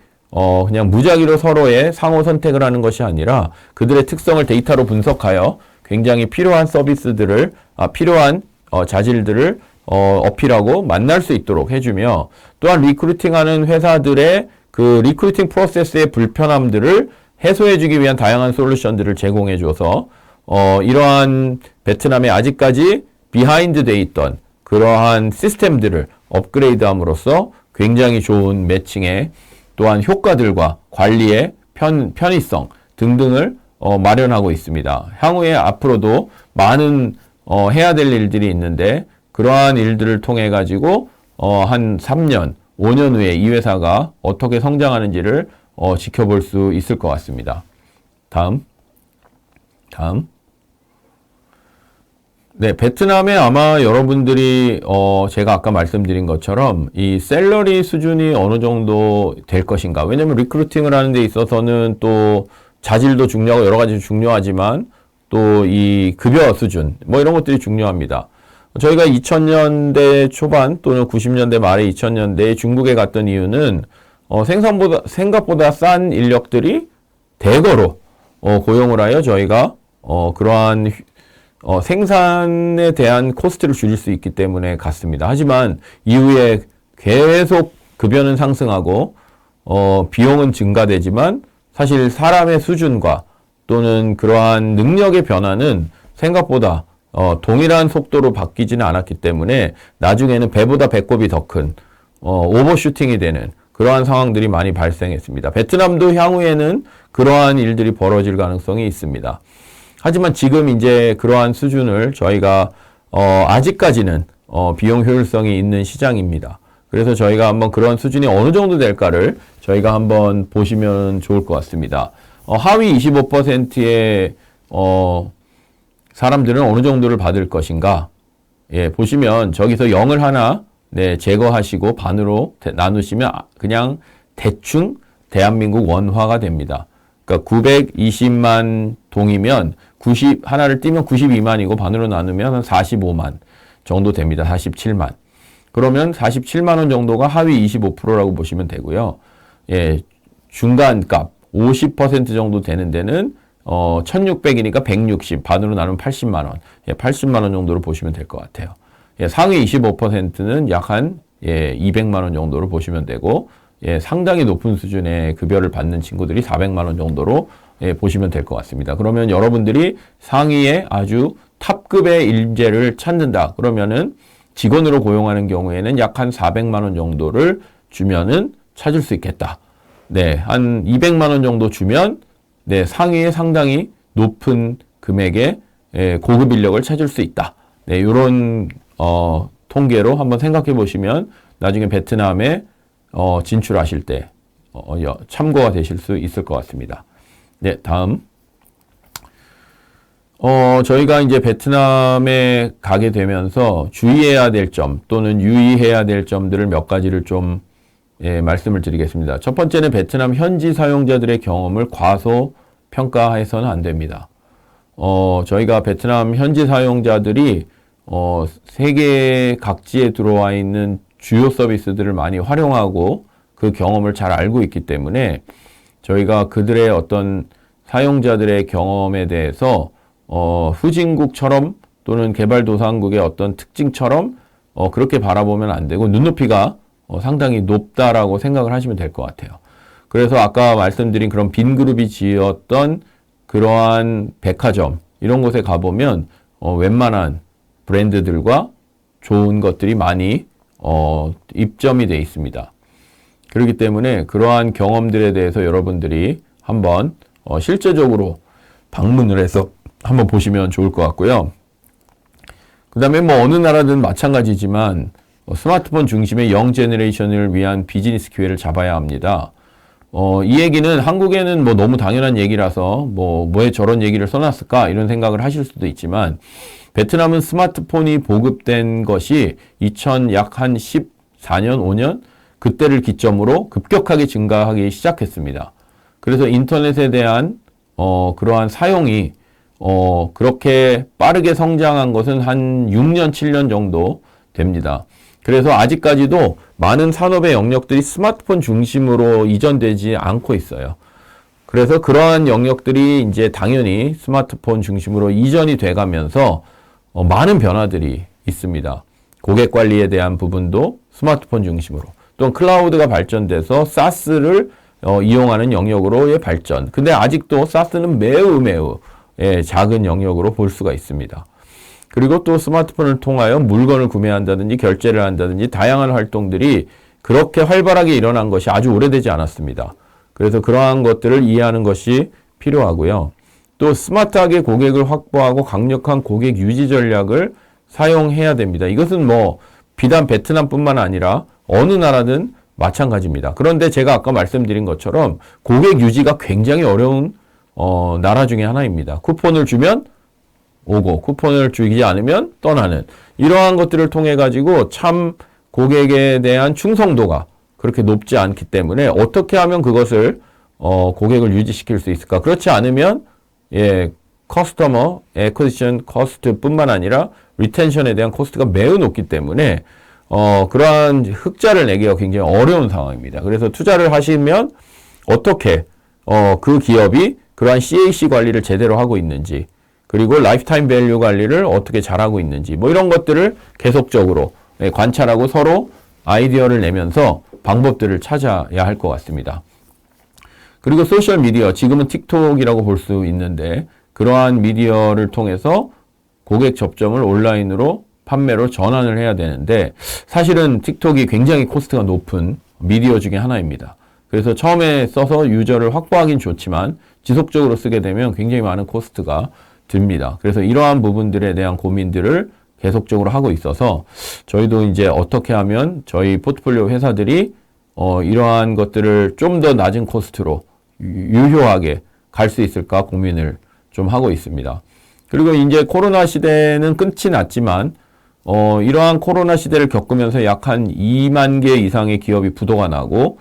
그냥 무작위로 서로의 상호 선택을 하는 것이 아니라 그들의 특성을 데이터로 분석하여 굉장히 필요한 서비스들을 필요한 자질들을 어필하고 만날 수 있도록 해주며 또한 리크루팅하는 회사들의 그 리크루팅 프로세스의 불편함들을 해소해주기 위한 다양한 솔루션들을 제공해줘서 이러한 베트남에 아직까지 비하인드 돼 있던 그러한 시스템들을 업그레이드함으로써 굉장히 좋은 매칭에 또한 효과들과 관리의 편의성 등등을 마련하고 있습니다. 향후에 앞으로도 많은 해야 될 일들이 있는데 그러한 일들을 통해 가지고 한 3년, 5년 후에 이 회사가 어떻게 성장하는지를 지켜볼 수 있을 것 같습니다. 다음. 네, 베트남에 아마 여러분들이 제가 아까 말씀드린 것처럼 이 샐러리 수준이 어느 정도 될 것인가. 왜냐면 리크루팅을 하는 데 있어서는 또 자질도 중요하고 여러 가지 중요하지만 또 이 급여 수준 뭐 이런 것들이 중요합니다. 저희가 2000년대 초반 또는 90년대 말에 2000년대에 중국에 갔던 이유는 생각보다 싼 인력들이 대거로 고용을 하여 저희가 그러한 생산에 대한 코스트를 줄일 수 있기 때문에 갔습니다. 하지만 이후에 계속 급여는 상승하고 비용은 증가되지만 사실 사람의 수준과 또는 그러한 능력의 변화는 생각보다 동일한 속도로 바뀌지는 않았기 때문에 나중에는 배보다 배꼽이 더 큰 오버슈팅이 되는 그러한 상황들이 많이 발생했습니다. 베트남도 향후에는 그러한 일들이 벌어질 가능성이 있습니다. 하지만 지금 이제 그러한 수준을 저희가 아직까지는 비용 효율성이 있는 시장입니다. 그래서 저희가 한번 그런 수준이 어느 정도 될까를 저희가 한번 보시면 좋을 것 같습니다. 하위 25%의 사람들은 어느 정도를 받을 것인가? 예, 보시면 저기서 0을 하나 제거하시고 반으로 나누시면 그냥 대충 대한민국 원화가 됩니다. 그러니까 920만 동이면 하나를 띄면 92만이고 반으로 나누면 한 45만 정도 됩니다. 47만. 그러면 47만 원 정도가 하위 25%라고 보시면 되고요. 예, 중간값 50% 정도 되는 데는 1600이니까 160, 반으로 나누면 80만 원. 예, 80만 원 정도로 보시면 될 것 같아요. 예, 상위 25%는 약 한 200만 원 정도로 보시면 되고 예, 상당히 높은 수준의 급여를 받는 친구들이 400만 원 정도로 보시면 될 것 같습니다. 그러면 여러분들이 상위에 아주 탑급의 인재를 찾는다. 그러면은 직원으로 고용하는 경우에는 약 한 400만 원 정도를 주면은 찾을 수 있겠다. 네, 한 200만 원 정도 주면 상위에 상당히 높은 금액의 고급 인력을 찾을 수 있다. 네, 이런 통계로 한번 생각해 보시면 나중에 베트남에 진출하실 때 참고가 되실 수 있을 것 같습니다. 네, 다음. 저희가 이제 베트남에 가게 되면서 주의해야 될 점 또는 유의해야 될 점들을 몇 가지를 좀 말씀을 드리겠습니다. 첫 번째는 베트남 현지 사용자들의 경험을 과소평가해서는 안 됩니다. 저희가 베트남 현지 사용자들이 세계 각지에 들어와 있는 주요 서비스들을 많이 활용하고 그 경험을 잘 알고 있기 때문에 저희가 그들의 어떤 사용자들의 경험에 대해서 후진국처럼 또는 개발도상국의 어떤 특징처럼 그렇게 바라보면 안 되고 눈높이가 상당히 높다라고 생각을 하시면 될 것 같아요. 그래서 아까 말씀드린 그런 빈 그룹이 지었던 그러한 백화점 이런 곳에 가보면 웬만한 브랜드들과 좋은 것들이 많이 입점이 되어 있습니다. 그렇기 때문에 그러한 경험들에 대해서 여러분들이 한번 실제적으로 방문을 해서 한번 보시면 좋을 것 같고요. 그 다음에 뭐 어느 나라든 마찬가지지만 스마트폰 중심의 영 제너레이션을 위한 비즈니스 기회를 잡아야 합니다. 이 얘기는 한국에는 뭐 너무 당연한 얘기라서 왜 저런 얘기를 써놨을까 이런 생각을 하실 수도 있지만 베트남은 스마트폰이 보급된 것이 약 한 14년, 5년 그때를 기점으로 급격하게 증가하기 시작했습니다. 그래서 인터넷에 대한 그러한 사용이 그렇게 빠르게 성장한 것은 한 6년, 7년 정도 됩니다. 그래서 아직까지도 많은 산업의 영역들이 스마트폰 중심으로 이전되지 않고 있어요. 그래서 그러한 영역들이 이제 당연히 스마트폰 중심으로 이전이 돼가면서 많은 변화들이 있습니다. 고객 관리에 대한 부분도 스마트폰 중심으로, 또는 클라우드가 발전돼서 SaaS를 이용하는 영역으로의 발전. 근데 아직도 SaaS는 매우 작은 영역으로 볼 수가 있습니다. 그리고 또 스마트폰을 통하여 물건을 구매한다든지 결제를 한다든지 다양한 활동들이 그렇게 활발하게 일어난 것이 아주 오래되지 않았습니다. 그래서 그러한 것들을 이해하는 것이 필요하고요. 또 스마트하게 고객을 확보하고 강력한 고객 유지 전략을 사용해야 됩니다. 이것은 비단 베트남뿐만 아니라 어느 나라든 마찬가지입니다. 그런데 제가 아까 말씀드린 것처럼 고객 유지가 굉장히 어려운 나라 중에 하나입니다. 쿠폰을 주면 오고 쿠폰을 주지 않으면 떠나는 이러한 것들을 통해 가지고 참 고객에 대한 충성도가 그렇게 높지 않기 때문에 어떻게 하면 그것을 고객을 유지시킬 수 있을까? 그렇지 않으면 커스터머 애쿼지션 코스트뿐만 아니라 리텐션에 대한 코스트가 매우 높기 때문에 그러한 흑자를 내기가 굉장히 어려운 상황입니다. 그래서 투자를 하시면 어떻게 그 기업이 그러한 CAC 관리를 제대로 하고 있는지, 그리고 라이프타임 밸류 관리를 어떻게 잘하고 있는지 이런 것들을 계속적으로 관찰하고 서로 아이디어를 내면서 방법들을 찾아야 할 것 같습니다. 그리고 소셜미디어, 지금은 틱톡이라고 볼 수 있는데 그러한 미디어를 통해서 고객 접점을 온라인으로 판매로 전환을 해야 되는데 사실은 틱톡이 굉장히 코스트가 높은 미디어 중에 하나입니다. 그래서 처음에 써서 유저를 확보하긴 좋지만 지속적으로 쓰게 되면 굉장히 많은 코스트가 듭니다. 그래서 이러한 부분들에 대한 고민들을 계속적으로 하고 있어서 저희도 이제 어떻게 하면 저희 포트폴리오 회사들이 이러한 것들을 좀 더 낮은 코스트로 유효하게 갈 수 있을까 고민을 좀 하고 있습니다. 그리고 이제 코로나 시대는 끝이 났지만 이러한 코로나 시대를 겪으면서 약 한 2만 개 이상의 기업이 부도가 나고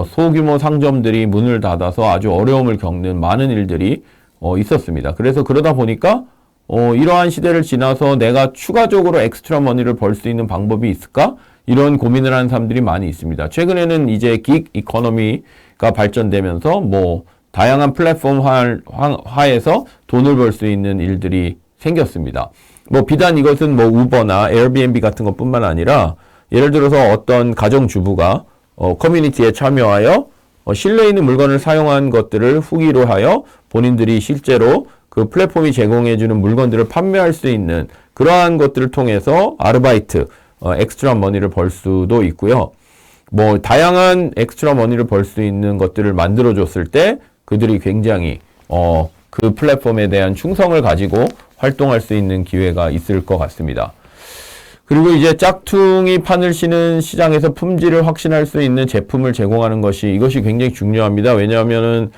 소규모 상점들이 문을 닫아서 아주 어려움을 겪는 많은 일들이 있었습니다. 그래서 그러다 보니까 이러한 시대를 지나서 내가 추가적으로 엑스트라 머니를 벌 수 있는 방법이 있을까? 이런 고민을 하는 사람들이 많이 있습니다. 최근에는 이제 긱 이코노미가 발전되면서 다양한 플랫폼 화에서 돈을 벌 수 있는 일들이 생겼습니다. 비단 이것은 우버나 에어비앤비 같은 것뿐만 아니라 예를 들어서 어떤 가정주부가 커뮤니티에 참여하여 실내 있는 물건을 사용한 것들을 후기로 하여 본인들이 실제로 그 플랫폼이 제공해주는 물건들을 판매할 수 있는 그러한 것들을 통해서 아르바이트, 엑스트라 머니를 벌 수도 있고요. 다양한 엑스트라 머니를 벌 수 있는 것들을 만들어줬을 때 그들이 굉장히 그 플랫폼에 대한 충성을 가지고 활동할 수 있는 기회가 있을 것 같습니다. 그리고 이제 짝퉁이 판을 치는 시장에서 품질을 확신할 수 있는 제품을 제공하는 이것이 굉장히 중요합니다. 왜냐하면은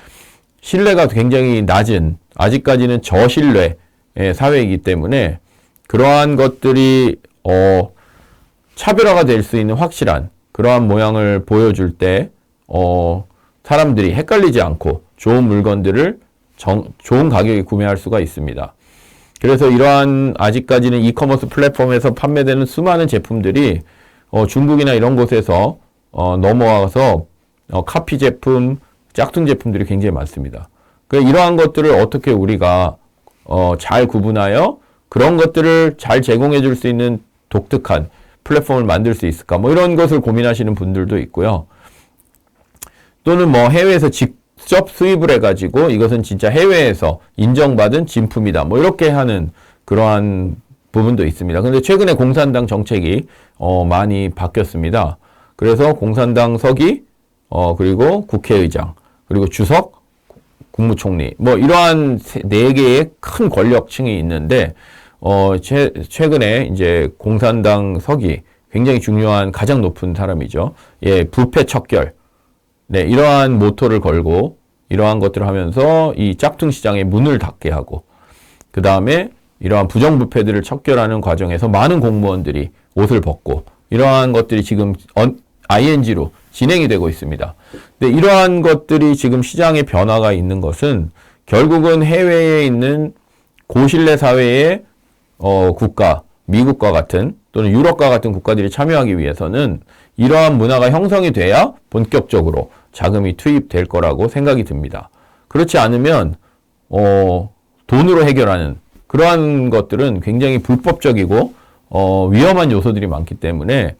신뢰가 굉장히 낮은, 아직까지는 저신뢰 사회이기 때문에 그러한 것들이 차별화가 될 수 있는 확실한 그러한 모양을 보여줄 때 사람들이 헷갈리지 않고 좋은 물건들을 좋은 가격에 구매할 수가 있습니다. 그래서 이러한 아직까지는 이커머스 플랫폼에서 판매되는 수많은 제품들이 중국이나 이런 곳에서 넘어와서 카피 제품, 짝퉁 제품들이 굉장히 많습니다. 그래서 이러한 것들을 어떻게 우리가 잘 구분하여 그런 것들을 잘 제공해 줄 수 있는 독특한 플랫폼을 만들 수 있을까? 이런 것을 고민하시는 분들도 있고요. 또는 해외에서 직접 수입을 해가지고 이것은 진짜 해외에서 인정받은 진품이다. 이렇게 하는 그러한 부분도 있습니다. 근데 최근에 공산당 정책이 많이 바뀌었습니다. 그래서 공산당석이 그리고 국회의장, 그리고 주석, 국무총리, 뭐 이러한 네 개의 큰 권력층이 있는데 최근에 이제 공산당 서기 굉장히 중요한 가장 높은 사람이죠. 예, 부패 척결. 네, 이러한 모토를 걸고 이러한 것들을 하면서 이 짝퉁 시장의 문을 닫게 하고 그 다음에 이러한 부정부패들을 척결하는 과정에서 많은 공무원들이 옷을 벗고 이러한 것들이 지금 ING로 진행이 되고 있습니다. 근데 이러한 것들이 지금 시장에 변화가 있는 것은 결국은 해외에 있는 고신뢰 사회의 국가, 미국과 같은 또는 유럽과 같은 국가들이 참여하기 위해서는 이러한 문화가 형성이 돼야 본격적으로 자금이 투입될 거라고 생각이 듭니다. 그렇지 않으면 돈으로 해결하는 그러한 것들은 굉장히 불법적이고 위험한 요소들이 많기 때문에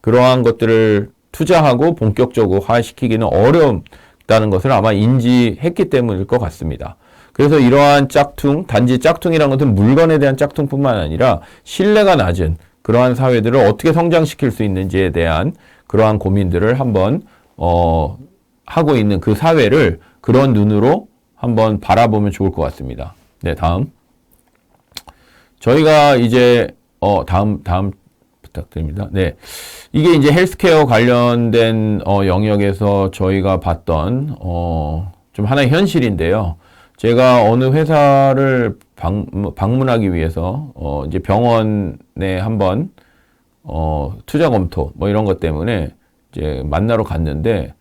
그러한 것들을 투자하고 본격적으로 화시키기는 어렵다는 것을 아마 인지했기 때문일 것 같습니다. 그래서 이러한 짝퉁, 단지 짝퉁이라는 것은 물건에 대한 짝퉁뿐만 아니라 신뢰가 낮은 그러한 사회들을 어떻게 성장시킬 수 있는지에 대한 그러한 고민들을 한번 하고 있는 그 사회를 그런 눈으로 한번 바라보면 좋을 것 같습니다. 네, 다음. 저희가 이제 다음 부탁드립니다. 네. 이게 이제 헬스케어 관련된 영역에서 저희가 봤던 좀 하나의 현실인데요. 제가 어느 회사를 방문하기 위해서 이제 병원에 한번 투자 검토 뭐 이런 것 때문에 이제 만나러 갔는데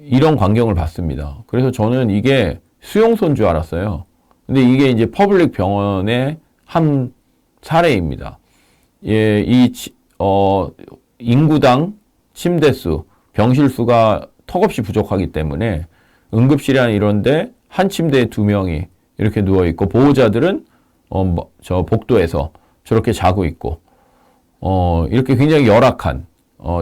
이런 광경을 봤습니다. 그래서 저는 이게 수용소인 줄 알았어요. 근데 이게 이제 퍼블릭 병원의 한 사례입니다. 예, 인구당 침대수, 병실수가 턱없이 부족하기 때문에 응급실이나 이런데 한 침대에 2명이 이렇게 누워있고 보호자들은 저 복도에서 저렇게 자고 있고 이렇게 굉장히 열악한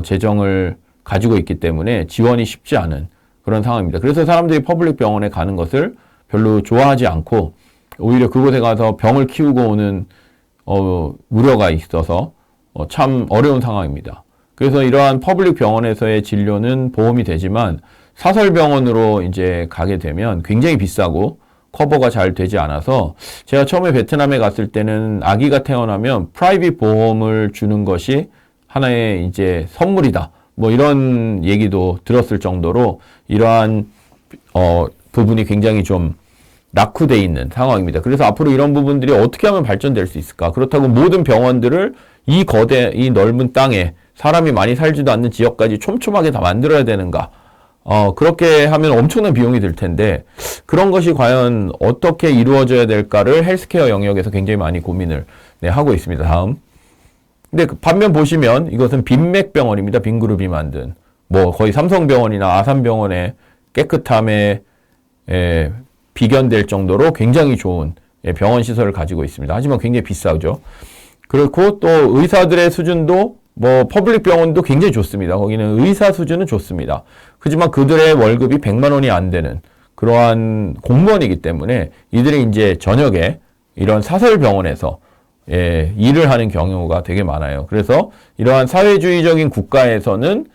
재정을 가지고 있기 때문에 지원이 쉽지 않은 그런 상황입니다. 그래서 사람들이 퍼블릭 병원에 가는 것을 별로 좋아하지 않고 오히려 그곳에 가서 병을 키우고 오는 우려가 있어서 참 어려운 상황입니다. 그래서 이러한 퍼블릭 병원에서의 진료는 보험이 되지만 사설병원으로 이제 가게 되면 굉장히 비싸고 커버가 잘 되지 않아서 제가 처음에 베트남에 갔을 때는 아기가 태어나면 프라이빗 보험을 주는 것이 하나의 이제 선물이다. 뭐 이런 얘기도 들었을 정도로 이러한 부분이 굉장히 좀 낙후되어 있는 상황입니다. 그래서 앞으로 이런 부분들이 어떻게 하면 발전될 수 있을까? 그렇다고 모든 병원들을 이 넓은 땅에 사람이 많이 살지도 않는 지역까지 촘촘하게 다 만들어야 되는가? 그렇게 하면 엄청난 비용이 들 텐데, 그런 것이 과연 어떻게 이루어져야 될까를 헬스케어 영역에서 굉장히 많이 고민을 하고 있습니다. 다음. 근데 반면 보시면 이것은 빈맥병원입니다. 빈그룹이 만든. 뭐 거의 삼성병원이나 아산병원의 깨끗함에 비견될 정도로 굉장히 좋은 병원 시설을 가지고 있습니다. 하지만 굉장히 비싸죠. 그렇고 또 의사들의 수준도 뭐 퍼블릭 병원도 굉장히 좋습니다. 거기는 의사 수준은 좋습니다. 하지만 그들의 월급이 100만 원이 안 되는 그러한 공무원이기 때문에 이들이 이제 저녁에 이런 사설 병원에서 일을 하는 경우가 되게 많아요. 그래서 이러한 사회주의적인 국가에서는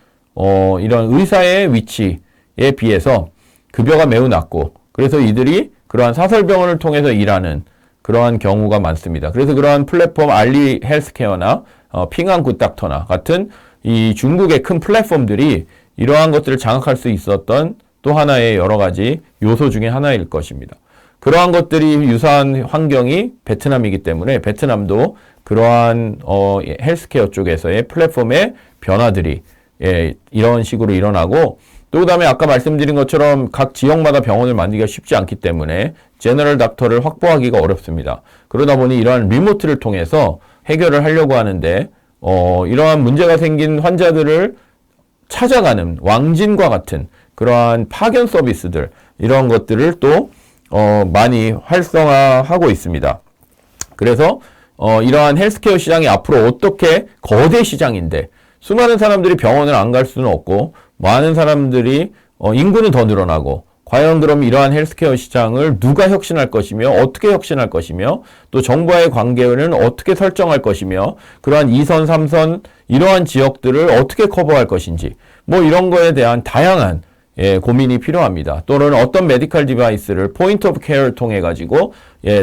이런 의사의 위치에 비해서 급여가 매우 낮고 그래서 이들이 그러한 사설병원을 통해서 일하는 그러한 경우가 많습니다. 그래서 그러한 플랫폼 알리 헬스케어나 핑안 굿닥터나 같은 이 중국의 큰 플랫폼들이 이러한 것들을 장악할 수 있었던 또 하나의 여러 가지 요소 중에 하나일 것입니다. 그러한 것들이 유사한 환경이 베트남이기 때문에 베트남도 그러한 헬스케어 쪽에서의 플랫폼의 변화들이 이런 식으로 일어나고 또 그다음에 아까 말씀드린 것처럼 각 지역마다 병원을 만들기가 쉽지 않기 때문에 제너럴 닥터를 확보하기가 어렵습니다. 그러다 보니 이러한 리모트를 통해서 해결을 하려고 하는데 이러한 문제가 생긴 환자들을 찾아가는 왕진과 같은 그러한 파견 서비스들 이런 것들을 또 많이 활성화하고 있습니다. 그래서 이러한 헬스케어 시장이 앞으로 어떻게 거대 시장인데 수많은 사람들이 병원을 안 갈 수는 없고 많은 사람들이 인구는 더 늘어나고 과연 그럼 이러한 헬스케어 시장을 누가 혁신할 것이며 어떻게 혁신할 것이며 또 정부와의 관계는 어떻게 설정할 것이며 그러한 2선, 3선 이러한 지역들을 어떻게 커버할 것인지 뭐 이런 거에 대한 다양한 고민이 필요합니다. 또는 어떤 메디컬 디바이스를 포인트 오브 케어를 통해 가지고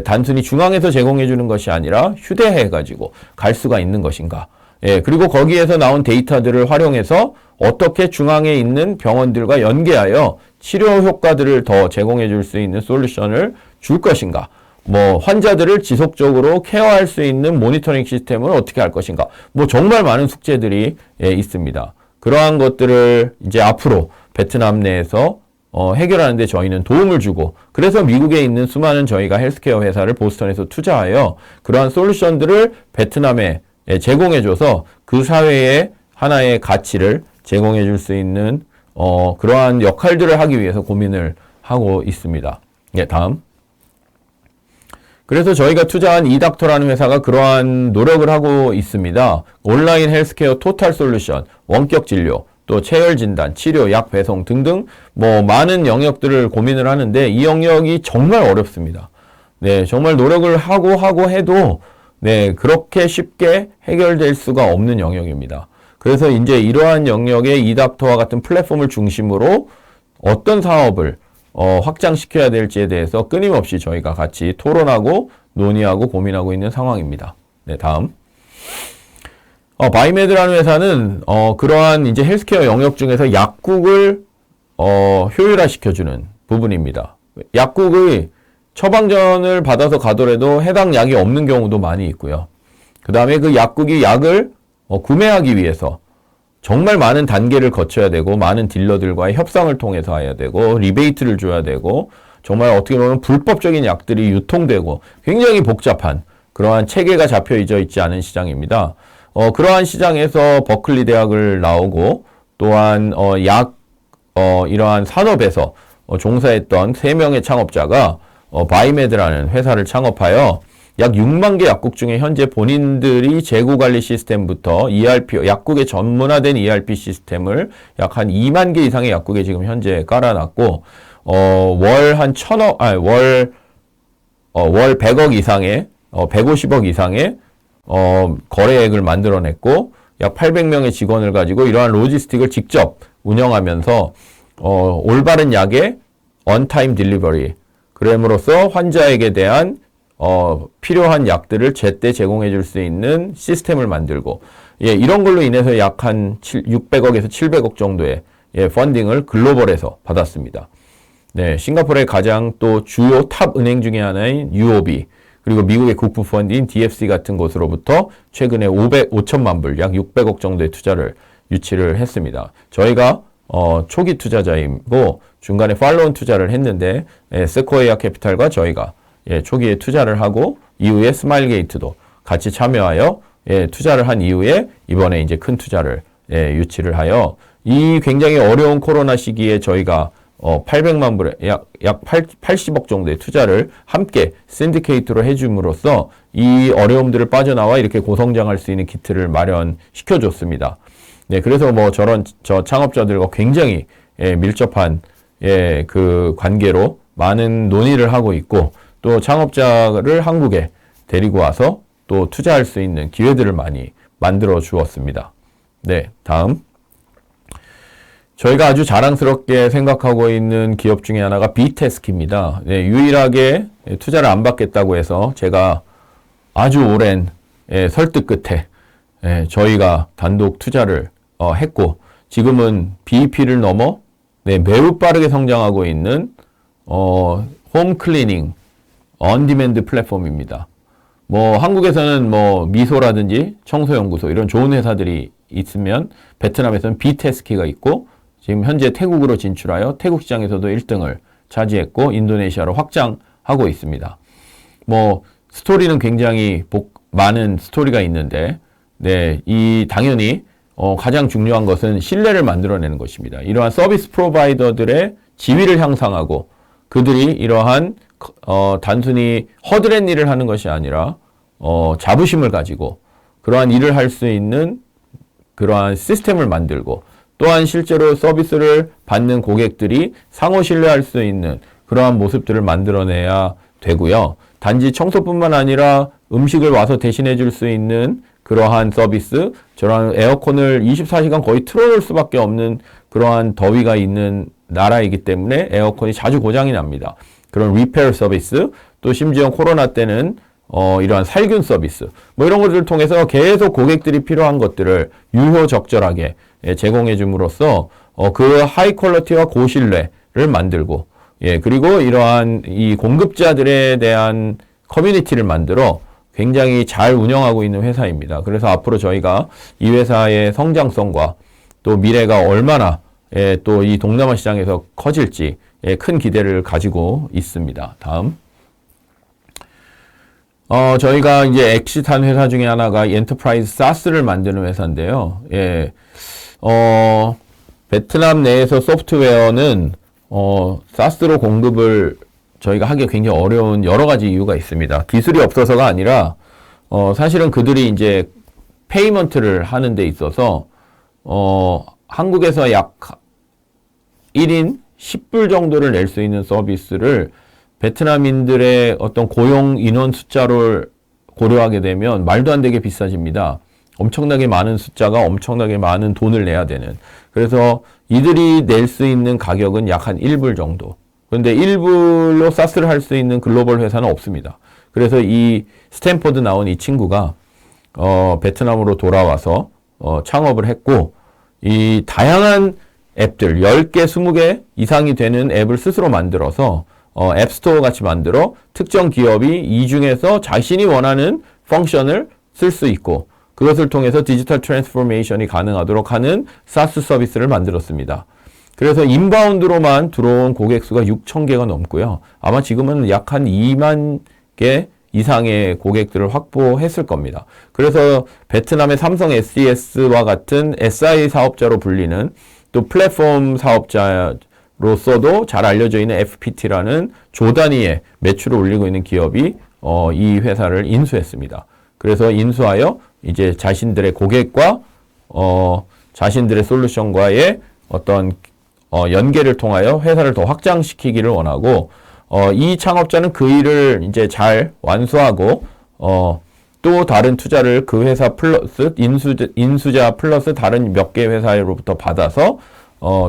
단순히 중앙에서 제공해 주는 것이 아니라 휴대해 가지고 갈 수가 있는 것인가. 그리고 거기에서 나온 데이터들을 활용해서 어떻게 중앙에 있는 병원들과 연계하여 치료 효과들을 더 제공해 줄 수 있는 솔루션을 줄 것인가. 뭐 환자들을 지속적으로 케어할 수 있는 모니터링 시스템을 어떻게 할 것인가. 뭐 정말 많은 숙제들이 있습니다. 그러한 것들을 이제 앞으로 베트남 내에서 해결하는데 저희는 도움을 주고 그래서 미국에 있는 수많은 저희가 헬스케어 회사를 보스턴에서 투자하여 그러한 솔루션들을 베트남에 제공해줘서 그 사회에 하나의 가치를 제공해 줄 수 있는 그러한 역할들을 하기 위해서 고민을 하고 있습니다. 다음. 그래서 저희가 투자한 이닥터라는 회사가 그러한 노력을 하고 있습니다. 온라인 헬스케어 토탈 솔루션, 원격 진료, 또 체열 진단, 치료, 약 배송 등등 뭐 많은 영역들을 고민을 하는데 이 영역이 정말 어렵습니다. 네, 정말 노력을 하고 해도 그렇게 쉽게 해결될 수가 없는 영역입니다. 그래서 이제 이러한 영역에 이닥터와 같은 플랫폼을 중심으로 어떤 사업을 확장시켜야 될지에 대해서 끊임없이 저희가 같이 토론하고 논의하고 고민하고 있는 상황입니다. 네, 다음. 바이메드라는 회사는 그러한 이제 헬스케어 영역 중에서 약국을 효율화시켜주는 부분입니다. 약국의 처방전을 받아서 가더라도 해당 약이 없는 경우도 많이 있고요. 그 다음에 그 약국이 약을 구매하기 위해서 정말 많은 단계를 거쳐야 되고 많은 딜러들과의 협상을 통해서 해야 되고 리베이트를 줘야 되고 정말 어떻게 보면 불법적인 약들이 유통되고 굉장히 복잡한 그러한 체계가 잡혀져 있지 않은 시장입니다. 그러한 시장에서 버클리 대학을 나오고 또한 이러한 산업에서 종사했던 3명의 창업자가 바이메드라는 회사를 창업하여 약 6만 개 약국 중에 현재 본인들이 재고관리 시스템부터 ERP, 약국에 전문화된 ERP 시스템을 약 한 2만 개 이상의 약국에 지금 현재 깔아놨고, 월 100억 이상의, 150억 이상의, 거래액을 만들어냈고, 약 800명의 직원을 가지고 이러한 로지스틱을 직접 운영하면서, 올바른 약의 언타임 딜리버리, 그럼으로써 환자에게 대한 필요한 약들을 제때 제공해 줄 수 있는 시스템을 만들고, 이런 걸로 인해서 약 한 600억에서 700억 정도의 펀딩을 글로벌에서 받았습니다. 네, 싱가포르의 가장 또 주요 탑 은행 중에 하나인 UOB, 그리고 미국의 국부 펀드인 DFC 같은 곳으로부터 최근에 5천만 불, 약 600억 정도의 투자를 유치를 했습니다. 저희가 초기 투자자이고 중간에 팔로운 투자를 했는데 세코이아 캐피탈과 저희가 초기에 투자를 하고 이후에 스마일게이트도 같이 참여하여 투자를 한 이후에 이번에 이제 큰 투자를 유치를 하여 이 굉장히 어려운 코로나 시기에 저희가 800만 불에 약 80억 정도의 투자를 함께 신디케이트로 해줌으로써 이 어려움들을 빠져나와 이렇게 고성장할 수 있는 기틀을 마련시켜 줬습니다. 네, 그래서 뭐 저 창업자들과 굉장히 밀접한 그 관계로 많은 논의를 하고 있고 또 창업자를 한국에 데리고 와서 또 투자할 수 있는 기회들을 많이 만들어 주었습니다. 네, 다음. 저희가 아주 자랑스럽게 생각하고 있는 기업 중에 하나가 비테스키입니다. 네, 유일하게 투자를 안 받겠다고 해서 제가 아주 오랜 설득 끝에 저희가 단독 투자를 했고 지금은 BEP를 넘어 매우 빠르게 성장하고 있는 홈 클리닝 언디맨드 플랫폼입니다. 뭐 한국에서는 뭐 미소라든지 청소연구소 이런 좋은 회사들이 있으면 베트남에서는 비테스키가 있고 지금 현재 태국으로 진출하여 태국 시장에서도 1등을 차지했고 인도네시아로 확장하고 있습니다. 뭐 스토리는 굉장히 많은 스토리가 있는데 당연히 가장 중요한 것은 신뢰를 만들어내는 것입니다. 이러한 서비스 프로바이더들의 지위를 향상하고 그들이 이러한 단순히 허드렛 일을 하는 것이 아니라 자부심을 가지고 그러한 일을 할 수 있는 그러한 시스템을 만들고 또한 실제로 서비스를 받는 고객들이 상호 신뢰할 수 있는 그러한 모습들을 만들어내야 되고요. 단지 청소뿐만 아니라 음식을 와서 대신해 줄 수 있는 그러한 서비스, 저런 에어컨을 24시간 거의 틀어놓을 수밖에 없는 그러한 더위가 있는 나라이기 때문에 에어컨이 자주 고장이 납니다. 그런 리페어 서비스, 또 심지어 코로나 때는 이러한 살균 서비스, 뭐 이런 것들을 통해서 계속 고객들이 필요한 것들을 유효적절하게 제공해 줌으로써 그 하이 퀄리티와 고신뢰를 만들고, 그리고 이러한 이 공급자들에 대한 커뮤니티를 만들어 굉장히 잘 운영하고 있는 회사입니다. 그래서 앞으로 저희가 이 회사의 성장성과 또 미래가 얼마나 또 이 동남아 시장에서 커질지 큰 기대를 가지고 있습니다. 다음. 저희가 이제 엑시트한 회사 중에 하나가 엔터프라이즈 사스를 만드는 회사인데요. 베트남 내에서 소프트웨어는 사스로 공급을 저희가 하기 굉장히 어려운 여러 가지 이유가 있습니다. 기술이 없어서가 아니라 사실은 그들이 이제 페이먼트를 하는 데 있어서 한국에서 약 1인 10불 정도를 낼 수 있는 서비스를 베트남인들의 어떤 고용 인원 숫자를 고려하게 되면 말도 안 되게 비싸집니다. 엄청나게 많은 숫자가 엄청나게 많은 돈을 내야 되는. 그래서 이들이 낼 수 있는 가격은 약 한 1불 정도. 그런데 1불로 사스를 할 수 있는 글로벌 회사는 없습니다. 그래서 이 스탠포드 나온 이 친구가 베트남으로 돌아와서 창업을 했고, 이 다양한 앱들 10개, 20개 이상이 되는 앱을 스스로 만들어서 앱스토어 같이 만들어 특정 기업이 이 중에서 자신이 원하는 펑션을 쓸 수 있고, 그것을 통해서 디지털 트랜스포메이션이 가능하도록 하는 사스 서비스를 만들었습니다. 그래서 인바운드로만 들어온 고객 수가 6,000개가 넘고요. 아마 지금은 약 한 2만 개 이상의 고객들을 확보했을 겁니다. 그래서 베트남의 삼성 SES와 같은 SI 사업자로 불리는 또 플랫폼 사업자로서도 잘 알려져 있는 FPT라는 조 단위의 매출을 올리고 있는 기업이 이 회사를 인수했습니다. 그래서 인수하여 이제 자신들의 고객과 자신들의 솔루션과의 어떤 연계를 통하여 회사를 더 확장시키기를 원하고, 이 창업자는 그 일을 이제 잘 완수하고 또 다른 투자를 그 회사 플러스 인수자 플러스 다른 몇 개 회사로부터 받아서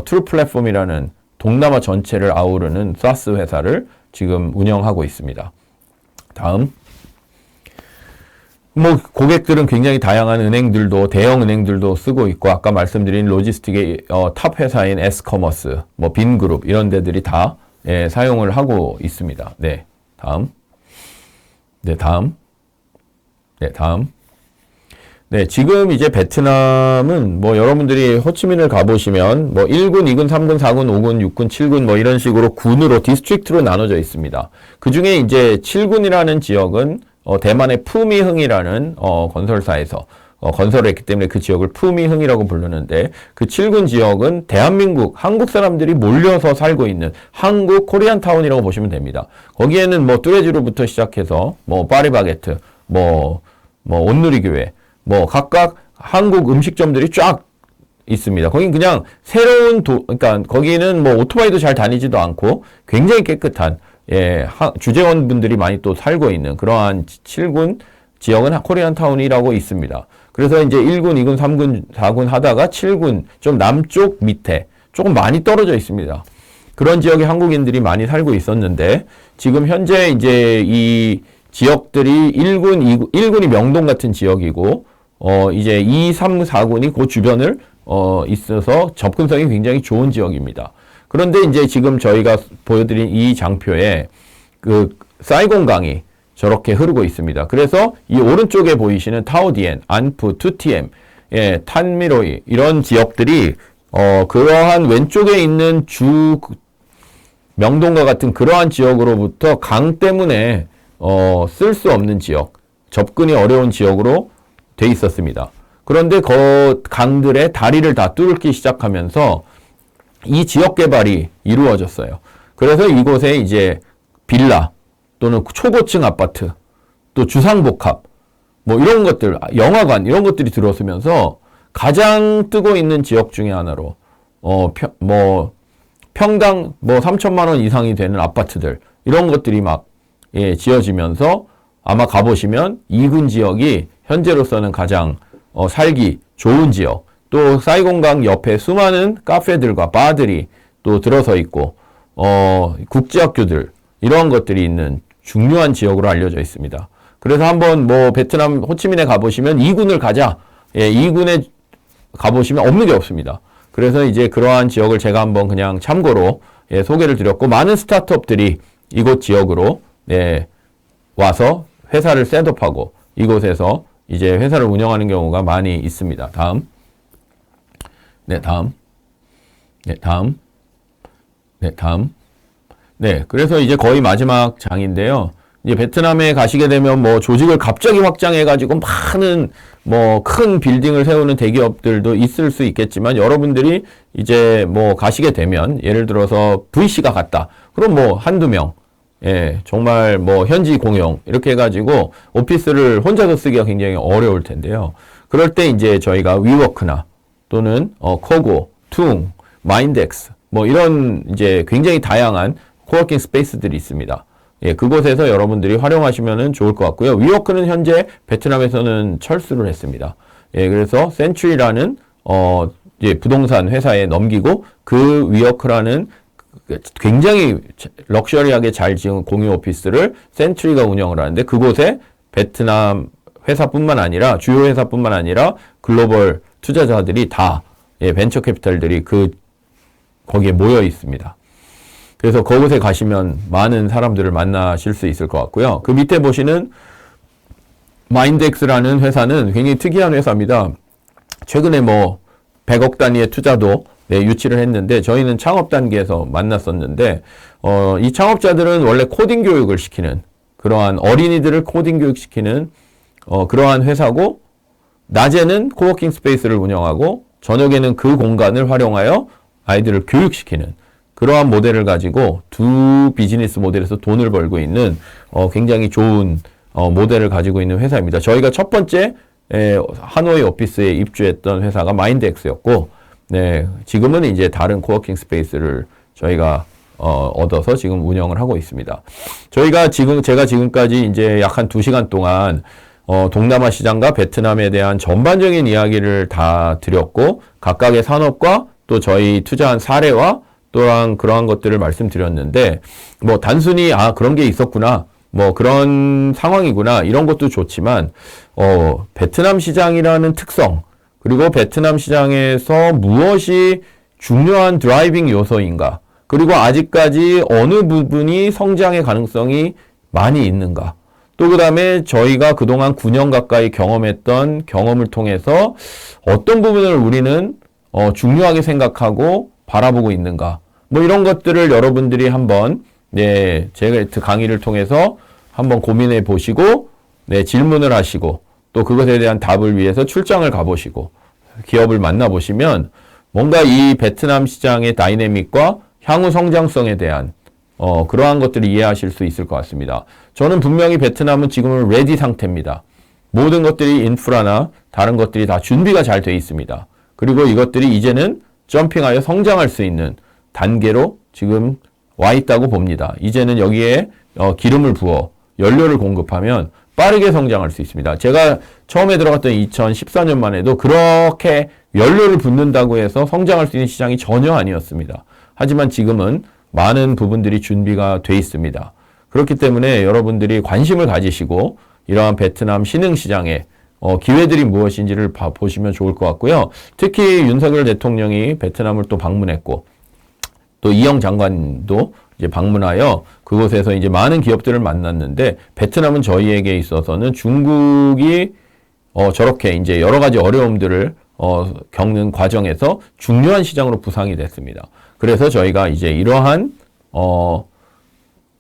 툴 플랫폼이라는 동남아 전체를 아우르는 사스 회사를 지금 운영하고 있습니다. 다음. 뭐 고객들은 굉장히 다양한 은행들도 대형 은행들도 쓰고 있고, 아까 말씀드린 로지스틱의 탑 회사인 S커머스, 뭐 빈그룹 이런 데들이 다 사용을 하고 있습니다. 네, 다음. 네, 다음. 네, 다음. 네, 지금 이제 베트남은 뭐 여러분들이 호치민을 가보시면 뭐 1군, 2군, 3군, 4군, 5군, 6군, 7군 뭐 이런 식으로 군으로 디스트릭트로 나눠져 있습니다. 그 중에 이제 7군이라는 지역은 대만의 푸미흥이라는 건설사에서 건설을 했기 때문에 그 지역을 푸미흥이라고 부르는데, 그 7군 지역은 대한민국 한국 사람들이 몰려서 살고 있는 한국 코리안타운이라고 보시면 됩니다. 거기에는 뭐 뚜레쥬르부터 시작해서 뭐 파리바게트, 뭐 온누리교회, 뭐 각각 한국 음식점들이 쫙 있습니다. 거긴 그냥 새로운 그러니까 거기는 뭐 오토바이도 잘 다니지도 않고 굉장히 깨끗한 주재원분들이 많이 또 살고 있는 그러한 7군 지역은 코리안타운이라고 있습니다. 그래서 이제 1군, 2군, 3군, 4군 하다가 7군 좀 남쪽 밑에 조금 많이 떨어져 있습니다. 그런 지역에 한국인들이 많이 살고 있었는데, 지금 현재 이제 이 지역들이 1군이 명동 같은 지역이고, 이제 2, 3, 4군이 그 주변을 있어서 접근성이 굉장히 좋은 지역입니다. 그런데 이제 지금 저희가 보여드린 이 장표에 그 사이공 강이 저렇게 흐르고 있습니다. 그래서 이 오른쪽에 보이시는 타오디엔, 안푸, 투티엠, 탄미로이 이런 지역들이 그러한 왼쪽에 있는 주 명동과 같은 그러한 지역으로부터 강 때문에 쓸 수 없는 지역, 접근이 어려운 지역으로 돼 있었습니다. 그런데 그 강들의 다리를 다 뚫기 시작하면서 이 지역 개발이 이루어졌어요. 그래서 이곳에 이제 빌라 또는 초고층 아파트, 또 주상복합, 뭐 이런 것들, 영화관 이런 것들이 들어서면서 가장 뜨고 있는 지역 중에 하나로 평당 3천만 원 이상이 되는 아파트들, 이런 것들이 막, 지어지면서 아마 가보시면 이군 지역이 현재로서는 가장, 살기 좋은 지역, 또 사이공강 옆에 수많은 카페들과 바들이 또 들어서 있고, 국제학교들, 이러한 것들이 있는 중요한 지역으로 알려져 있습니다. 그래서 한번 베트남 호치민에 가보시면 2군을 가자. 2군에 가보시면 없는 게 없습니다. 그래서 이제 그러한 지역을 제가 한번 그냥 참고로 소개를 드렸고, 많은 스타트업들이 이곳 지역으로 와서 회사를 셋업하고 이곳에서 이제 회사를 운영하는 경우가 많이 있습니다. 다음. 그래서 이제 거의 마지막 장인데요. 이제 베트남에 가시게 되면 조직을 갑자기 확장해가지고 많은 큰 빌딩을 세우는 대기업들도 있을 수 있겠지만, 여러분들이 이제 가시게 되면 예를 들어서 VC가 갔다. 그럼 한두 명, 정말 현지 공용 이렇게 해가지고 오피스를 혼자서 쓰기가 굉장히 어려울 텐데요. 그럴 때 이제 저희가 위워크나 또는 코고, 퉁, 마인덱스 이런 이제 굉장히 다양한 코워킹 스페이스들이 있습니다. 그곳에서 여러분들이 활용하시면 좋을 것 같고요. 위워크는 현재 베트남에서는 철수를 했습니다. 그래서 센츄리라는 부동산 회사에 넘기고, 그 위워크라는 굉장히 럭셔리하게 잘 지은 공유 오피스를 센츄리가 운영을 하는데, 그곳에 베트남 회사뿐만 아니라 주요 회사뿐만 아니라 글로벌 투자자들이 다 벤처 캐피탈들이 거기에 모여 있습니다. 그래서 그곳에 가시면 많은 사람들을 만나실 수 있을 것 같고요. 그 밑에 보시는 마인덱스라는 회사는 굉장히 특이한 회사입니다. 최근에 100억 단위의 투자도 유치를 했는데, 저희는 창업 단계에서 만났었는데, 이 창업자들은 원래 코딩 교육을 시키는, 그러한 어린이들을 코딩 교육시키는 그러한 회사고, 낮에는 코워킹 스페이스를 운영하고 저녁에는 그 공간을 활용하여 아이들을 교육시키는 그러한 모델을 가지고 두 비즈니스 모델에서 돈을 벌고 있는 굉장히 좋은 모델을 가지고 있는 회사입니다. 저희가 첫 번째 하노이 오피스에 입주했던 회사가 마인드엑스였고, 지금은 이제 다른 코워킹 스페이스를 저희가 얻어서 지금 운영을 하고 있습니다. 제가 지금까지 이제 약 한 2시간 동안 동남아 시장과 베트남에 대한 전반적인 이야기를 다 드렸고, 각각의 산업과 또 저희 투자한 사례와 또한 그러한 것들을 말씀드렸는데, 단순히 그런 게 있었구나, 그런 상황이구나, 이런 것도 좋지만 베트남 시장이라는 특성, 그리고 베트남 시장에서 무엇이 중요한 드라이빙 요소인가, 그리고 아직까지 어느 부분이 성장의 가능성이 많이 있는가, 또 그 다음에 저희가 그동안 9년 가까이 경험했던 경험을 통해서 어떤 부분을 우리는 중요하게 생각하고 바라보고 있는가, 이런 것들을 여러분들이 한번 제 강의를 통해서 한번 고민해 보시고 질문을 하시고, 또 그것에 대한 답을 위해서 출장을 가보시고 기업을 만나보시면 뭔가 이 베트남 시장의 다이내믹과 향후 성장성에 대한 그러한 것들을 이해하실 수 있을 것 같습니다. 저는 분명히 베트남은 지금은 레디 상태입니다. 모든 것들이 인프라나 다른 것들이 다 준비가 잘 되어 있습니다. 그리고 이것들이 이제는 점핑하여 성장할 수 있는 단계로 지금 와 있다고 봅니다. 이제는 여기에 기름을 부어 연료를 공급하면 빠르게 성장할 수 있습니다. 제가 처음에 들어갔던 2014년만 해도 그렇게 연료를 붓는다고 해서 성장할 수 있는 시장이 전혀 아니었습니다. 하지만 지금은 많은 부분들이 준비가 돼 있습니다. 그렇기 때문에 여러분들이 관심을 가지시고 이러한 베트남 신흥시장의 기회들이 무엇인지를 보시면 좋을 것 같고요. 특히 윤석열 대통령이 베트남을 또 방문했고, 또 이영 장관도 이제 방문하여 그곳에서 이제 많은 기업들을 만났는데, 베트남은 저희에게 있어서는 중국이 저렇게 이제 여러 가지 어려움들을 겪는 과정에서 중요한 시장으로 부상이 됐습니다. 그래서 저희가 이제 이러한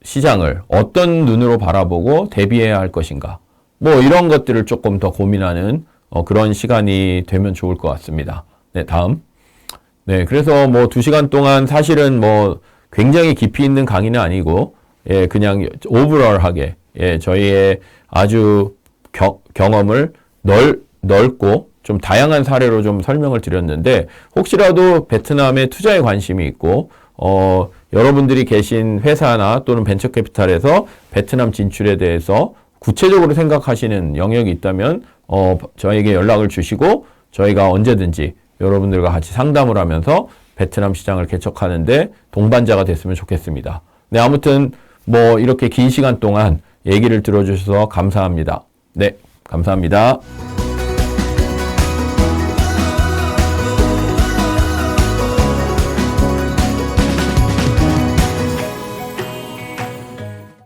시장을 어떤 눈으로 바라보고 대비해야 할 것인가, 이런 것들을 조금 더 고민하는 그런 시간이 되면 좋을 것 같습니다. 다음. 그래서 2시간 동안 사실은 굉장히 깊이 있는 강의는 아니고, 그냥 오버럴하게, 저희의 아주 경험을 넓고 좀 다양한 사례로 좀 설명을 드렸는데 혹시라도 베트남에 투자에 관심이 있고 여러분들이 계신 회사나 또는 벤처캐피탈에서 베트남 진출에 대해서 구체적으로 생각하시는 영역이 있다면 저에게 연락을 주시고 저희가 언제든지 여러분들과 같이 상담을 하면서 베트남 시장을 개척하는데 동반자가 됐으면 좋겠습니다. 네, 아무튼 뭐 이렇게 긴 시간 동안 얘기를 들어주셔서 감사합니다. 네, 감사합니다.